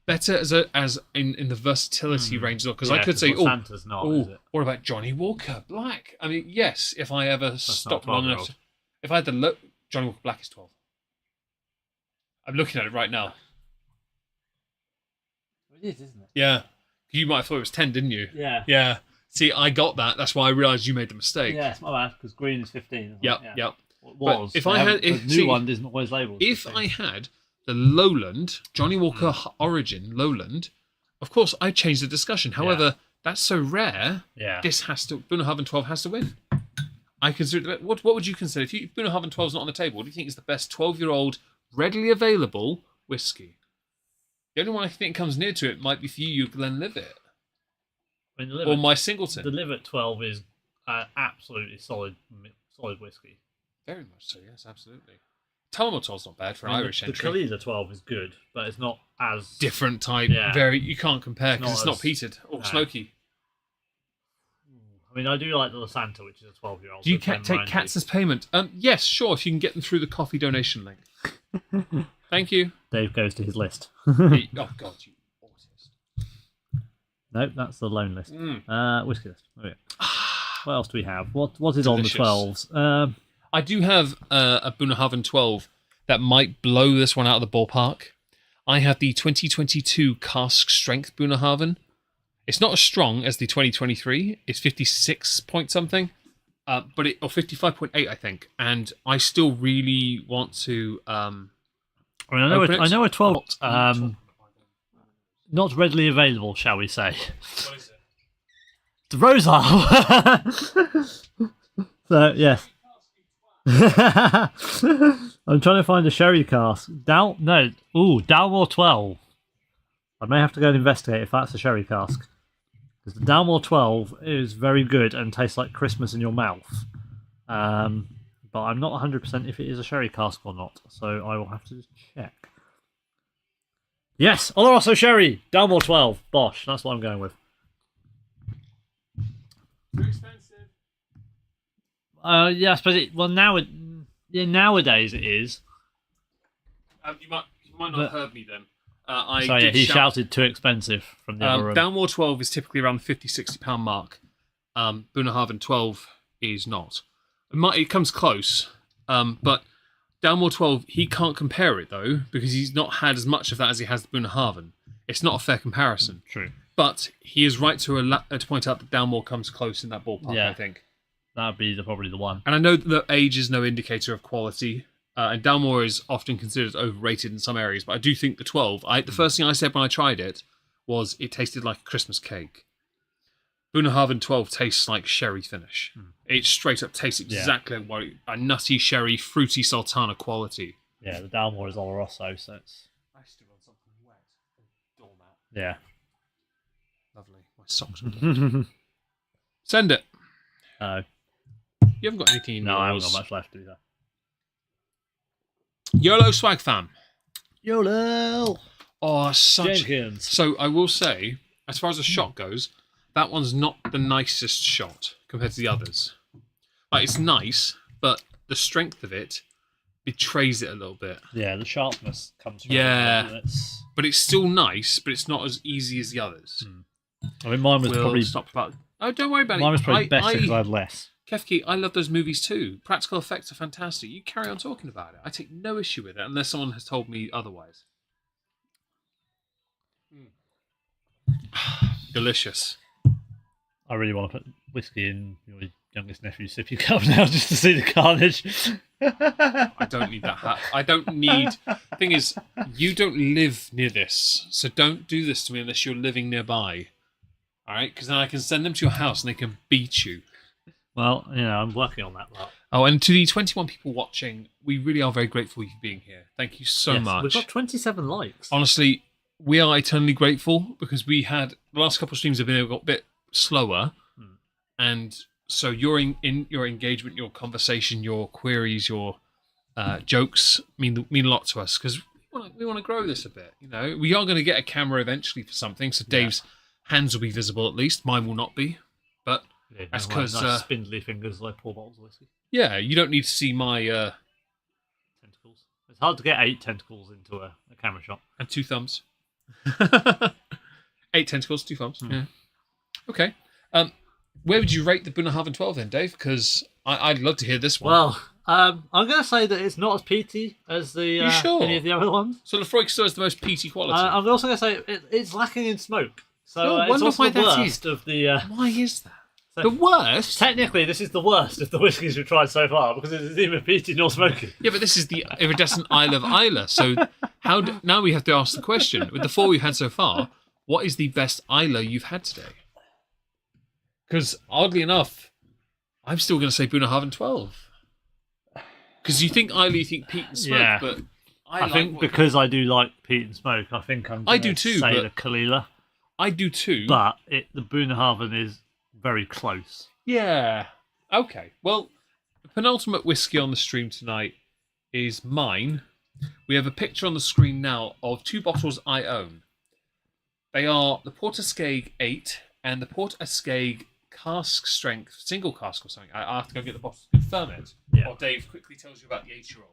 Better as in the versatility range. Because I could say, Santa's not, is it? What about Johnny Walker Black? I mean, yes, if I ever stopped long enough. If I had the look, Johnny Walker Black is 12. I'm looking at it right now. It is, isn't it? Yeah. You might have thought it was 10, didn't you? Yeah. Yeah. See, I got that. That's why I realised you made the mistake. Yeah, it's my bad, because green is 15. Yep. It was. But if I had... The new one isn't always labelled. If I had the Lowland, Johnny Walker Origin Lowland, of course, I'd change the discussion. However, that's so rare, this has to... Bunnahabhain 12 has to win. I consider... What would you consider? If Bunnahabhain 12 is not on the table, what do you think is the best 12-year-old readily available whiskey? The only one I think comes near to it might be for you, Glenlivet. Or my Singleton. The Livet 12 is absolutely solid whiskey. Very much so, yes, absolutely. Tullamore not bad for Irish entry. The Kalila 12 is good, but it's not as... Different type. You can't compare because it's not peated or smoky. I mean, I do like the Lasanta, which is a 12-year-old. Do you take cats as payment? Yes, sure, if you can get them through the coffee donation link. Thank you. Dave goes to his list. Oh, God, you autist. Nope, that's the loan list. Whiskey list. Okay. What else do we have? What is Delicious. on the 12s? I do have a Bunnahabhain 12 that might blow this one out of the ballpark. I have the 2022 cask strength Bunnahabhain. It's not as strong as the 2023. It's 56 point something, or 55.8, I think. And I still really want to. I know a 12. Not readily available, shall we say? What is it? The Rosal. So yes. I'm trying to find a sherry cask. Dalmore 12. I may have to go and investigate if that's a sherry cask. Because the Dalmore 12 is very good and tastes like Christmas in your mouth. But I'm not 100% if it is a sherry cask or not. So I will have to check. Yes, Oloroso Sherry, Dalmore 12. Bosh, that's what I'm going with. Too expensive. Yeah, I suppose nowadays it is. You might not have heard me then. He shouted too expensive from the other room. Dalmore 12 is typically around the £50-60 mark. Bunnahabhain 12 is not. It comes close, but Dalmore 12, he can't compare it though, because he's not had as much of that as he has the Bunnahabhain. It's not a fair comparison. True. But he is right to point out that Dalmore comes close in that ballpark, I think. That would be probably the one. And I know that age is no indicator of quality, and Dalmore is often considered overrated in some areas, but I do think the 12, the first thing I said when I tried it was it tasted like a Christmas cake. Bunnahabhain 12 tastes like sherry finish. It straight up tastes exactly like a nutty sherry, fruity sultana quality. Yeah, the Dalmore is Oloroso, so it's... I stood on something wet. A doormat. Yeah. Lovely. My socks are wet. Send it. You haven't got anything in yours. No, I haven't got much left, do that. YOLO Swag Fam. YOLO! Oh, Jenkins. So I will say, as far as a shot goes, that one's not the nicest shot compared to the others. Like, it's nice, but the strength of it betrays it a little bit. Yeah, the sharpness comes from it. But it's still nice, but it's not as easy as the others. I mean, mine was probably... Oh, don't worry about it. Mine was probably better because I had less. Kefki, I love those movies too. Practical effects are fantastic. You carry on talking about it. I take no issue with it unless someone has told me otherwise. Delicious. I really want to put whiskey in your youngest nephew's sippy cup now just to see the carnage. I don't need that hat. I don't need... The thing is, you don't live near this, so don't do this to me unless you're living nearby. All right? Because then I can send them to your house and they can beat you. Well, I'm working on that part. Oh, and to the 21 people watching, we really are very grateful for you being here. Thank you so much. We've got 27 likes. Honestly, we are eternally grateful because we had... The last couple of streams have been a bit slower. And so your engagement, your conversation, your queries, your jokes mean a lot to us because we want to grow this a bit. We are going to get a camera eventually for something, so Dave's hands will be visible at least. Mine will not be, but that's because nice spindly fingers like pour bottles of whiskey. Yeah, you don't need to see my tentacles. It's hard to get 8 tentacles into a camera shot and 2 thumbs. 8 tentacles, 2 thumbs. Yeah. Okay. Where would you rate the Bunnahabhain 12 then, Dave? Because I'd love to hear this one. Well, I'm going to say that it's not as peaty as the sure? any of the other ones. So Lefroy still has the most peaty quality. I'm also going to say it's lacking in smoke. So it's also the worst of the... Why is that? So, the worst? Technically, this is the worst of the whiskies we've tried so far because it's neither peaty nor smoky. Yeah, but this is the iridescent Isle of Islay. So now we have to ask the question, with the 4 we've had so far, what is the best Islay you've had today? Because, oddly enough, I'm still going to say Bunnahabhain 12. Because you think Islay, you think peat and smoke, but I think because I do like peat and smoke, I think I'm going to say the Kalila. I do too. But the Bunnahabhain is very close. Yeah. Okay. Well, the penultimate whiskey on the stream tonight is mine. We have a picture on the screen now of 2 bottles I own. They are the Port Ascaig 8 and the Port Ascaig cask strength, single cask or something. I have to go get the bottle to confirm it. Yeah. Or Dave quickly tells you about the 8-year-old.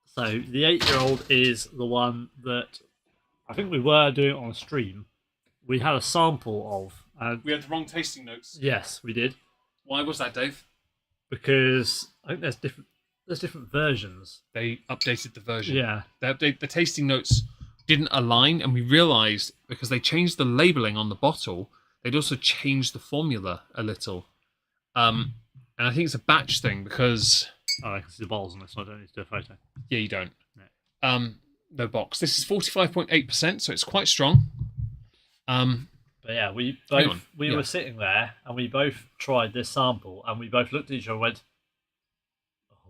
So the 8-year-old is the one that I think we were doing it on a stream. We had a sample of. We had the wrong tasting notes. Yes, we did. Why was that, Dave? Because I think there's different versions. They updated the version. Yeah. The tasting notes didn't align, and we realised because they changed the labelling on the bottle, they'd also changed the formula a little. And I think it's a batch thing because... Oh, I can see the bottles on this, so I don't need to do a photo. Yeah, you don't. No. No box. This is 45.8%, so it's quite strong. But yeah, we were sitting there, and we both tried this sample, and we both looked at each other and went,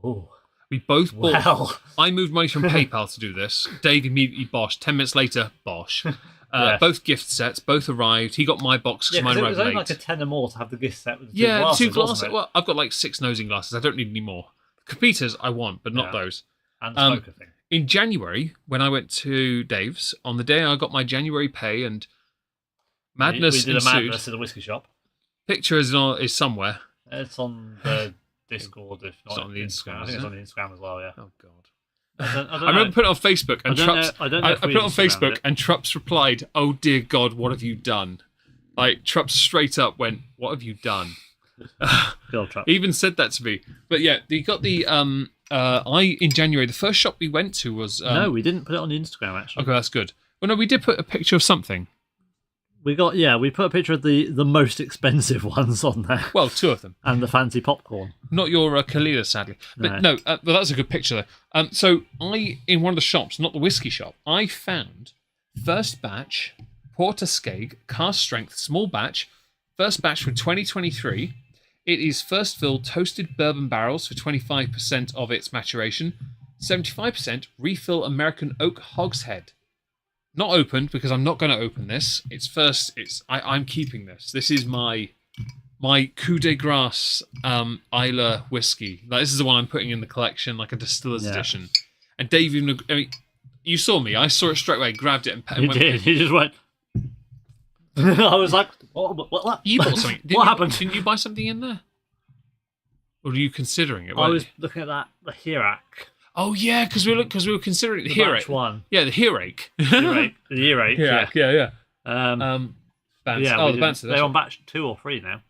oh... We both bought... Well. I moved money from PayPal to do this. Dave immediately Bosch. 10 minutes later, Bosch. Yes. Both gift sets, both arrived. He got my box because mine it arrived was only late. like a tenner more to have the gift set with the two glasses, two glasses. wasn't it? Well, I've got like 6 nosing glasses. I don't need any more. Capitas I want, but not those. And the smoker thing. In January, when I went to Dave's, on the day I got my January pay and madness we did ensued. a madness at a whiskey shop. Picture is somewhere. It's on the Discord, if not It's on the Instagram. I think it's on the Instagram as well, yeah. Oh, God. I remember putting it on Facebook, and I put it on Facebook, and Trups replied, "Oh dear God, what have you done?" Like Trups straight up went, "What have you done?" He even said that to me. But yeah, you got the in January. The first shop we went to was no, we didn't put it on the Instagram actually. Okay, that's good. Well, no, we did put a picture of something. We put a picture of the most expensive ones on there. Well, 2 of them. And the fancy popcorn. Not your Kalila, sadly. But no, well, that's a good picture, though. So in one of the shops, not the whiskey shop, I found first batch, Porterskeg, cask strength, small batch, first batch from 2023. It is first filled toasted bourbon barrels for 25% of its maturation, 75% refill American oak hogshead. Not opened because I'm not going to open this. I'm keeping this. This is my coup de grace Islay whiskey. Like, this is the one I'm putting in the collection, like a distiller's edition. And Dave even, I mean, you saw me. I saw it straight away, grabbed it, and went. Did. He just went. I was like, what? You bought something. What happened? Didn't you buy something in there? Or were you considering it? I was looking at the Hirak. Oh yeah, because we were considering the Hirak one. Yeah, the Hirak. The Hirak. Yeah. The Banster. They're on batch 2 or 3 now.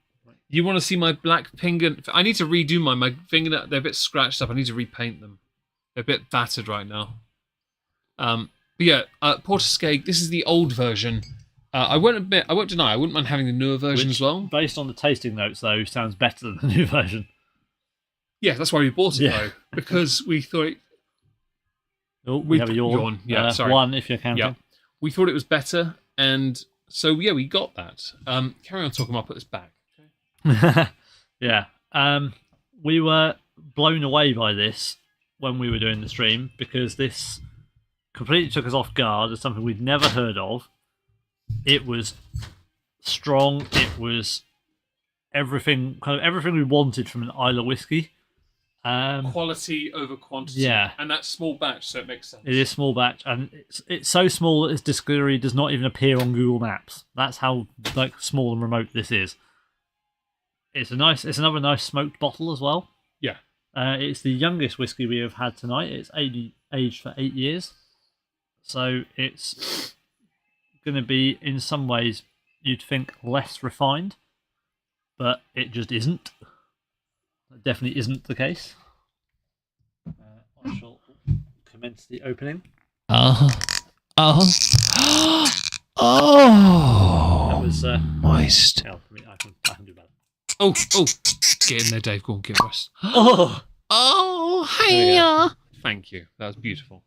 You want to see my black finger? I need to redo my finger. They're a bit scratched up. I need to repaint them. They're a bit battered right now. But yeah, Porterskeg. This is the old version. I won't deny. I wouldn't mind having the newer version as well. Based on the tasting notes, though, sounds better than the new version. Yeah, that's why we bought it though, because we thought. We have a yawn. Yeah, sorry. 1 if you're counting. Yeah, we thought it was better, and so yeah, we got that. Carry on talking. I'll put this back. Yeah. We were blown away by this when we were doing the stream because this completely took us off guard as something we'd never heard of. It was strong. It was everything we wanted from an Islay whiskey. Quality over quantity. Yeah. And that's small batch, so it makes sense. It is small batch, and it's so small that its distillery does not even appear on Google Maps. That's how small and remote this is. It's another nice smoked bottle as well. Yeah. It's the youngest whiskey we have had tonight. It's aged for 8 years. So it's going to be, in some ways, you'd think less refined, but it just isn't. That definitely isn't the case. I shall commence the opening. Oh. That was moist. Yeah, I can do better. Oh, get in there, Dave. Go on, give us. Oh, hiya. Thank you. That was beautiful.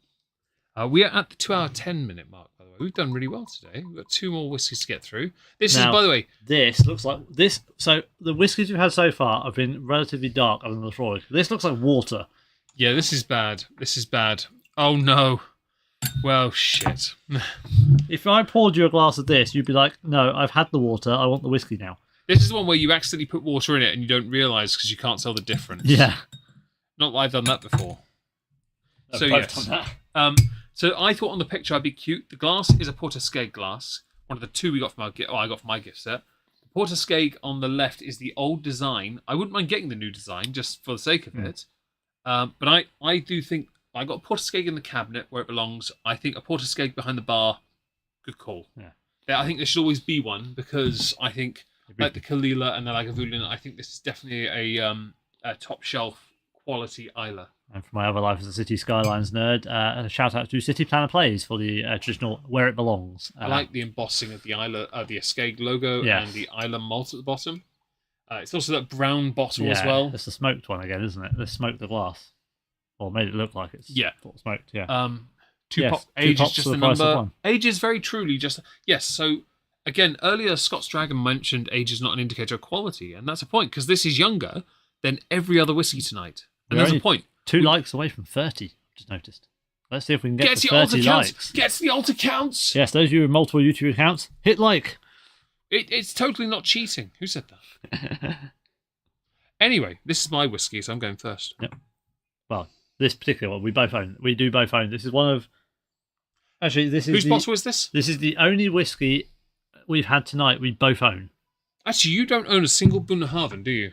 We are at the 2 hour 10 minute mark, by the way. We've done really well today. We've got 2 more whiskies to get through. This is, by the way... This looks like... this. So, the whiskies we've had so far have been relatively dark other than the Freud. This looks like water. Yeah, this is bad. This is bad. Oh, no. Well, shit. If I poured you a glass of this, you'd be like, no, I've had the water. I want the whiskey now. This is the one where you accidentally put water in it and you don't realise because you can't tell the difference. Yeah. Not that I've done that before. So, yes. So I thought on the picture I'd be cute. The glass is a Porterskeg glass, one of the 2 we got from I got from my gift set. The Porterskeg on the left is the old design. I wouldn't mind getting the new design just for the sake of it. But I do think I got a Porterskeg in the cabinet where it belongs. I think a Porterskeg behind the bar, good call. Yeah. I think there should always be one because I think, like the Kalila and the Lagavulin, I think this is definitely a top shelf quality Islay. And for my other life as a City Skylines nerd, a shout out to City Planner Plays for the traditional Where It Belongs. I like the embossing of the Islay, the Escape logo and the Islay malt at the bottom. It's also that brown bottle as well. It's the smoked one again, isn't it? They smoked the glass. Or made it look like it's smoked, Age is just a number. Age is very truly just... Yes, so again, earlier Scott's Dragon mentioned age is not an indicator of quality, and that's a point, because this is younger than every other whiskey tonight. And there's a point. 2 likes away from 30, I've just noticed. Let's see if we can get to 30 likes. Get to the alt accounts! Yes, those of you with multiple YouTube accounts, hit like. It's totally not cheating. Who said that? Anyway, this is my whiskey, so I'm going first. Yep. Well, this particular one, we both own. We do both own. This is one of... Actually, this is Whose bottle is this? This is the only whiskey we've had tonight we both own. Actually, you don't own a single Bunnahabhain, do you?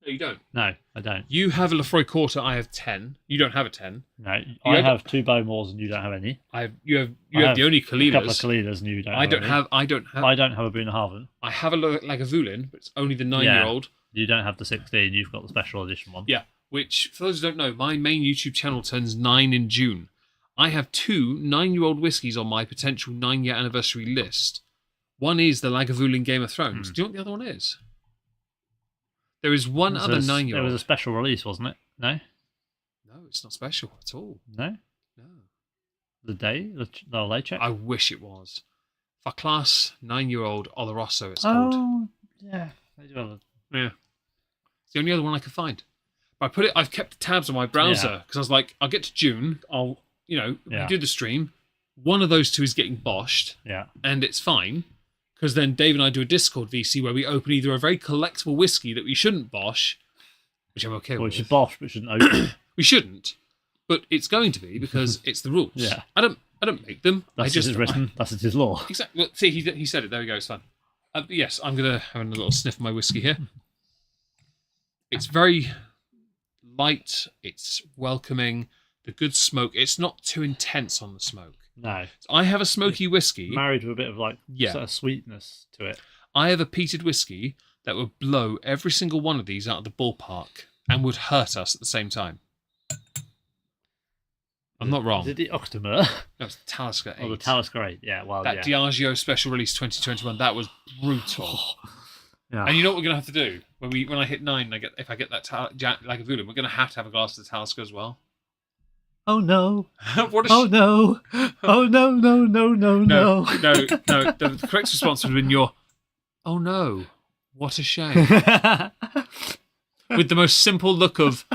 No, you don't. No, I don't. You have a Lefroy Quarter. I have 10. You don't have a 10. No, I have 2 Bowmores and you don't have any. You have the only Kalilas. A couple of Kalilas and you don't. I don't have I don't have a Bunnahabhain. I have a Lagavulin, but it's only the 9-year-old. You don't have the 16. You've got the special edition one. Yeah, which for those who don't know, my main YouTube channel turns 9 in June. I have 2 9-year-old whiskies on my potential 9-year anniversary list. One is the Lagavulin Game of Thrones. Do you know what the other one is? There is one other 9-year-old. There was a special release, wasn't it? No? No, it's not special at all. No? No. The late check? I wish it was. For class 9-year-old Oloroso, it's called. Oh, yeah. Yeah. It's the only other one I could find. But I've kept tabs on my browser because I was like, I'll get to June, I'll do the stream. One of those 2 is getting boshed. Yeah. And it's fine. Because then Dave and I do a Discord VC where we open either a very collectible whiskey that we shouldn't bosh, which I'm okay with. We should bosh, but shouldn't open. We shouldn't, but it's going to be because it's the rules. Yeah. I don't make them. That's it is written. That's it is law. Exactly. Well, see, he said it. There we go. It's fun. Yes, I'm gonna have a little sniff of my whiskey here. It's very light. It's welcoming. The good smoke. It's not too intense on the smoke. No. So I have a smoky whiskey. Married with a bit of sort of sweetness to it. I have a peated whiskey that would blow every single one of these out of the ballpark and would hurt us at the same time. I'm not wrong. Is it the Octomur? No, it's the Talisker 8. Oh, the Talisker 8. Yeah, well, that Diageo special release 2021, that was brutal. Yeah. And you know what we're going to have to do? When I hit 9, if I get that Lagavulin, we're going to have a glass of the Talisker as well. Oh no! What a oh no! Oh no! No! No! No! No! The correct response would have been "Oh no! What a shame!" With the most simple look of,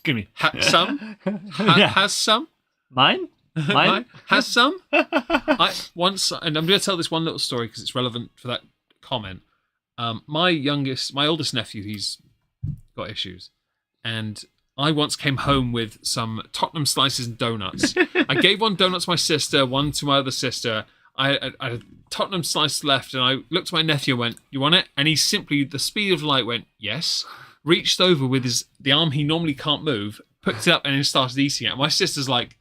"Give me some, has some, mine, has some." And I'm going to tell this one little story because it's relevant for that comment. My oldest nephew, he's got issues, and I once came home with some Tottenham slices and donuts. I gave one donut to my sister, one to my other sister. I had a Tottenham slice left, and I looked at my nephew and went, "You want it?" And he simply, the speed of light, went, "Yes." Reached over with the arm he normally can't move, picked it up, and then started eating it. And my sister's like,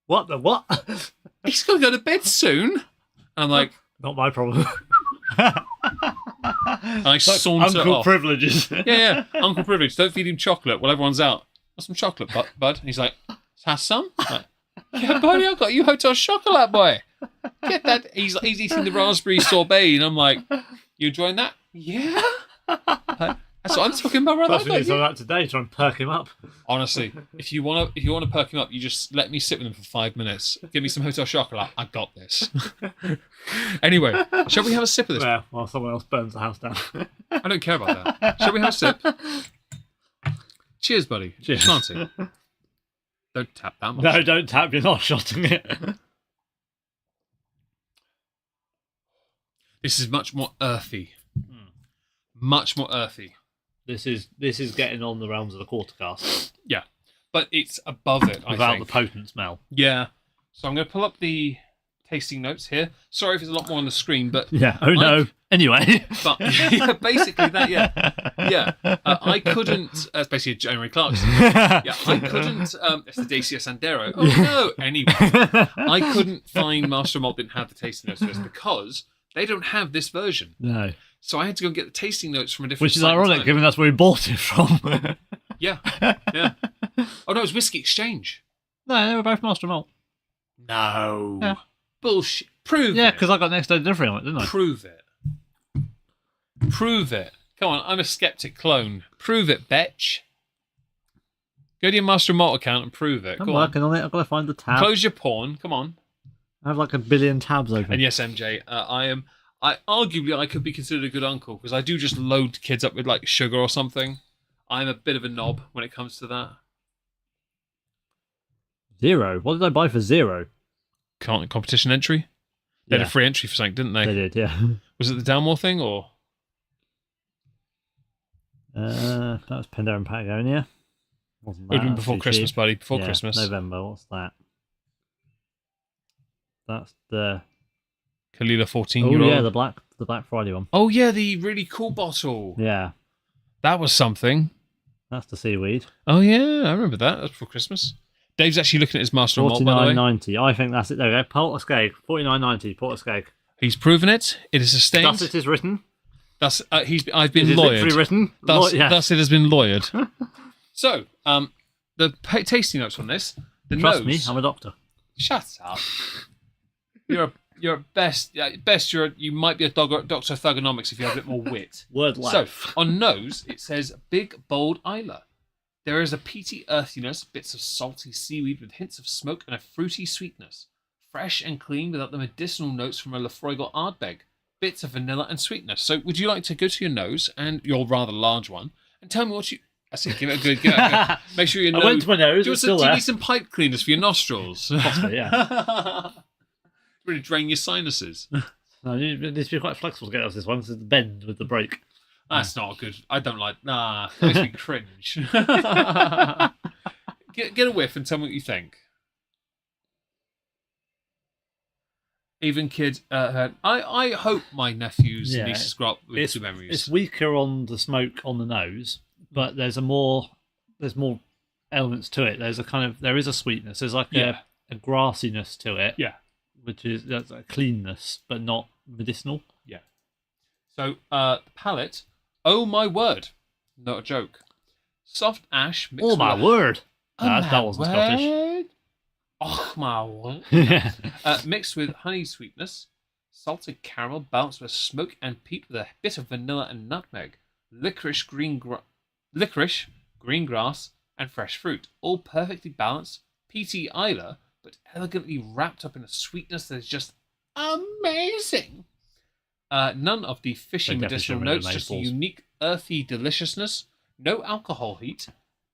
"What the what?" "He's going to go to bed soon." And I'm like, "Not my problem." And I saunter Uncle off. Privileges. Yeah. Uncle Privilege. Don't feed him chocolate while everyone's out. Want some chocolate, bud? And he's like, "Have some?" I'm like, "Yeah, buddy, I got you hotel chocolate, boy. Get that." He's eating the raspberry sorbet, and I'm like, "You enjoying that?" "Yeah." That's what I'm talking about, brother. That's what we need to that today. Try and perk him up. Honestly, if you want to perk him up, you just let me sit with him for 5 minutes. Give me some hotel chocolate. I got this. Anyway, shall we have a sip of this? Yeah, while someone else burns the house down. I don't care about that. Shall we have a sip? Cheers, buddy. Cheers. Chanting. Don't tap that much. No, don't tap. You're not shotting it. This is much more earthy. Much more earthy. This is getting on the realms of the quarter cask. Yeah, but it's above it. Without the potent smell. Yeah. So I'm going to pull up the tasting notes here. Sorry if there's a lot more on the screen, but yeah. Oh no. Anyway, but yeah, basically that. Yeah. I couldn't. Basically, January Clarkson. Yeah, I couldn't. It's the Dacia Sandero. Oh no. Anyway, I couldn't find Master Malt didn't have the tasting notes for this because they don't have this version. No. So I had to go and get the tasting notes from a different. Which is site in ironic, time. given that's where we bought it from. Yeah. Oh no, it was Whiskey Exchange. No, they were both Master Malt. No. Yeah. Bullshit. Prove Yeah, it. because I got next day delivery on it, didn't I? Prove it. Prove it. Come on, I'm a skeptic clone. Prove it, betch. Go to your Master Malt account and prove it. I'm Go working on it. I've got to find the tab. Close your porn. Come on. I have like a billion tabs open. And yes, MJ, I arguably I could be considered a good uncle because I do just load kids up with like sugar or something. I'm a bit of a knob when it comes to that. 0. What did I buy for 0? Competition entry? They had a free entry for something, didn't they? They did, yeah. Was it the Dalmore thing or? That was Pandora and Patagonia. Wasn't It would have been that before too Christmas, cheap? buddy. Before Yeah, Christmas. November. What's that? That's the. Kalila Oh 14-year-old. yeah, the Black Friday one. Oh yeah, the really cool bottle. Yeah, That was something. that's the seaweed. Oh yeah, I remember that. That was before Christmas. Dave's actually looking at his Master Malt, by the way. $49.90. I think that's it. There we go. Port of Skeg. $49.90. Port of Skeg. He's proven it. It is sustained. Thus it is written. Thus, I've It been is literally lawyered. written. Thus, Yeah. thus it has been lawyered. So, the tasting notes on this. The Trust nose. me, I'm a doctor. Shut up. You're best. You might be a Doctor Thugonomics if you have a bit more wit. Word So life. on nose it says big bold Islay. There is a peaty earthiness, bits of salty seaweed with hints of smoke and a fruity sweetness. Fresh and clean without the medicinal notes from a Lafroig or Ardbeg. Bits of vanilla and sweetness. So would you like to go to your nose and your rather large one and tell me what you... I said give it a good go. Make sure your nose... I went to my nose. Do It's still you there. need some pipe cleaners for your nostrils? Possibly, yeah. Really drain your sinuses. No, you need to be quite flexible to get us this one. This is the bend with the brake. That's not good. I don't like... Nah, it makes me cringe. Get a whiff and tell me what you think. Even kids... I hope my nephews and nieces grow up with good memories. It's weaker on the smoke on the nose, but there's more elements to it. There is a sweetness. There's like a grassiness to it. Yeah. That's a cleanness, but not medicinal. Yeah. So, palate... Oh my word. Not a joke. Soft ash mixed Oh my with... word! Oh That my wasn't Scottish. word. Oh my word. Mixed with honey sweetness, salted caramel balanced with smoke and peat with a bit of vanilla and nutmeg, licorice, green grass, and fresh fruit. All perfectly balanced, peaty Islay, but elegantly wrapped up in a sweetness that is just amazing. None of the fishy They definitely medicinal should have notes, made just a balls. unique earthy deliciousness. No alcohol heat,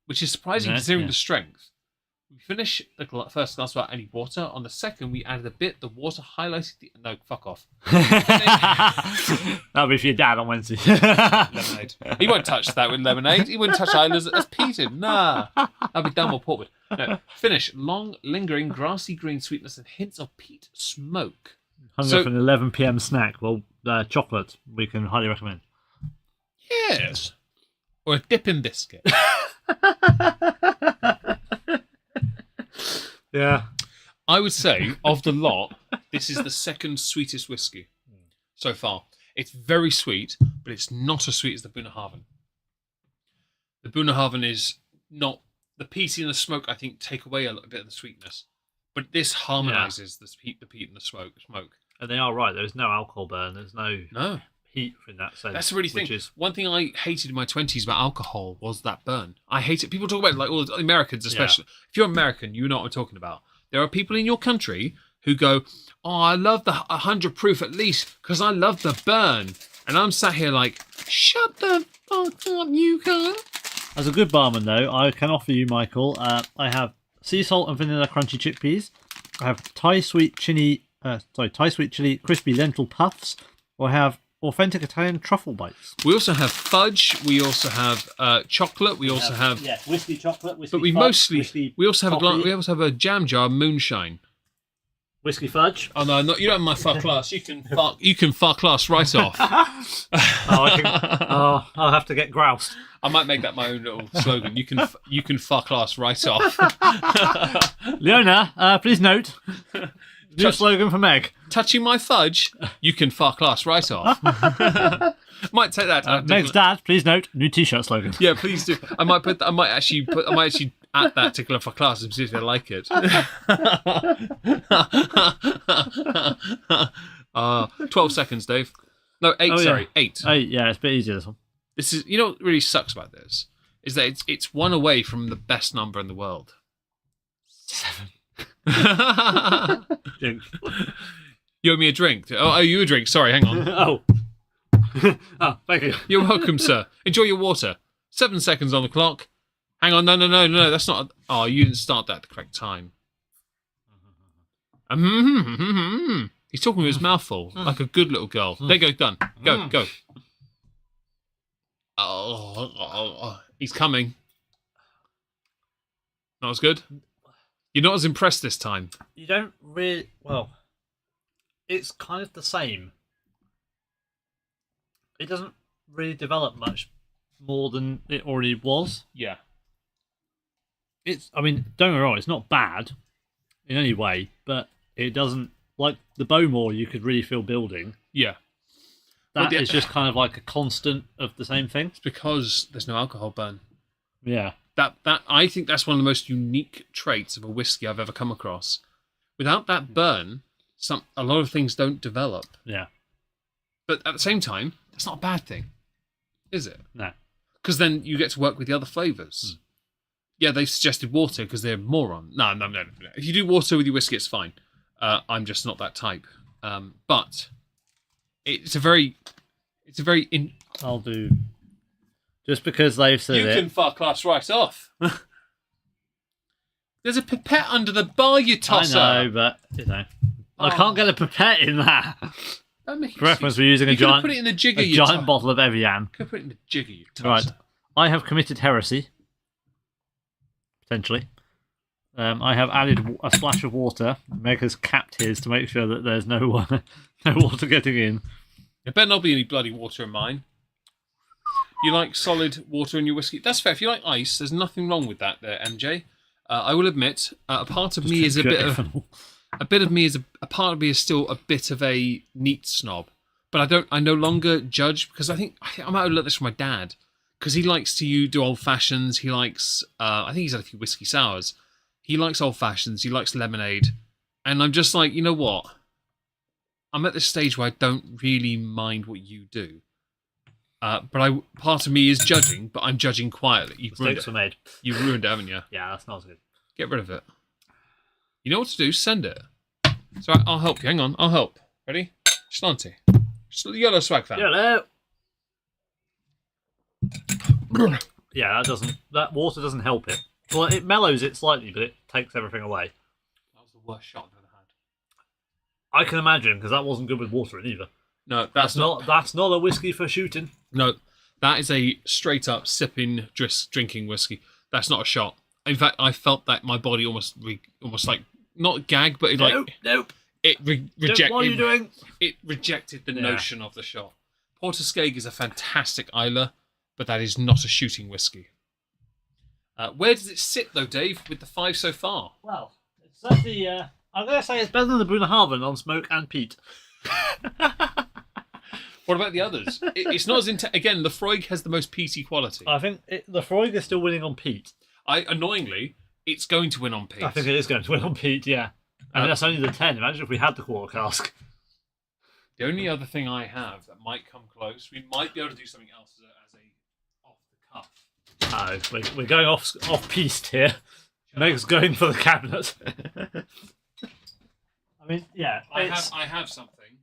which is surprising Yeah, considering yeah. the strength. We finish the first glass without any water. On the second, we added a bit. The water highlighted the... No, fuck off. That'll be for your dad on Wednesday. Lemonade. He won't touch that with lemonade. He wouldn't touch Islays as peated. Nah. That'll be Dunmore Portwood. No. Finish. Long, lingering, grassy green sweetness and hints of peat smoke. Hungry for an 11 p.m. snack. Well, chocolate we can highly recommend. Yes. Or a dipping biscuit. Yeah. I would say, of the lot, this is the second sweetest whiskey so far. It's very sweet, but it's not as sweet as the Bunnahabhain. The Bunnahabhain is not... The peat and the smoke, I think, take away a little bit of the sweetness. But this harmonises the peat and the smoke. And they are right. There's no alcohol burn. There's no heat in that sense. That's the really thing. One thing I hated in my 20s about alcohol was that burn. I hate it. People talk about it, like all the Americans especially. Yeah. If you're American, you know what I'm talking about. There are people in your country who go, oh, I love the 100 proof at least because I love the burn. And I'm sat here like, shut the fuck up, you cunt. As a good barman, though, I can offer you, Michael, I have sea salt and vanilla crunchy chickpeas. I have Thai sweet chili crispy lentil puffs. Or I have authentic Italian truffle bites. We also have fudge. We also have chocolate. We also have whiskey chocolate. Whiskey but we fudge, mostly we also have we also have a jam jar of moonshine. Whiskey fudge. Oh no, you don't have my fuck class. You can fuck class right off. I'll have to get groused. I might make that my own little slogan. You can fuck class right off. Leona, please note. New slogan for Meg. Touching my fudge, you can fuck class right off. Might take that. Meg's dad, please note. New T-shirt slogan. Yeah, please do. I might actually at that tickler for class and see if they like it. 12 seconds, Dave. No, 8. Sorry, 8. 8. Yeah, it's a bit easier this one. This is, what really sucks about this is that it's one away from the best number in the world. 7. You owe me a drink. Oh, you a drink. Sorry, hang on. Oh, thank you. You're welcome, sir. Enjoy your water. 7 seconds on the clock. Hang on, no, that's not... Oh, you didn't start that at the correct time. He's talking with his mouth full, like a good little girl. There you go, done. Go. Oh, he's coming. Not as good? You're not as impressed this time. You don't really... Well, it's kind of the same. It doesn't really develop much more than it already was. Yeah. I mean, don't get me wrong, it's not bad in any way, but it doesn't, like the Bowmore you could really feel building. Yeah. That is just kind of like a constant of the same thing. It's because there's no alcohol burn. Yeah. That I think that's one of the most unique traits of a whiskey I've ever come across. Without that burn, a lot of things don't develop. Yeah. But at the same time, that's not a bad thing, is it? No. Because then you get to work with the other flavours. Yeah, they suggested water because they're moron. No. If you do water with your whiskey, it's fine. I'm just not that type. But it's a very. I'll do. Just because they've said You can fuck class right off. There's a pipette under the bar, you tosser. I know, but I can't get a pipette in that. For reference, we're using a giant. Put it in the jigger. Giant bottle of Evian. Could put it in the jigger, you tosser. Right, I have committed heresy. Potentially. I have added a splash of water. Meg has capped his to make sure that there's no water getting in. There better not be any bloody water in mine. You like solid water in your whiskey? That's fair. If you like ice, there's nothing wrong with that there, MJ. I will admit, a part of me is a bit still a bit of a neat snob. But I no longer judge because I think I might have learnt this from my dad. Because he likes to do old fashions. He likes, I think he's had a few whiskey sours. He likes old fashions. He likes lemonade. And I'm just like, you know what? I'm at this stage where I don't really mind what you do. But part of me is judging, but I'm judging quietly. Mistakes were made. You've ruined it, haven't you? Yeah, that smells good. Get rid of it. You know what to do? Send it. So I'll help you. Hang on. I'll help. Ready? Slanty. Yellow swag fan. Yellow. Yeah, that water doesn't help it. Well, it mellows it slightly, but it takes everything away. That was the worst shot I've ever had. I can imagine, because that wasn't good with water in either. No, that's not a whiskey for shooting. No, that is a straight up sipping, drinking whiskey. That's not a shot. In fact, I felt that my body almost like not gag, but Nope. It rejected. What are you doing? It rejected the notion of the shot. Porterskeg is a fantastic Islay, but that is not a shooting whiskey. Where does it sit though, Dave? With the 5 so far? Well, it's certainly. I'm going to say it's better than the Brunehaven on smoke and peat. What about the others? It's not as again. The Freud has the most peaty quality. I think the Freud is still winning on peat. Annoyingly, it's going to win on peat. I think it is going to win on peat. Yeah, and that's only the 10. Imagine if we had the quarter cask. The only other thing I have that might come close, we might be able to do something else as a off the cuff. We're going off piste here. Meg's going for the cabinet. I mean, yeah. I have something,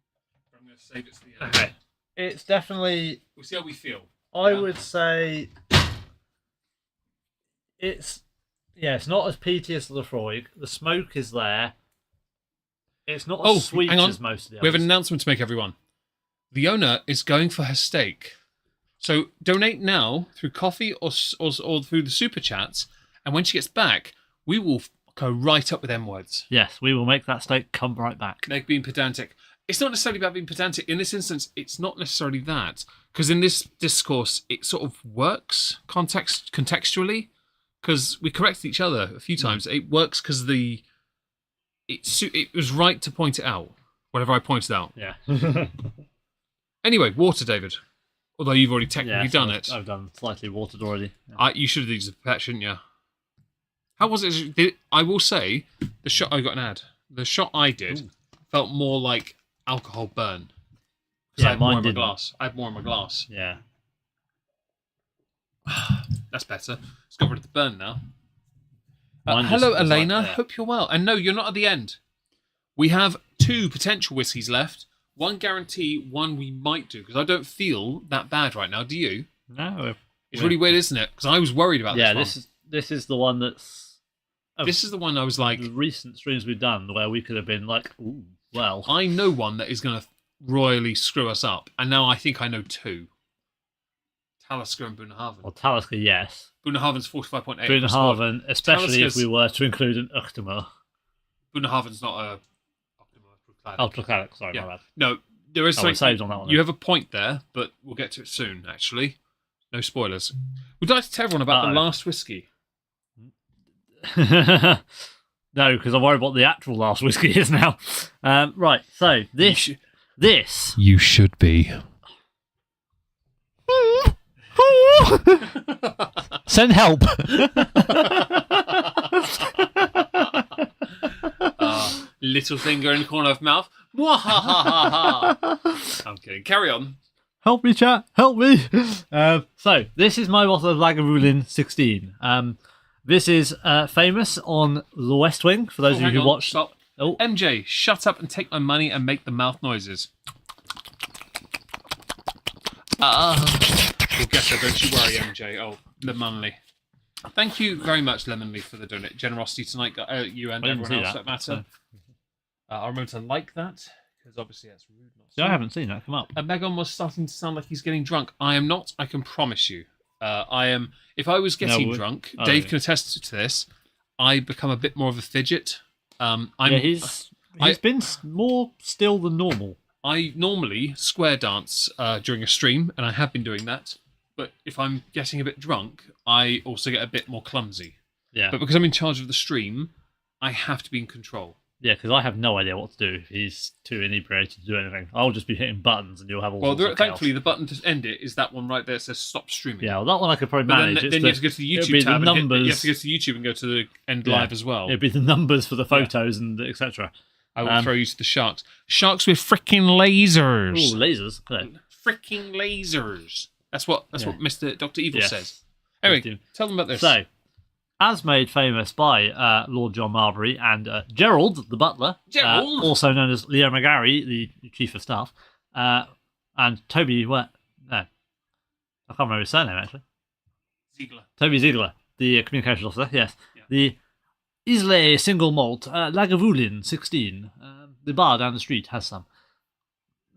but I'm going to save it to the end. Okay. It's definitely. We'll see how we feel. I would say it's not as peaty as the Lefroy. The smoke is there. It's not as sweet as most of the others. We have an announcement to make, everyone. The owner is going for her steak. So donate now through coffee or through the super chats, and when she gets back, we will go right up with M words. Yes, we will make that steak come right back. Meg being pedantic. It's not necessarily about being pedantic. In this instance, it's not necessarily that. Because in this discourse, it sort of works contextually. Because we corrected each other a few times. It works because it was right to point it out. Whatever I pointed out. Yeah. Anyway, water, David. Although you've already technically done it. I've done slightly watered already. Yeah. You should have used a pipette, shouldn't you? How was it? I will say, the shot I got an ad. The shot I did felt more like alcohol burn. Because I had more in my glass. Yeah. That's better. Let's get rid of the burn now. Hello, Elena. Hope you're well. And no, you're not at the end. We have 2 potential whiskies left. 1 guarantee, 1 we might do. Because I don't feel that bad right now. Do you? No. It's really weird, isn't it? Because I was worried about this one. Yeah, this is the one that's... This is the one I was like... The recent streams we've done where we could have been like, ooh, well... I know one that is going to royally screw us up. And now I think I know 2. Talisker and Boonhaven. Well, Talisker, yes. Boonhaven's 45.8. Boonhaven, especially if we were to include an Uchtema. Boonhaven's not a... Ultracladic, sorry, my bad. No, there is something... saved on that one. You have a point there, but we'll get to it soon, actually. No spoilers. We'd like to tell everyone about the last whiskey. No, because I'm worried what the actual last whiskey is now. Right, so this... You should be. Send help. Little finger in the corner of mouth. I'm kidding. Carry on. Help me, chat. Help me. So, this is my bottle of Lagavulin 16. This is famous on The West Wing, for those of you who watched... Stop. Oh. MJ, shut up and take my money and make the mouth noises. We'll get there, don't you worry, MJ. Oh, Lemonly. Thank you very much, Lemonly, for the generosity tonight, you and everyone else that matter. I'll remember to like that, because obviously that's rude. I haven't seen that come up. Megan was starting to sound like he's getting drunk. I am not, I can promise you. I am. If I was getting drunk, Dave can attest to this, I become a bit more of a fidget. He's been more still than normal. I normally square dance during a stream, and I have been doing that. But if I'm getting a bit drunk, I also get a bit more clumsy. Yeah. But because I'm in charge of the stream, I have to be in control. Yeah, because I have no idea what to do if he's too inebriated to do anything. I'll just be hitting buttons and you'll have all sorts of thankfully, the button to end it is that one right there that says stop streaming. Yeah, well, that one I could probably manage. Then you have to go to the YouTube tab and you have to go to YouTube and go to the end live as well. It'd be the numbers for the photos and etc. I will throw you to the sharks. Sharks with freaking lasers. Oh, lasers. Okay. Freaking lasers. That's what Mr. Dr. Evil says. Anyway, tell them about this. So, as made famous by Lord John Marbury and Gerald, the butler, also known as Leo McGarry, the chief of staff, and Toby, I can't remember his surname actually. Ziegler. Toby Ziegler, the communications officer, yes. Yeah. The Islay single malt, Lagavulin 16. The bar down the street has some.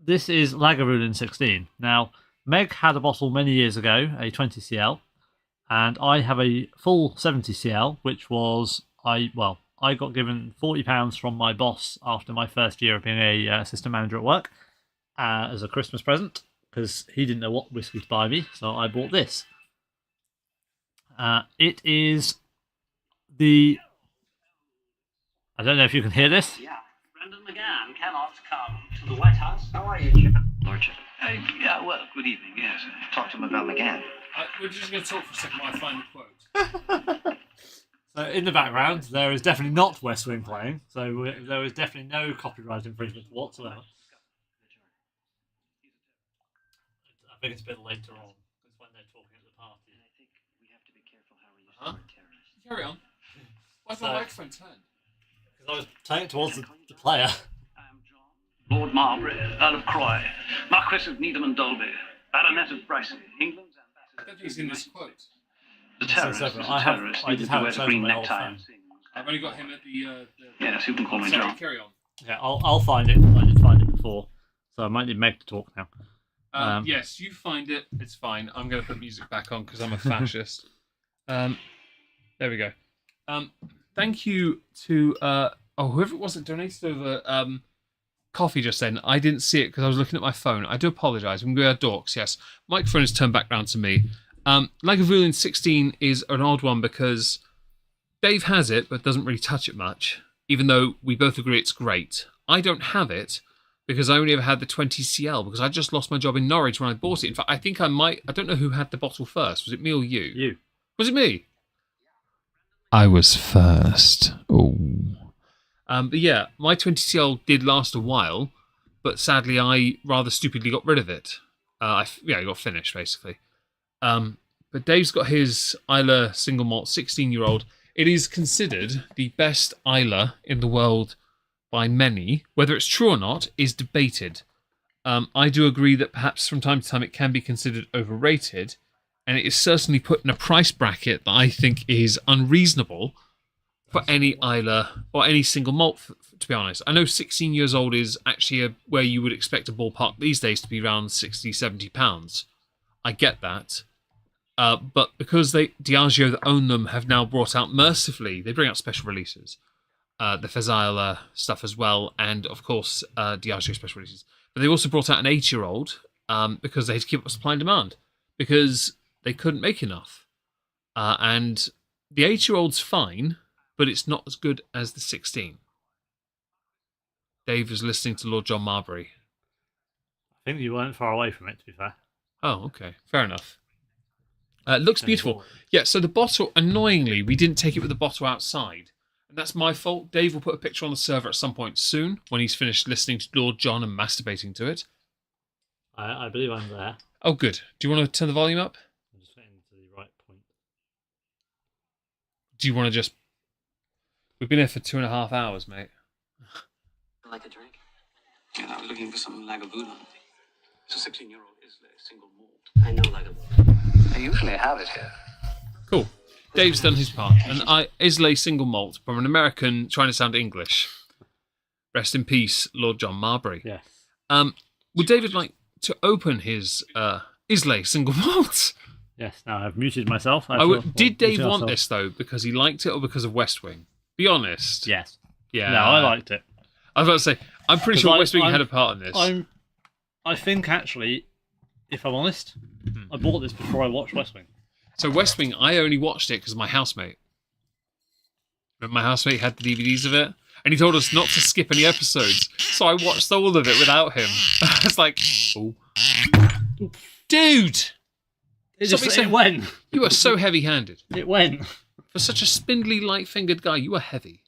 This is Lagavulin 16. Now, Meg had a bottle many years ago, a 20cl, and I have a full 70cl, which was, I got given £40 from my boss after my first year of being a assistant manager at work as a Christmas present, because he didn't know what whiskey to buy me, so I bought this. It is the... I don't know if you can hear this. Yeah, Brendan McGann cannot come to the White House. How are you, Lordship? Yeah, well, good evening, yes. Talk to him about McGann. We're just going to talk for a second while I find the quote. So in the background, there is definitely not West Wing playing, so there is definitely no copyright infringement whatsoever. I think it's a bit later on, because when they're talking at the party. I think we have to be careful how we use the word terrorist. Carry on. Why's my microphone turned? Because I was turning it towards the player. I am John, Lord Marbury, Earl of Croy, Marquess of Needham and Dolby, Baronet of Bricey, England's ambassador. I don't think he's in this quote. The terrorist is a terrorist. He wears a green necktie. I've only got him at the yes, you can call me John. Carry on. Yeah, I'll find it. I did find it before, so I might need Meg to talk now. Yes, you find it. It's fine. I'm going to put music back on because I'm a fascist. There we go. thank you to whoever it was that donated over coffee just then. I didn't see it because I was looking at my phone. I do apologise. We are dorks, yes. Microphone has turned back round to me. Lagavulin 16 is an odd one because Dave has it but doesn't really touch it much, even though we both agree it's great. I don't have it because I only ever had the 20cl because I just lost my job in Norwich when I bought it. In fact, I think I don't know who had the bottle first. Was it me or you? You. Was it me? I was first. Oh. But yeah, my 20cl did last a while, but sadly I rather stupidly got rid of it. I got finished basically. But Dave's got his Islay single malt 16-year-old. It is considered the best Islay in the world by many. Whether it's true or not is debated. I do agree that perhaps from time to time it can be considered overrated, and it is certainly put in a price bracket that I think is unreasonable for any Islay or any single malt, to be honest. I know 16 years old is actually where you would expect a ballpark these days to be around £60-70. I get that. But because Diageo that own them have now brought out, mercifully, they bring out special releases. The Fezile stuff as well, and of course Diageo special releases. But they also brought out an 8-year-old because they had to keep up supply and demand because they couldn't make enough. And the 8-year-old's fine, but it's not as good as the 16. Dave was listening to Lord John Marbury. I think you weren't far away from it, to be fair. Oh, okay. Fair enough. It looks beautiful. Yeah, so the bottle, annoyingly, we didn't take it with the bottle outside. And that's my fault. Dave will put a picture on the server at some point soon when he's finished listening to Lord John and masturbating to it. I believe I'm there. Oh, good. Do you want to turn the volume up? I'm just getting to the right point. Do you want to just... We've been here for 2.5 hours, mate. Like a drink? Yeah, I was looking for some Lagavulin. It's a 16-year-old Islay single malt. I know Lagavulin. I usually have it here. Cool. Dave's done his part. And Islay single malt from an American trying to sound English. Rest in peace, Lord John Marbury. Yes. Would David like to open his Islay single malt? Yes, now I've muted myself. Did Dave want this, though, because he liked it or because of West Wing? Be honest. Yes. Yeah. No, I liked it. I was about to say, I'm pretty sure West Wing had a part in this. I think, actually, if I'm honest, I bought this before I watched West Wing. So West Wing, I only watched it because of my housemate. My housemate had the DVDs of it, and he told us not to skip any episodes. So I watched all of it without him. I was like, oh. Dude! It went. You are so heavy-handed. It went. For such a spindly, light-fingered guy, you are heavy.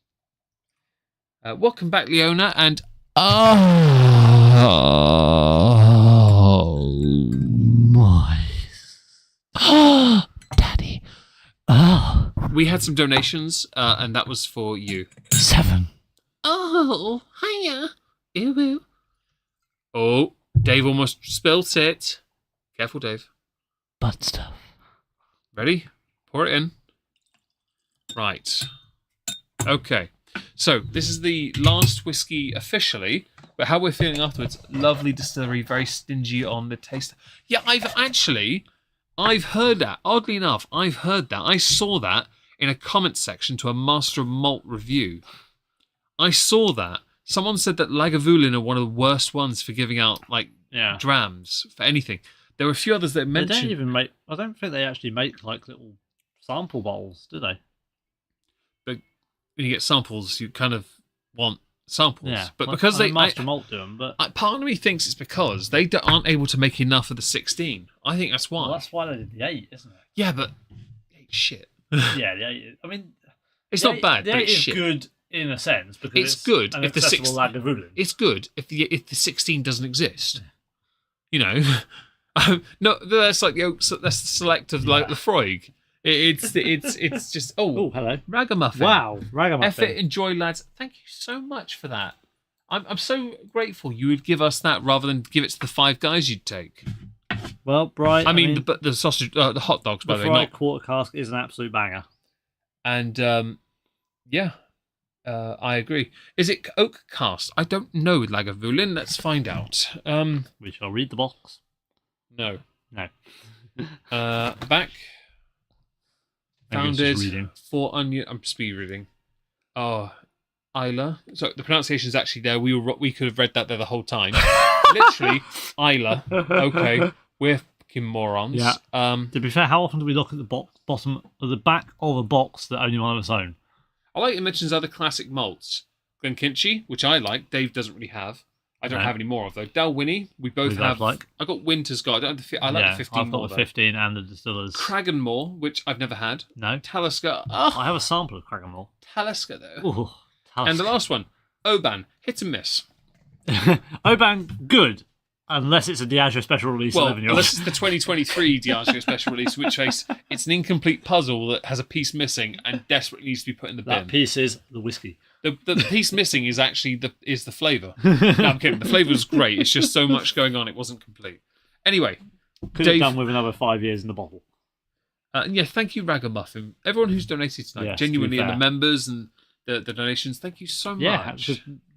Welcome back, Leona, and... Oh, my... Daddy. Oh. We had some donations, and that was for you. 7. Oh, hiya. Ooh. Oh, Dave almost spilt it. Careful, Dave. Butt stuff. Ready? Pour it in. Right. Okay. So, this is the last whiskey officially, but how we're feeling afterwards, lovely distillery, very stingy on the taste. Yeah, I've heard that. Oddly enough, I've heard that. I saw that in a comment section to a Master of Malt review. I saw that. Someone said that Lagavulin are one of the worst ones for giving out, drams for anything. There were a few others that mentioned... They don't even make... I don't think they actually make, little sample bottles, do they? But when you get samples, you kind of want samples. Yeah, but because they... Master Malt do them, but... Part of me thinks it's because they aren't able to make enough of the 16. I think that's why. Well, that's why they did the 8, isn't it? Yeah, but... Shit. Yeah, the 8... I mean... It's not bad, but it's shit. Good in a sense, because it's good an if the 16... Lagavulin. It's good if the 16 doesn't exist. You know... no, that's like that's the select of Lefroig. It's just hello, ragamuffin. Wow, ragamuffin. Effort, enjoy, lads. Thank you so much for that. I'm so grateful you would give us that rather than give it to the 5 guys you'd take. Well, Bright. I mean the sausage, the hot dogs, by the way. Fried quarter cask is an absolute banger. And I agree. Is it oak cast? I don't know with Lagavulin. Let's find out. We shall read the box. No. No. Back. Founded reading. for onion. I'm speed reading. Oh, Islay. So the pronunciation is actually there. We could have read that there the whole time. Literally, Islay. Okay, we're fucking morons. Yeah. To be fair, how often do we look at the bottom of the back of a box that only one of us own? I like it mentions other classic malts. Glenkinchie, which I like. Dave doesn't really have. I don't have any more of though. Dalwhinnie, we both have. I got Winter's Guard. I like the 15 I've got more, the though. 15 and the Distillers. Cragganmore, which I've never had. No. Talisker. I have a sample of Cragganmore. Talisker though. Ooh, And the last one, Oban, hit and miss. Oban, good. Unless it's a Diageo special release. Well, unless it's the 2023 Diageo special release, which case it's an incomplete puzzle that has a piece missing and desperately needs to be put in the bin. That piece is the whiskey. The piece missing is actually the flavour. No, I'm kidding. The flavour was great. It's just so much going on, it wasn't complete. Anyway, could have done with another 5 years in the bottle. Yeah, thank you, Ragamuffin. Everyone who's donated tonight, Yes, genuinely, and the members and the donations, thank you so much. Yeah,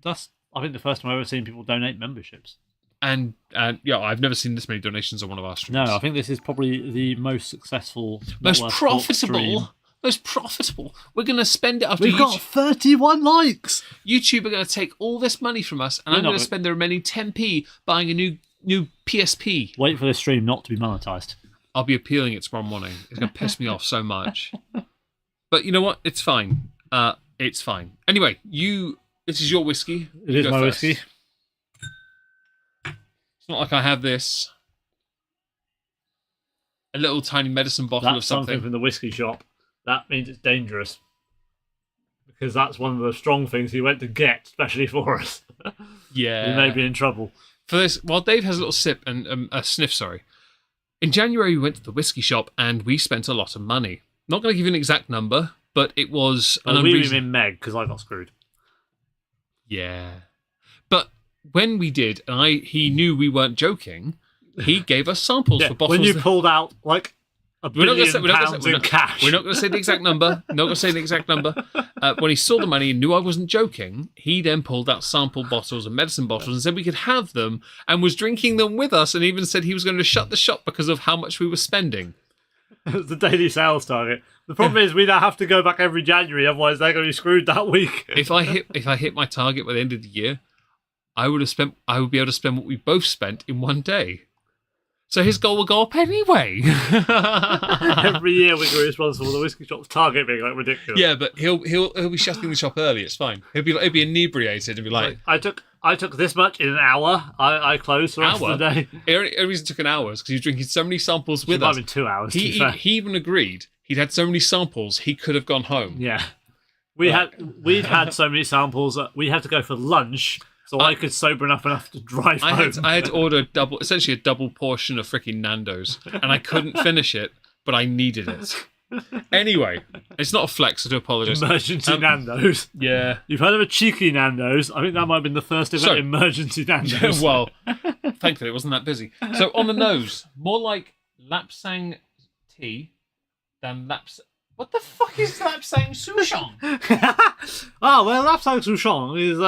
that's I think the first time I've ever seen people donate memberships. And yeah, I've never seen this many donations on one of our streams. No, I think this is probably the most successful, most profitable. Most profitable. We're going to spend it after We've got 31 likes. YouTube are going to take all this money from us, and I'm going to spend the remaining 10p buying a new PSP. Wait for this stream not to be monetized. I'll be appealing it tomorrow morning. It's going to piss me off so much. But you know what? It's fine. It's fine. Anyway, this is your whiskey. It is my whiskey. It's not like I have this. A little tiny medicine bottle of something. Something from the whiskey shop. That means it's dangerous. Because that's one of the strong things he went to get, especially for us. Yeah. We may be in trouble. For this, while Dave has a little sip and a sniff, sorry. In January, we went to the whiskey shop and we spent a lot of money. Not going to give you an exact number, but it was an unreasonable. We mean Meg, because I got screwed. Yeah. But when we did, and he knew we weren't joking, he gave us samples for bottles. When you pulled out, like, we're not going to say the exact number. When he saw the money and knew I wasn't joking, he then pulled out sample bottles and medicine bottles and said we could have them and was drinking them with us and even said he was going to shut the shop because of how much we were spending. It's the daily sales target. The problem is we now have to go back every January, otherwise they're going to be screwed that week. If I hit my target by the end of the year, I would be able to spend what we both spent in one day. So his goal will go up anyway. Every year we're responsible for the whiskey shop's target being like ridiculous. Yeah, but he'll be shutting the shop early. It's fine. He'll be inebriated and be like, I took this much in an hour. I closed the rest of the day. The only reason it took an hour is because he was drinking so many samples with us. It might have been 2 hours. He even agreed he'd had so many samples he could have gone home. Yeah, we'd had so many samples that we had to go for lunch. So I could sober enough to drive home. I had to order essentially a double portion of freaking Nando's, and I couldn't finish it, but I needed it. Anyway, it's not a flex, I do apologise. Emergency Nando's. Yeah. You've heard of a cheeky Nando's? I think that might have been the first ever emergency Nando's. Well, thankfully it wasn't that busy. So on the nose, more like Lapsang tea than What the fuck is Lapsang Souchong? Lapsang Souchong is...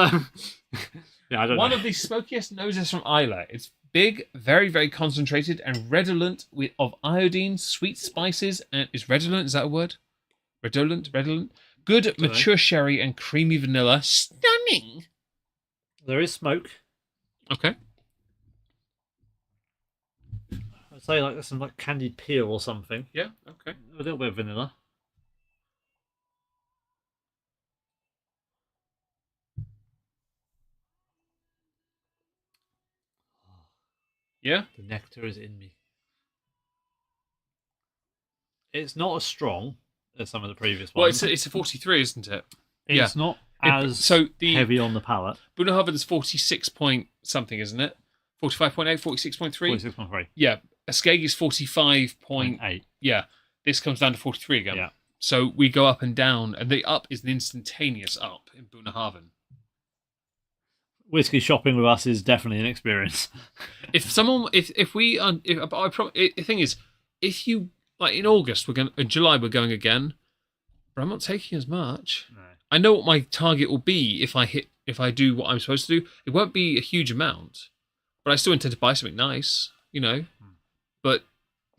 Yeah, I don't know. One of the smokiest noses from Islay. It's big, very, very concentrated, and redolent of iodine, sweet spices, and is redolent? Is that a word? Redolent. Good mature sherry and creamy vanilla. Stunning. There is smoke. Okay. I'd say like there's some like candied peel or something. Yeah. Okay. A little bit of vanilla. Yeah? The nectar is in me. It's not as strong as some of the previous ones. Well, it's a 43, isn't it? It's not as heavy on the palate. Bunnahabhain's 46 point something, isn't it? 45.8, 46.3? 46.3. Yeah. Askegi's 45.8. Yeah. This comes down to 43 again. Yeah. So we go up and down, and the up is an instantaneous up in Bunnahabhain. Whiskey shopping with us is definitely an experience. The thing is, if you like in August, in July we're going again, but I'm not taking as much. No. I know what my target will be if I do what I'm supposed to do. It won't be a huge amount, but I still intend to buy something nice, you know. But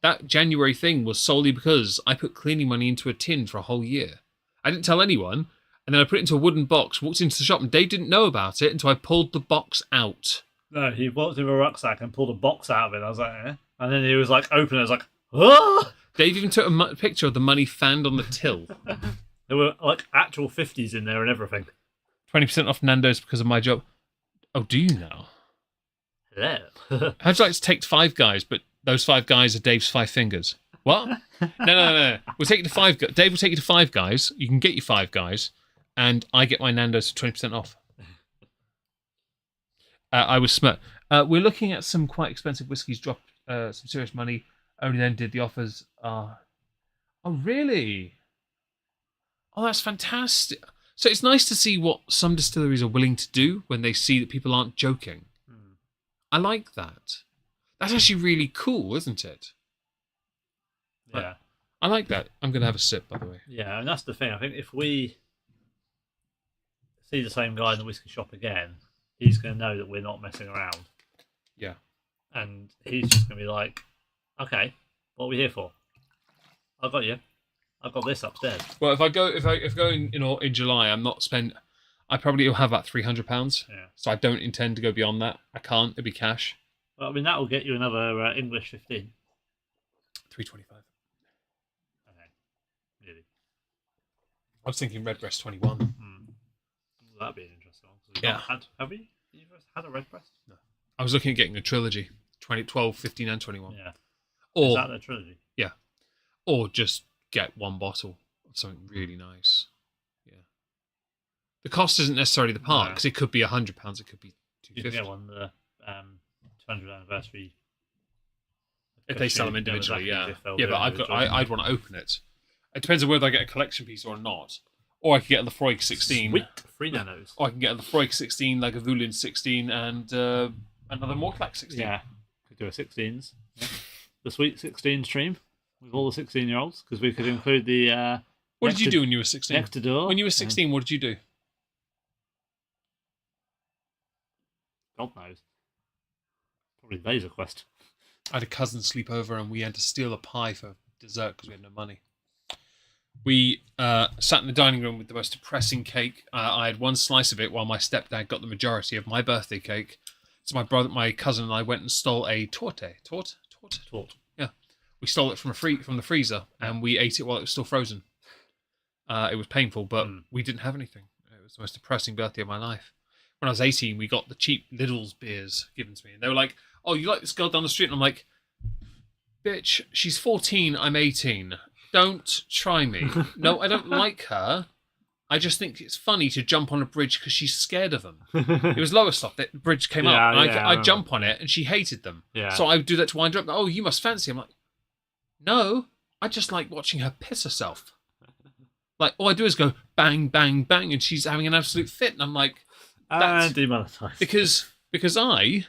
that January thing was solely because I put cleaning money into a tin for a whole year. I didn't tell anyone. And then I put it into a wooden box, walked into the shop, and Dave didn't know about it until I pulled the box out. No, he walked in a rucksack and pulled a box out of it. And I was like, eh? And then he was like, open it. I was like, ah! Dave even took a picture of the money found on the till. There were like actual 50s in there and everything. 20% off Nando's because of my job. Oh, do you now? Hello. How'd you like to take 5 guys, but those 5 guys are Dave's 5 fingers? What? No. We'll take you to 5 guys. Dave will take you to 5 guys. You can get your 5 guys, and I get my Nando's for 20% off. I was smart. We're looking at some quite expensive whiskies, dropped some serious money. Only then did the offers. Oh, really? Oh, that's fantastic. So it's nice to see what some distilleries are willing to do when they see that people aren't joking. I like that. That's actually really cool, isn't it? Yeah. I like that. I'm going to have a sip, by the way. Yeah, and that's the thing. I think if we see the same guy in the whiskey shop again, he's going to know that we're not messing around. Yeah. And he's just going to be like, okay, what are we here for? I've got you. I've got this upstairs. Well, if I go in July, I'm not spend. I probably will have about £300. Yeah. So I don't intend to go beyond that. I can't. It'll be cash. Well, I mean, that will get you another English 15. £3.25. Okay. Really? I was thinking Redbreast 21. That'd be an interesting one. Yeah. Have we had a Redbreast? No. I was looking at getting a trilogy. 12, 15 and 21. Yeah. Or, is that the trilogy? Yeah. Or just get one bottle of something really nice. Yeah. The cost isn't necessarily the part, because it could be £100, it could be $250. You can get one the 200th anniversary. If they sell them individually, yeah. Yeah, but I'd want to open it. It depends on whether I get a collection piece or not. Or I could get a Lafroig 16. Sweet, 3 nanos. Or I can get a Lafroig 16, Lagavulin 16, and another Mortlach 16. Yeah, could do a 16s. Yeah. The sweet 16 stream with all the 16-year-olds, because we could include the... what did you do when you were 16? Next door. When you were 16, what did you do? God knows. Probably Laser Quest. I had a cousin sleep over and we had to steal a pie for dessert because we had no money. We sat in the dining room with the most depressing cake. I had one slice of it while my stepdad got the majority of my birthday cake. So my cousin and I went and stole a torte. Torte? Yeah. We stole it from the freezer and we ate it while it was still frozen. It was painful, but we didn't have anything. It was the most depressing birthday of my life. When I was 18, we got the cheap Lidl's beers given to me. And they were like, oh, you like this girl down the street? And I'm like, bitch, she's 14, I'm 18. Don't try me. No, I don't like her. I just think it's funny to jump on a bridge because she's scared of them. It was Lowestoft, the bridge came up. I'd jump on it and she hated them. Yeah. So I would do that to wind her up. Oh, you must fancy. I'm like, no, I just like watching her piss herself. Like, all I do is go bang, bang, bang, and she's having an absolute fit. And I'm like, that's demonetized. Because I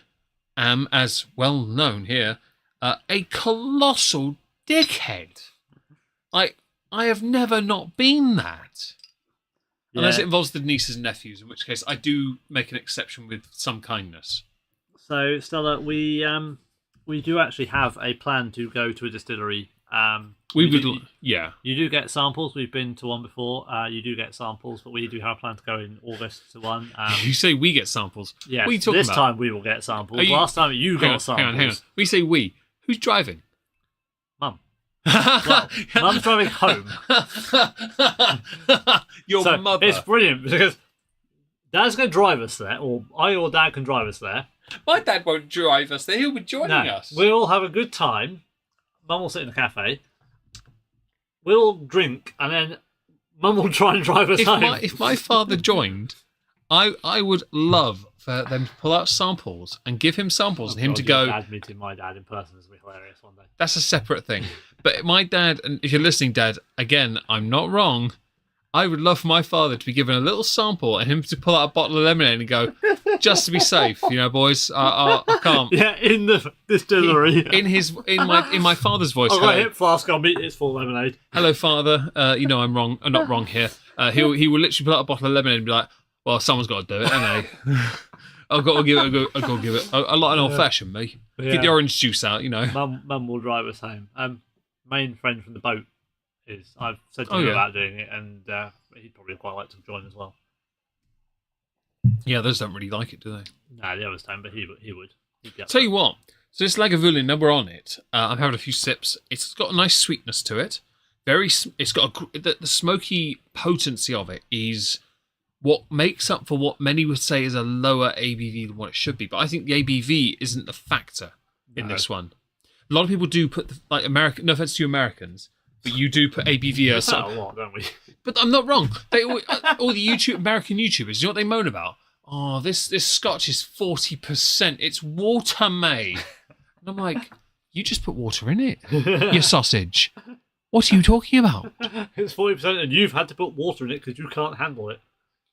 am, as well known here, a colossal dickhead. I have never not been that. Yeah. Unless it involves the nieces and nephews, in which case I do make an exception with some kindness. So, Stella, we do actually have a plan to go to a distillery. You do get samples. We've been to one before. You do get samples, but we do have a plan to go in August to one. You say we get samples. Yeah, what are you talking this about? time we will get samples. Last time you got samples. Hang on. We say we. Who's driving? Mum. Well, Mum's driving home. Your mother. It's brilliant because Dad's going to drive us there, or I or Dad can drive us there. My dad won't drive us there. He'll be joining us. We'll all have a good time. Mum will sit in a cafe. We'll drink, and then Mum will try and drive us home. If my father joined, I would love for them to pull out samples and give him samples and him to go. Dad meeting my dad in person is going to be hilarious one day. That's a separate thing. But my dad, and if you're listening, Dad, again, I'm not wrong. I would love for my father to be given a little sample and him to pull out a bottle of lemonade and go, just to be safe, boys, I can't. Yeah, in the distillery. In my father's voice. I've got a hip flask on me. It's full of lemonade. Hello, Father. I'm wrong. I'm not wrong here. He will literally pull out a bottle of lemonade and be like, well, someone's got to do it, haven't they? I've got to give it. I've got to give it. I like an old fashioned, me. Yeah. Get the orange juice out, Mum will drive us home. Main friend from the boat is. I've said to her about doing it, and he'd probably quite like to join as well. Yeah, those don't really like it, do they? No, the others don't, but he would. He'd be up Tell for you what, so this Lagavulin, now we're on it. I'm having a few sips. It's got a nice sweetness to it. It's got the smoky potency of it is what makes up for what many would say is a lower ABV than what it should be. But I think the ABV isn't the factor in this one. A lot of people do put like American. No offense to you Americans, but you do put ABV as a lot, don't we? But I'm not wrong. They all the American YouTubers, you know what they moan about? Oh, this Scotch is 40%. It's water, mate. And I'm like, you just put water in it, you sausage. What are you talking about? It's 40%, and you've had to put water in it because you can't handle it.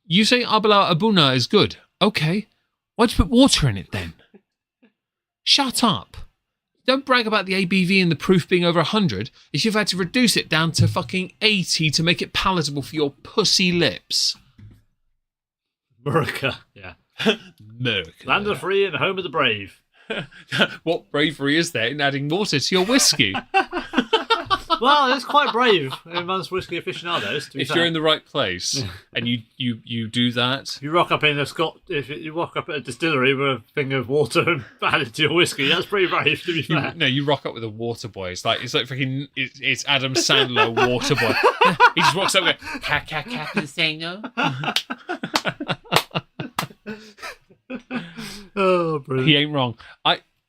You say Abala Abuna is good. Okay, why'd you put water in it then? Shut up. Don't brag about the ABV and the proof being over 100 if you've had to reduce it down to fucking 80 to make it palatable for your pussy lips. America, yeah. America. Land of the free and home of the brave. What bravery is there in adding water to your whiskey? Well, it's quite brave amongst whiskey aficionados. To be If fair. you're in the right place and you do that. If you rock up if you rock up at a distillery with a thing of water and add it to your whiskey, that's pretty brave, to be fair. You rock up with a water boy. It's like freaking it's Adam Sandler water boy. He just walks up with Cappuccino. Oh, brilliant. He ain't wrong.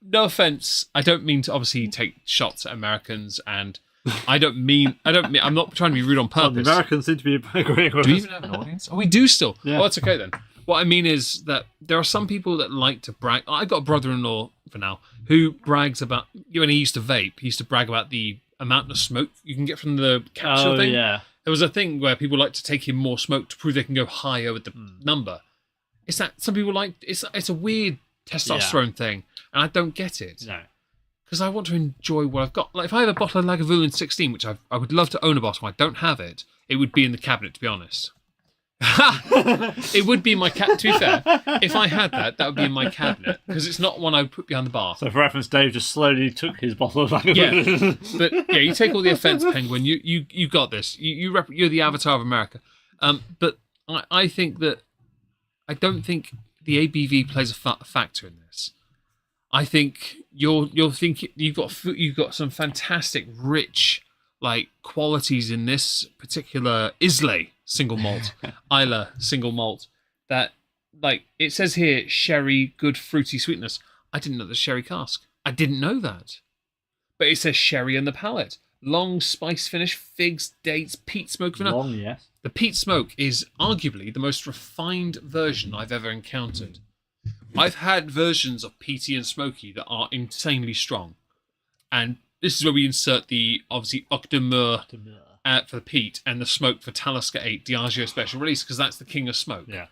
No offense. I don't mean to obviously take shots at Americans, and I'm not trying to be rude on Well, purpose. the Americans seem to be agreeing with Do we us. even have an audience? Oh, we do still. Yeah. Oh, that's okay then. What I mean is that there are some people that like to brag. I've got a brother-in-law for now who brags about when he used to vape. He used to brag about the amount of smoke you can get from the capsule thing. Yeah. There was a thing where people like to take in more smoke to prove they can go higher with the number. It's that some people like it's a weird testosterone thing, and I don't get it. No. Because I want to enjoy what I've got. Like if I have a bottle of Lagavulin 16, which I would love to own a bottle, I don't have it. It would be in the cabinet, to be honest. It would be in my cabinet. To be fair, if I had that would be in my cabinet because it's not one I would put behind the bar. So, for reference, Dave just slowly took his bottle of Lagavulin. Yeah, but yeah, you take all the offence, Penguin. You got this. You're the avatar of America. But I think that I don't think the ABV plays a factor in this. I think you're thinking you've got some fantastic rich like qualities in this particular Islay single malt, Islay single malt that like it says here sherry, good fruity sweetness. I didn't know the sherry cask. I didn't know that, but it says sherry in the palate. Long spice finish, figs, dates, peat smoke. Long, yes. The peat smoke is arguably the most refined version I've ever encountered. I've had versions of peaty and smoky that are insanely strong. And this is where we insert the, obviously, Octomur for the peat and the smoke for Talisker 8 Diageo Special Release, because that's the king of smoke. Yeah.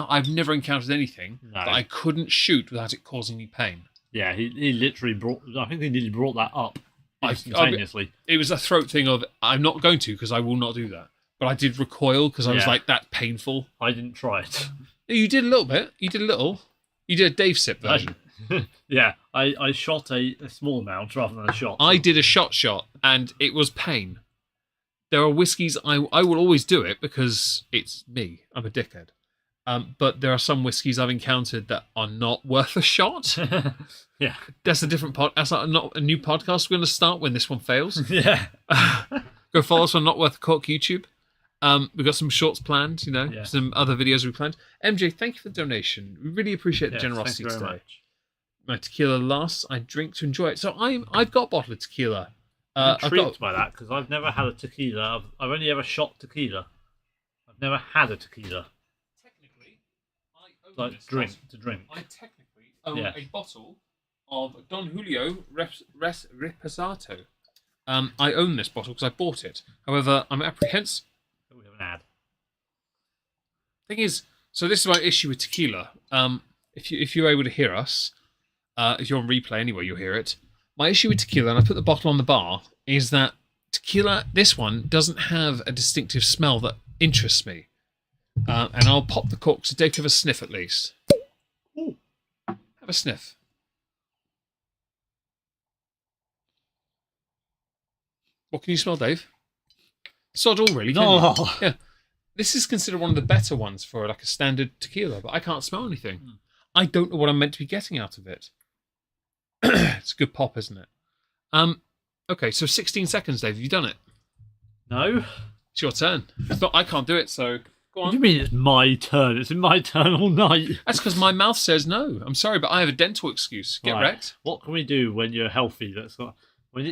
I've never encountered anything that I couldn't shoot without it causing me pain. Yeah, he literally I think he nearly brought that up instantaneously. It was a throat thing of, I'm not going to because I will not do that. But I did recoil because I was like, that's painful. I didn't try it. You did a little bit. You did a little. You did a Dave sip version. Yeah, I shot a small amount rather than a shot. I did a shot, and it was pain. There are whiskies, I will always do it because it's me. I'm a dickhead. But there are some whiskies I've encountered that are not worth a shot. Yeah. That's a different that's not a new podcast we're going to start when this one fails. Yeah. Go follow us on Not Worth a Cork YouTube. We've got some shorts planned, some other videos we planned. MJ, thank you for the donation. We really appreciate the generosity thank you today. very much. My tequila lasts. I drink to enjoy it. So I've got a bottle of tequila. I'm intrigued by that because I've never had a tequila. I've only ever shot tequila. I've never had a tequila. Technically, I own Like to drink. I technically own a bottle of Don Julio Reposato. I own this bottle because I bought it. However, I'm apprehensive. We have an ad. Thing is, so this is my issue with tequila. If you're able to hear us, if you're on replay anyway, you'll hear it. My issue with tequila, and I put the bottle on the bar, is that tequila, this one, doesn't have a distinctive smell that interests me. And I'll pop the cork so Dave can have a sniff at least. Ooh. Have a sniff. What can you smell, Dave? Sod all, really. No. Yeah. This is considered one of the better ones for like a standard tequila, but I can't smell anything. I don't know what I'm meant to be getting out of it. It's a good pop, isn't it? Okay, so 16 seconds, Dave. Have you done it? No. It's your turn. I can't do it, so go on. What do you mean it's my turn? It's been my turn all night. That's because my mouth says no. I'm sorry, but I have a dental excuse. Get wrecked. What can we do when you're healthy? I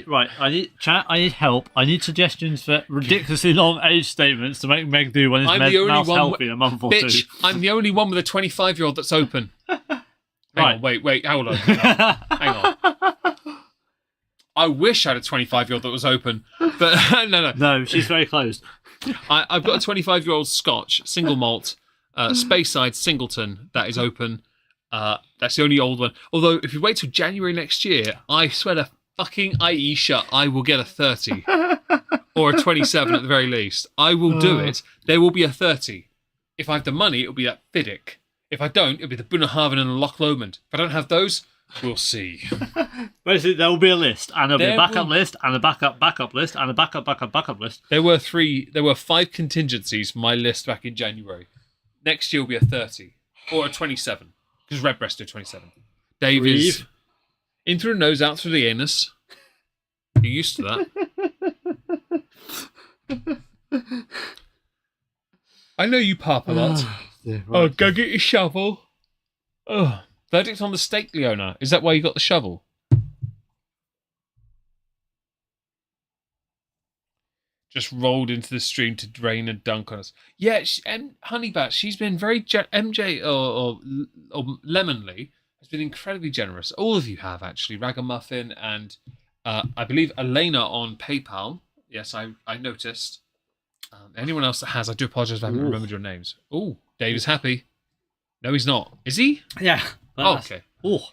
need chat. I need help. I need suggestions for ridiculously long age statements to make Meg do when his mouth's healthy in a month or bitch, two. I'm the only one with a 25-year-old that's open. Hang on, wait, hold on. Hang on. I wish I had a 25-year-old that was open, but no. No, she's very closed. I've got a 25-year-old Scotch, single malt, Speyside Singleton that is open. That's the only old one. Although, if you wait till January next year, I swear to fucking IE shut, I will get a 30. Or a 27 at the very least. I will do it. There will be a 30. If I have the money, it'll be that Fiddick. If I don't, it'll be the Bunnahabhain and the Loch Lomond. If I don't have those, we'll see. Basically, there will be a list, and there'll be a backup list, and a backup list, and a backup list. There were 5 contingencies for my list back in January. Next year will be a 30. Or a 27. Because Redbreast did 27. Dave is in through the nose, out through the anus. You're used to that. I know you pop a lot. Right. Oh, go get your shovel. Oh, verdict on the steak, Leona. Is that why you got the shovel? Just rolled into the stream to drain and dunk on us. Yeah, and Honeybat, she's been very... MJ or Lemonly has been incredibly generous. All of you have, actually. Ragamuffin and I believe Elena on PayPal. Yes, I noticed. Anyone else that has, I do apologise if I haven't remembered your names. Oh, Dave is happy. No, he's not. Is he? Yeah. Oh, okay.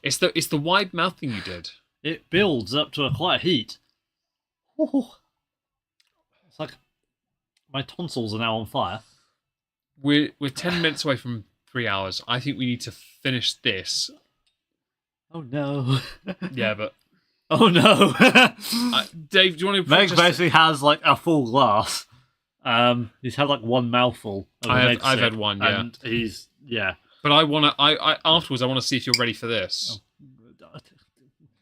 It's the wide mouth thing you did. It builds up to quite a heat. Ooh. It's like my tonsils are now on fire. We're 10 minutes away from 3 hours. I think we need to finish this. Oh no. Yeah, but... Oh no. Dave, do you want to... Meg basically has like a full glass. He's had like one mouthful. I've had one, yeah. And he's But I want to. I afterwards. I want to see if you're ready for this. Oh.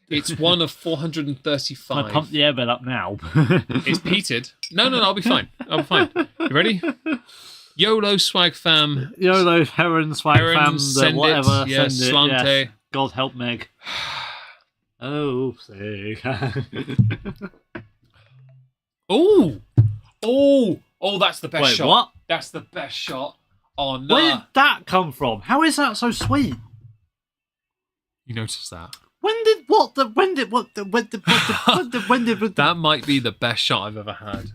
It's one of 435. I pump the airbed up now. It's peated. No, I'll be fine. I'll be fine. You ready? YOLO swag fam. YOLO heron swag fam. Send whatever. It. Yeah, send slante. It. Yes. God help Meg. Oh, say. Oh, that's the best Wait, shot. What? That's the best shot. Oh no. Where did that come from? How is that so sweet? You noticed that? That might be the best shot I've ever had.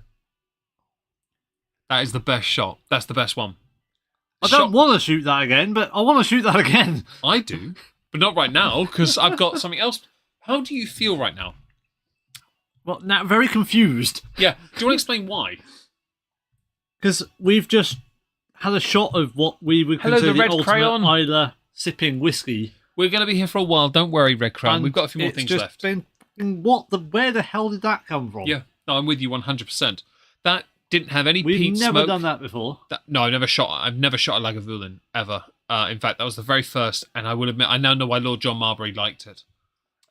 That is the best shot. That's the best one. I don't want to shoot that again, but I want to shoot that again. I do, but not right now because I've got something else. How do you feel right now? Well, now very confused. Yeah. Do you want to explain why? Because we've just had a shot of what we would consider the ultimate Islay sipping whiskey. We're going to be here for a while. Don't worry, Red Crown. We've got a few more things left. Where the hell did that come from? Yeah. No, I'm with you 100%. That didn't have any peat smoke. We've never done that before. No, I've never shot a Lagavulin ever. In fact, that was the very first, and I will admit, I now know why Lord John Marbury liked it.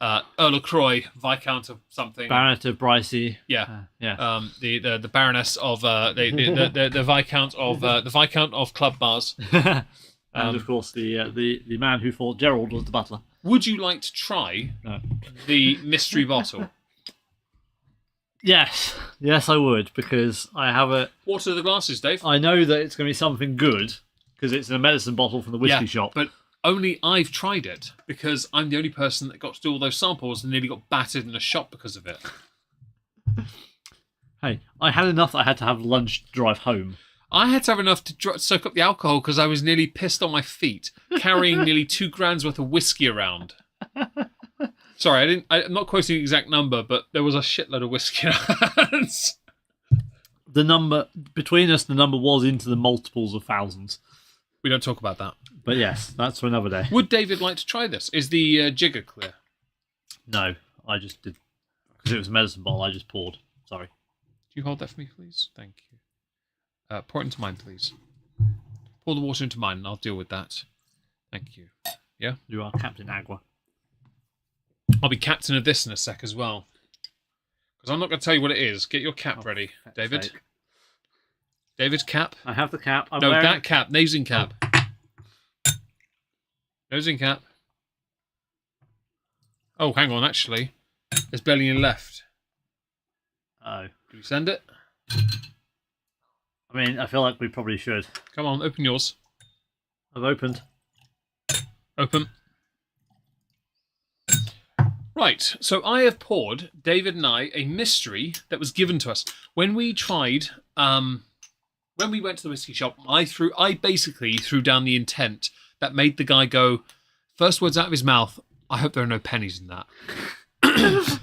Earl of Croy, Viscount of something, Baronet of Bricey. Yeah, yeah. The Baroness of the Viscount of Club Bars, and of course the man who fought Gerald was the butler. Would you like to try the mystery bottle? Yes, I would, because I have a. What are the glasses, Dave? I know that it's going to be something good because it's in a medicine bottle from the whiskey shop. But only I've tried it because I'm the only person that got to do all those samples and nearly got battered in a shop because of it. Hey, I had enough that I had to have lunch to drive home. I had to have enough to soak up the alcohol because I was nearly pissed on my feet, carrying nearly 2 grams worth of whiskey around. Sorry, I'm not quoting the exact number, but there was a shitload of whiskey in our hands. The number, between us, the number was into the multiples of thousands. We don't talk about that. But yes, that's for another day. Would David like to try this? Is the jigger clear? No, I just did. Because it was a medicine bottle, I just poured. Sorry. Do you hold that for me, please? Thank you. Pour it into mine, please. Pour the water into mine, and I'll deal with that. Thank you. Yeah? You are Captain Agua. I'll be captain of this in a sec as well. Because I'm not going to tell you what it is. Get your cap ready, David. Sake. David's cap. I have the cap. I'm No, wearing... that cap. Nosing cap. Nosing cap. Oh, hang on, actually. There's barely any left. Oh. Can we send it? I mean, I feel like we probably should. Come on, open yours. I've opened. Open. Right, so I have poured, David and I, a mystery that was given to us. When we tried, when we went to the whiskey shop, I basically threw down the intent that made the guy go, first words out of his mouth, I hope there are no pennies in that.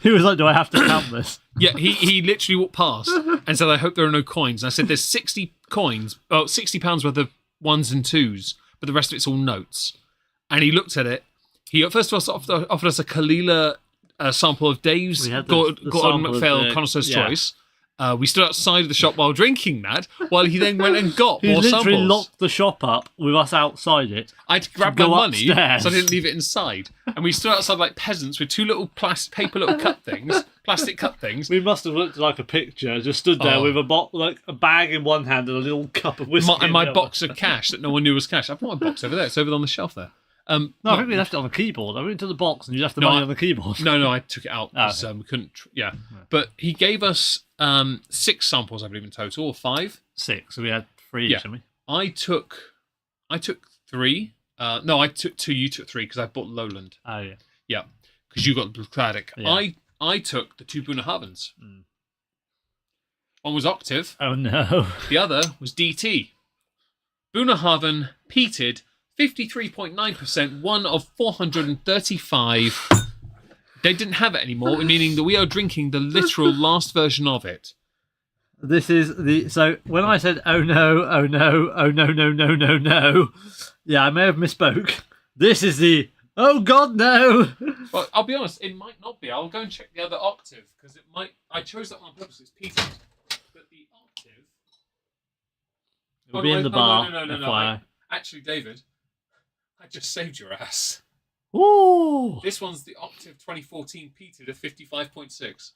He was like, do I have to count this? Yeah, he literally walked past and said, I hope there are no coins. And I said, there's 60 coins, £60 worth of ones and twos, but the rest of it's all notes. And he looked at it. He first of all offered us a Kalila sample of Dave's Gordon MacPhail Connoisseur's Choice. We stood outside of the shop while drinking that, while he then went and got more samples. He literally locked the shop up with us outside it. I had to grab my money, upstairs. so I didn't leave it inside. And we stood outside like peasants with two little paper little plastic cup things. We must have looked like a picture, just stood there with a bag in one hand and a little cup of whiskey And my box of cash that no one knew was cash. I've got my box over there. It's over on the shelf there. I think we left it on the keyboard. I went to the box and you left the money on the keyboard. No, I took it out because we couldn't. But he gave us 6 samples, I believe, in total, or 5. 6. So we had 3 each, didn't we? I took 3. No, I took 2. You took 3 because I bought Lowland. Oh yeah. Yeah, because you got the Cladic. Yeah. I took the 2 Bunnahabhans. One was Octave. Oh no. The other was DT. Bunnahabhain peated. 53.9%, one of 435. They didn't have it anymore, meaning that we are drinking the literal last version of it. This is so when I said oh no, oh no, oh no, no, no, no, no, yeah, I may have misspoke. This is the oh god no. Well, I'll be honest, it might not be. I'll go and check the other Octave because it might. I chose that one on purpose. It's peated, but the Octave. It'll be in the bar. No. Actually, David. I just saved your ass. Ooh! This one's the Octave 2014 peated of 55.6.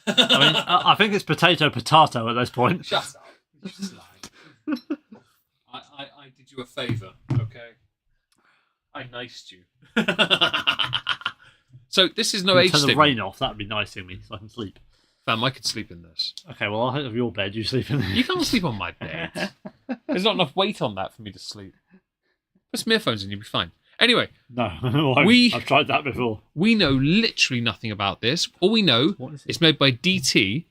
I mean, I think it's potato at this point. Shut up. You just lied. I did you a favour, okay? I niced you. So this is no age Turn the statement. rain off. That'd be nice in me so I can sleep. Fam, I could sleep in this. Okay, well, I'll have your bed. You sleep in there. You can't sleep on my bed. There's not enough weight on that for me to sleep. Put some earphones in, you'll be fine. Anyway, no, I've tried that before. We know literally nothing about this. All we know, it's made by DT,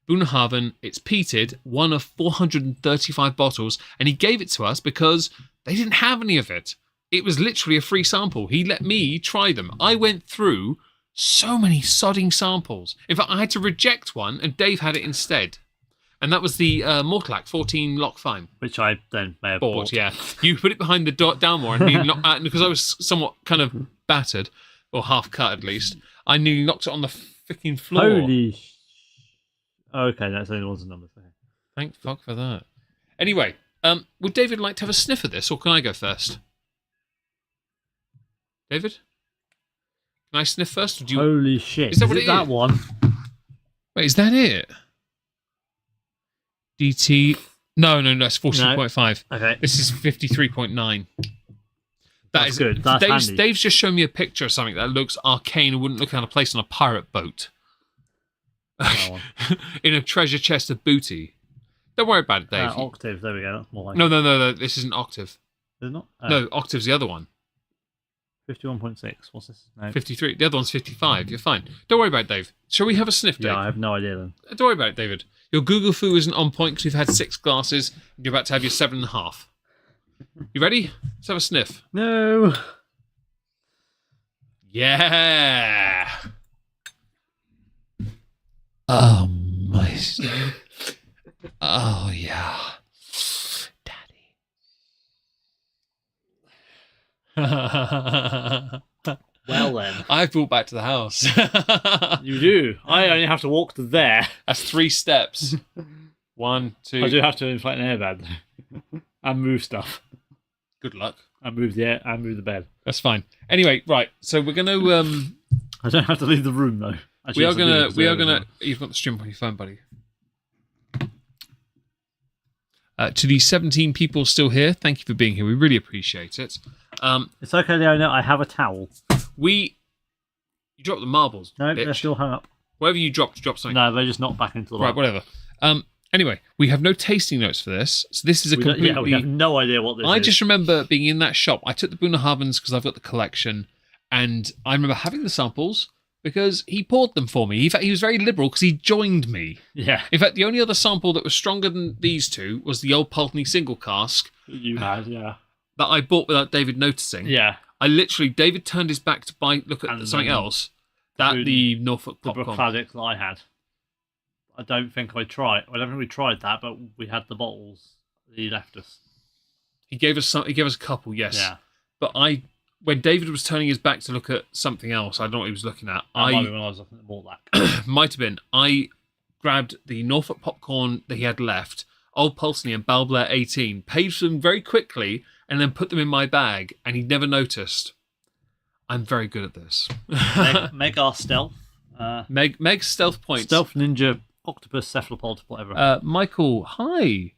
Bunnahabhain, it's peated, one of 435 bottles, and he gave it to us because they didn't have any of it. It was literally a free sample. He let me try them. I went through so many sodding samples. In fact, I had to reject one, and Dave had it instead. And that was the Mortlack 14 Lock Fine. Which I then may have bought. Yeah. You put it behind the Downmore and nearly knocked, because I was somewhat kind of battered, or half cut at least, I nearly knocked it on the freaking floor. Holy okay, that's only one's a number. Thank fuck for that. Anyway, would David like to have a sniff of this, or can I go first? David? Can I sniff first? Or do you... Holy shit. Is that what it is? That one? Wait, is that it? DT. No, it's 14.5. No. Okay. This is 53.9. That's good. That's handy. Dave's just shown me a picture of something that looks arcane and wouldn't look out of place on a pirate boat. In a treasure chest of booty. Don't worry about it, Dave. Octave, there we go. That's more like No. This isn't Octave. Is it not? No, Octave's the other one. 51.6. What's this? No. 53. The other one's 55. You're fine. Don't worry about it, Dave. Shall we have a sniff, Dave? Yeah, I have no idea then. Don't worry about it, David. Your Google foo isn't on point because you've had 6 glasses and you're about to have your 7.5. You ready? Let's have a sniff. No. Yeah. Oh, my... Oh, yeah. Well then. I've brought back to the house. You do. I only have to walk to there. That's 3 steps. 1, 2. I do have to inflate an airbag and move stuff. Good luck. And move the air and move the bed. That's fine. Anyway, right. So we're gonna. I don't have to leave the room though. We are gonna. You've got the stream on your phone, buddy. To the 17 people still here, thank you for being here. We really appreciate it. It's okay, Leona. I have a towel. You dropped the marbles. No, bitch. they're still hung up. Wherever you dropped something. No, they just knocked back into the right. Whatever. Anyway, we have no tasting notes for this, so this is a completely. We have no idea what this is. I just remember being in that shop. I took the Bunnahavens because I've got the collection, and I remember having the samples because he poured them for me. In fact, he was very liberal because he joined me. Yeah. In fact, the only other sample that was stronger than these two was the old Pulteney single cask. You had, yeah. That I bought without David noticing. Yeah. David turned his back to look at something else. The Norfolk popcorn. The Brookladdick that I had. I don't think we tried that, but we had the bottles he left us. He gave us some. He gave us a couple, yes. Yeah. But when David was turning his back to look at something else, I don't know what he was looking at. Might be when I was looking at the Mortlack. Might have been. I grabbed the Norfolk popcorn that he had left, Old Pulteney and Balblair 18, paid for them very quickly, and then put them in my bag, and he never noticed. I'm very good at this. Meg our stealth. Meg's stealth points. Stealth ninja, octopus, cephalopod, whatever. Michael, hi.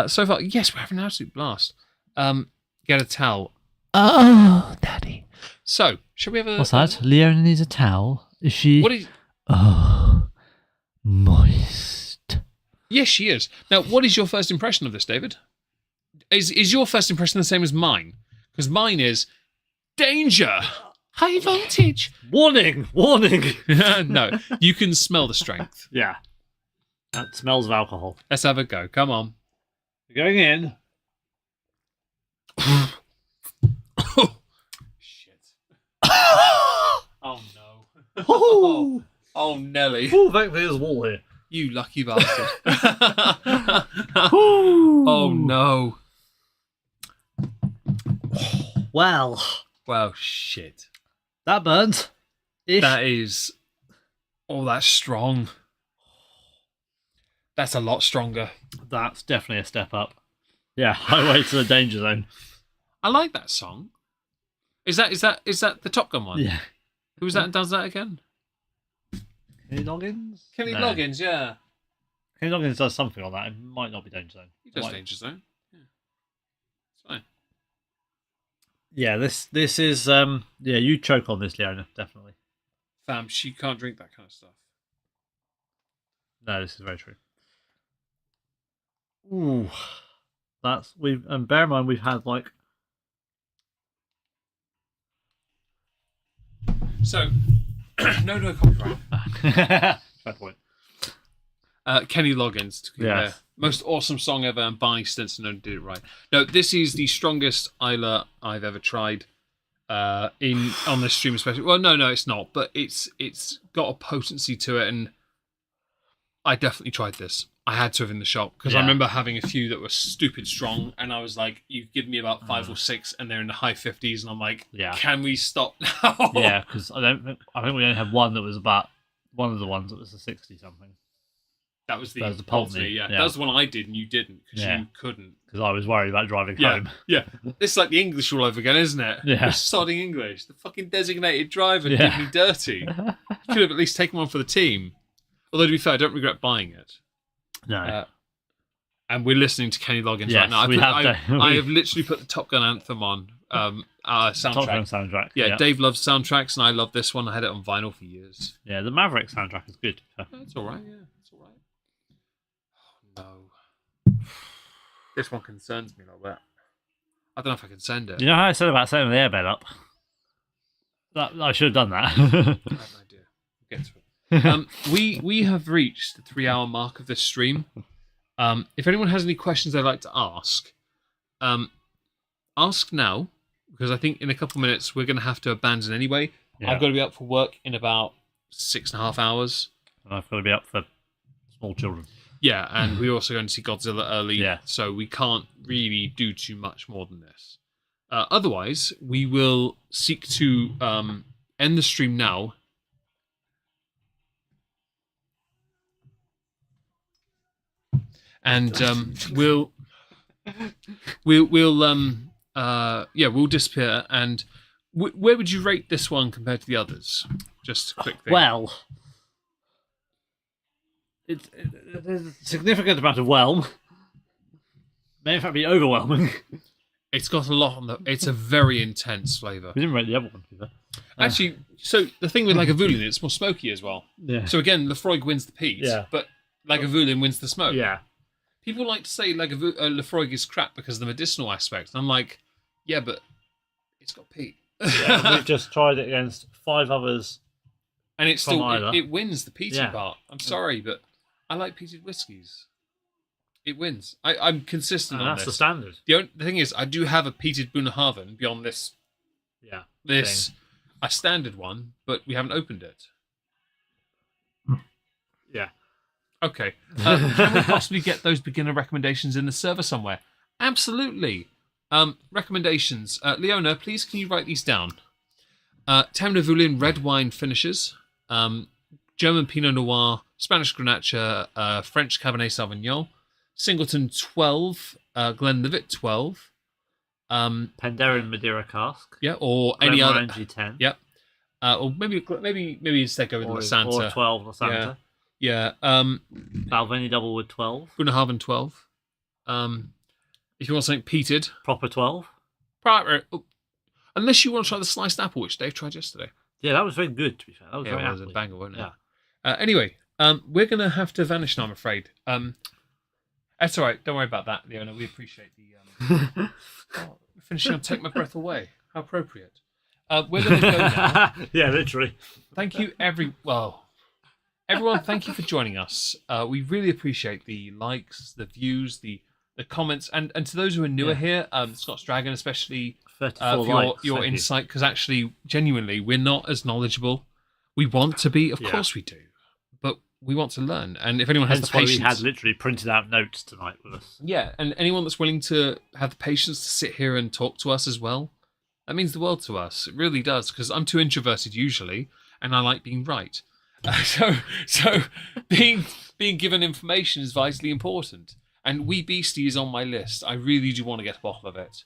So far, yes, we're having an absolute blast. Get a towel. Oh, Daddy. So, shall we have a... What's that? Leona needs a towel. Is she... What is... Oh, moist. Yes, she is. Now, what is your first impression of this, David? Is your first impression the same as mine? Because mine is... Danger! High voltage! Warning! No, you can smell the strength. Yeah. That smells of alcohol. Let's have a go. Come on. We're going in. Oh, shit. Oh, no. Oh, Nelly. Oh, thankfully there's a wall here. You lucky bastard. Oh, no. Well, shit. that burns. That is... Oh, that's strong. That's a lot stronger. That's definitely a step up. Yeah, highway to the danger zone. I like that song. Is that the Top Gun one? Yeah. Who's that and does that again? Kenny Loggins? Kenny Loggins, yeah. Kenny Loggins does something on that. It might not be Danger Zone. He does Danger Zone. Yeah. It's fine. Yeah, this is yeah, you choke on this, Leona, definitely. Fam, she can't drink that kind of stuff. No, this is very true. Ooh. And bear in mind we've had like... So, no copyright. Fair point. Kenny Loggins. Yeah. Most awesome song ever, and Barney Stinson did it right. No, this is the strongest Islay I've ever tried on this stream especially. Well, no, it's not, but it's got a potency to it, and I definitely tried this. I had to have in the shop because I remember having a few that were stupid strong, and I was like, "You give me about 5 or 6, and they're in the high 50s," and I'm like, "Can we stop now?" Yeah, because I think we only had one that was about one of the ones that was a 60 something. That was the Pulteney. Yeah, that was the one I did, and you didn't because you couldn't. Because I was worried about driving home. Yeah, it's like the English all over again, isn't it? Yeah, the sodding English. The fucking designated driver did me dirty. You could have at least taken one for the team. Although to be fair, I don't regret buying it. No. And we're listening to Kenny Loggins right now. I have literally put the Top Gun anthem on our soundtrack. Top Gun soundtrack. Yeah, Dave loves soundtracks, and I love this one. I had it on vinyl for years. Yeah, the Maverick soundtrack is good. It's all right. Yeah, it's all right. Oh no, this one concerns me a little bit. I don't know if I can send it. You know how I said about setting the airbed up? I should have done that. I have an idea. We'll get to it. We have reached the 3-hour mark of this stream. If anyone has any questions they'd like to ask now, because I think in a couple of minutes we're going to have to abandon anyway. Yeah. I've got to be up for work in about 6.5 hours. And I've got to be up for small children. Yeah, and we're also going to see Godzilla early, yeah. So we can't really do too much more than this. Otherwise, we will seek to end the stream now. and we'll disappear. And where would you rate this one compared to the others? Just a quick thing. Well, there's a significant amount of whelm. May in fact be overwhelming. It's got a lot on the. It's a very intense flavour. We didn't rate the other one either. Actually, so the thing with Lagavulin, it's more smoky as well. Yeah. So again, Lefroy wins the peat, but Lagavulin wins the smoke. Yeah. People like to say Lefroy is crap because of the medicinal aspect. And I'm like, yeah, but it's got peat. Yeah, we've just tried it against 5 others. And it still it wins the peaty part. I'm sorry, but I like peated whiskies. It wins. I'm consistent on this. That's the standard. The thing is, I do have a peated Bunnahabhain beyond this. Yeah. A standard one, but we haven't opened it. Yeah. Okay. Can we possibly get those beginner recommendations in the server somewhere? Absolutely. Recommendations. Leona, please can you write these down? Temnavulin red wine finishes. German Pinot Noir, Spanish Grenache, French Cabernet Sauvignon, Singleton 12, Glenlivet 12. Penderyn Madeira cask. Yeah, or any other. Glenmorangie 10. Yep. Or maybe instead go with La Santa. Or 12 La Santa. Yeah. Balvenie double with 12. Bunnahabhain 12. If you want something peated. Proper 12. Unless you want to try the sliced apple, which Dave tried yesterday. Yeah, that was very good, to be fair. That was very was a banger, wasn't it? Yeah. Anyway, we're going to have to vanish now, I'm afraid. That's all right. Don't worry about that, Leona. We appreciate the... finishing on Take My Breath Away. How appropriate. We're going to go now. Yeah, literally. Thank you, everyone, thank you for joining us. We really appreciate the likes, the views, the comments, and to those who are newer here, Scott's Dragon especially, for your insight, because actually, genuinely, we're not as knowledgeable. We want to be, of course we do, but we want to learn. And if anyone has the patience... we had literally printed out notes tonight with us. Yeah, and anyone that's willing to have the patience to sit here and talk to us as well, that means the world to us. It really does, because I'm too introverted usually, and I like being right. So being given information is vitally important. And Wee Beastie is on my list. I really do want to get a bottle of it.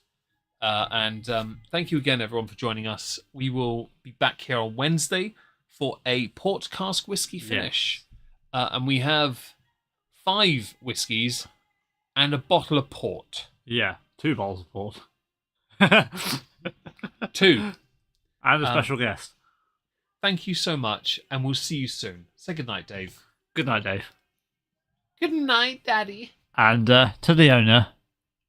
And thank you again, everyone, for joining us. We will be back here on Wednesday for a port cask whiskey finish. Yes. And we have 5 whiskies and a bottle of port. Yeah, 2 bottles of port. 2. And a special guest. Thank you so much, and we'll see you soon. Say goodnight, Dave. Good night, Dave. Good night, Daddy. And to the owner,